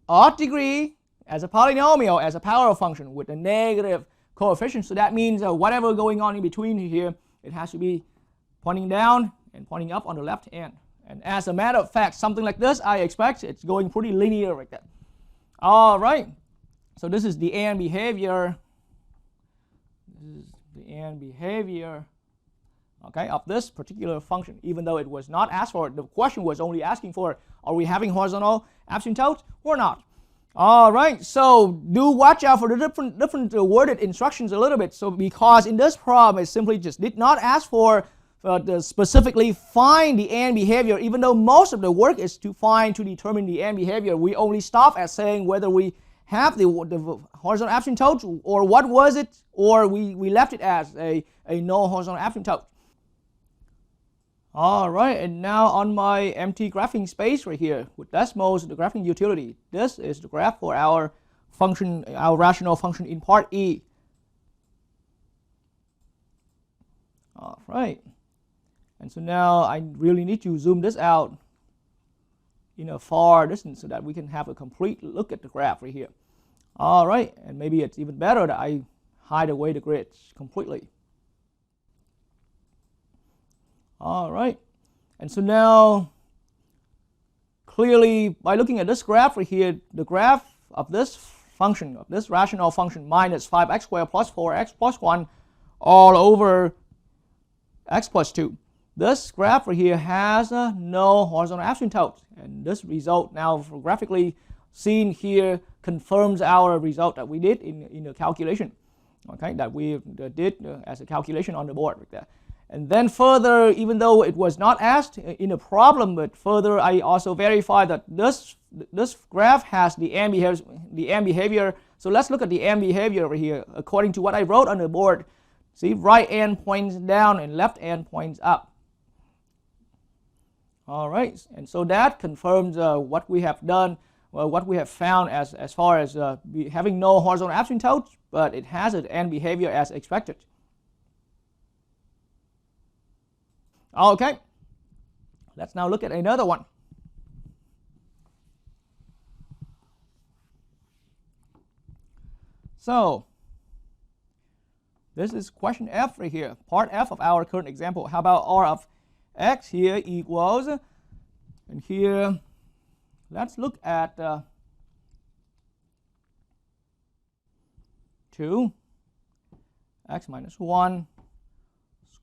Odd degree as a polynomial, as a power function with a negative coefficient. So that means whatever going on in between here, it has to be pointing down and pointing up on the left hand. And as a matter of fact, something like this, I expect it's going pretty linear like that. All right. So this is the end behavior. This is the end behavior, okay, of this particular function, even though it was not asked for. The question was only asking for, are we having horizontal asymptotes or not? All right, so do watch out for the different worded instructions a little bit. So because in this problem, it simply just did not ask for specifically find the end behavior, even though most of the work is to determine the end behavior. We only stop at saying whether we have the horizontal asymptote or what was it, or we left it as a no horizontal asymptote. All right, and now on my empty graphing space right here with Desmos, the graphing utility, this is the graph for our function, our rational function in part E. All right, and so now I really need to zoom this out in a far distance so that we can have a complete look at the graph right here. All right, and maybe it's even better that I hide away the grids completely. All right, and so now clearly by looking at this graph right here, the graph of this function, of this rational function, minus 5x squared plus 4x plus 1 all over x plus 2. This graph right here has no horizontal asymptote, and this result now graphically seen here confirms our result that we did in the calculation, okay, that we did as a calculation on the board right there. And then further, even though it was not asked in a problem, but further I also verified that this graph has the end behavior. So let's look at the end behavior over here according to what I wrote on the board. See, right end points down and left end points up. All right, and so that confirms what we have done, what we have found as far as having no horizontal asymptote, but it has an end behavior as expected. Okay, let's now look at another one. So this is question F right here, part F of our current example. How about R of x here equals, and here let's look at 2 x minus 1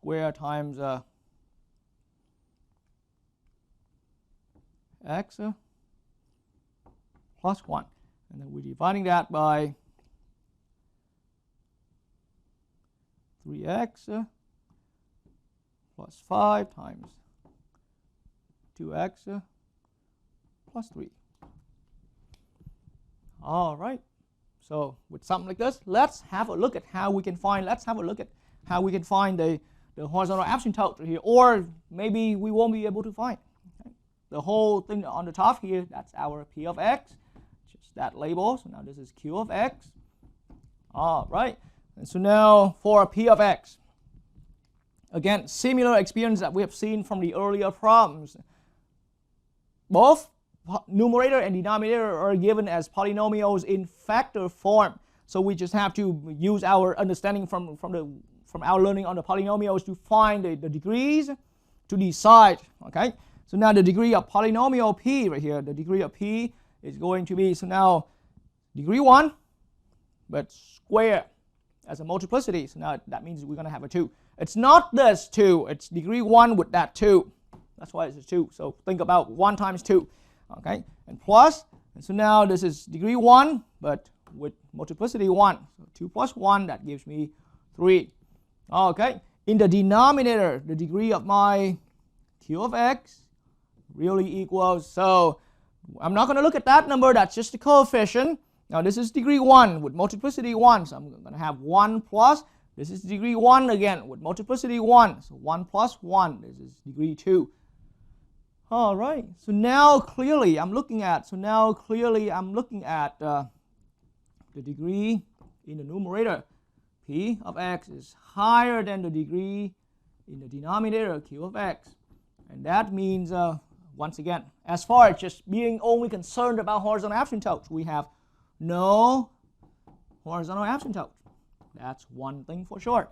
squared times x plus 1. And then we're dividing that by 3x plus 5 times 2x plus 3. All right. So with something like this, let's have a look at how we can find. Let's have a look at how we can find the horizontal asymptote here, or maybe we won't be able to find. Okay. The whole thing on the top here, that's our p of x, just that label. So now this is q of x. All right. And so now for p of x, again, similar experience that we have seen from the earlier problems. Both numerator and denominator are given as polynomials in factor form. So we just have to use our understanding from our learning on the polynomials to find the degrees to decide. Okay. So now the degree of polynomial p right here, the degree of p is going to be, so now degree 1, but square as a multiplicity. So now that means we're going to have a 2. It's not this 2, it's degree 1 with that 2. That's why it's a 2. So think about 1 times 2. Okay, and plus, and so now this is degree 1, but with multiplicity 1. So 2 plus 1, that gives me 3. Okay, in the denominator, the degree of my q of x really equals, so I'm not going to look at that number, that's just the coefficient. Now this is degree 1 with multiplicity 1, so I'm going to have 1 plus, this is degree 1 again with multiplicity 1, so 1 plus 1, this is degree 2. All right, so now clearly I'm looking at, the degree in the numerator, p of x is higher than the degree in the denominator, q of x. And that means, once again, as far as just being only concerned about horizontal asymptotes, we have no horizontal asymptote. That's one thing for sure.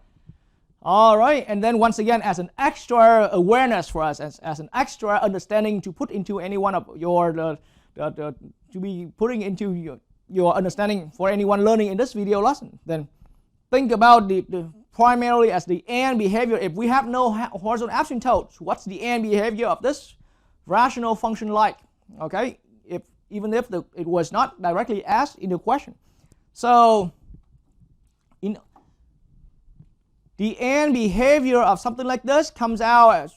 All right, and then once again, as an extra awareness for us, as an extra understanding to put into any one of your, to be putting into your understanding for anyone learning in this video lesson, then think about the primarily as the and behavior. If we have no horizontal asymptotes, what's the and behavior of this rational function like? Okay, even if it was not directly asked in the question. So in the and behavior of something like this comes out as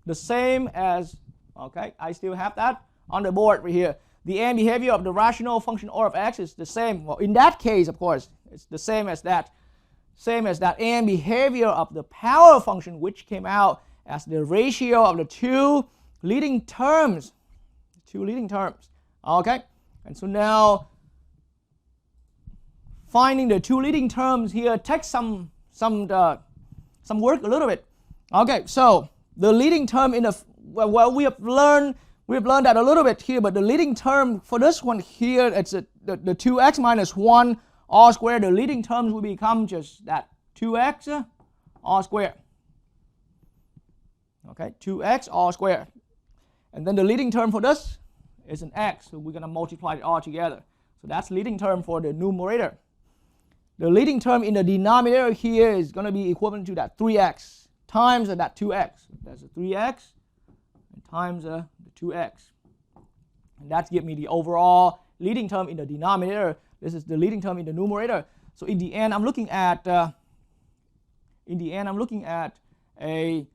the same as, okay, I still have that on the board right here. The and behavior of the rational function r of x is the same. Well, in that case, of course, it's the same as that and behavior of the power function, which came out as the ratio of the two leading terms. Okay, and so now finding the two leading terms here takes some work a little bit. Okay, so the leading term in the, well, we have learned that a little bit here, but the leading term for this one here, it's the 2x minus 1 all squared. The leading terms will become just that 2x all squared. Okay, 2x all squared. And then the leading term for this is an x, so we're going to multiply it all together. So that's leading term for the numerator. The leading term in the denominator here is going to be equivalent to that 3x times that 2x. That's a 3x and times the 2x. And that's give me the overall leading term in the denominator. This is the leading term in the numerator. So in the end, I'm looking at a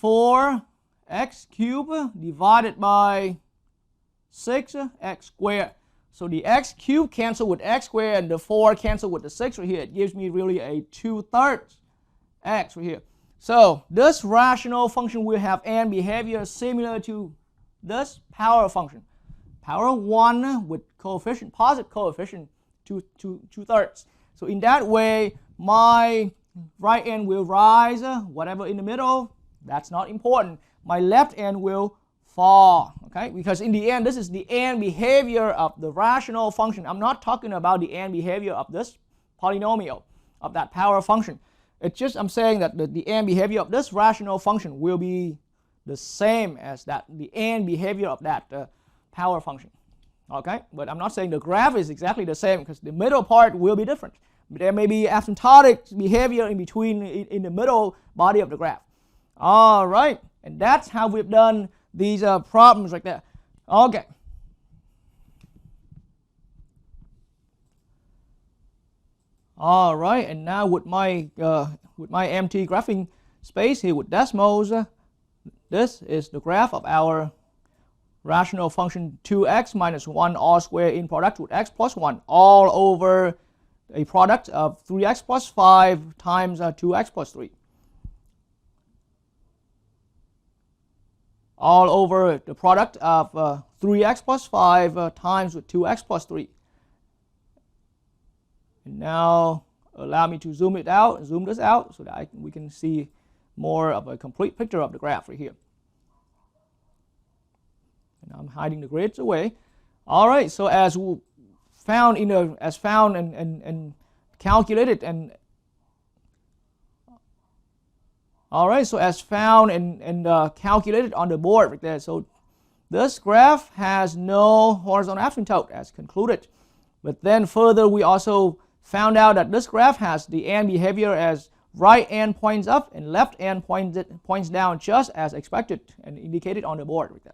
4x cubed divided by 6x squared. So the x cubed cancel with x squared and the 4 cancel with the 6 right here. It gives me really a 2/3 x right here. So this rational function will have and behavior similar to this power function. Power 1 with coefficient, positive coefficient, 2/3. So in that way, my right end will rise, whatever in the middle, that's not important. My left end will fall, okay? Because in the end, this is the and behavior of the rational function. I'm not talking about the and behavior of this polynomial, of that power function. It's just I'm saying that the and behavior of this rational function will be the same as that, the and behavior of that power function, okay? But I'm not saying the graph is exactly the same because the middle part will be different. There may be asymptotic behavior in between, in the middle body of the graph. All right, and that's how we've done these problems right there. Okay. All right, and now with my empty graphing space here with decimals, this is the graph of our rational function 2x minus 1 all squared in product with x plus 1 all over a product of 3x plus 5 times 2x plus 3. All over the product of 3x plus 5 times with 2x plus 3. And now allow me to zoom this out so that we can see more of a complete picture of the graph right here. And I'm hiding the grids away. All right, so as found and calculated and all right, so as found and calculated on the board right there. So this graph has no horizontal asymptote as concluded. But then further we also found out that this graph has the end behavior as right end points up and left end points down just as expected and indicated on the board right there.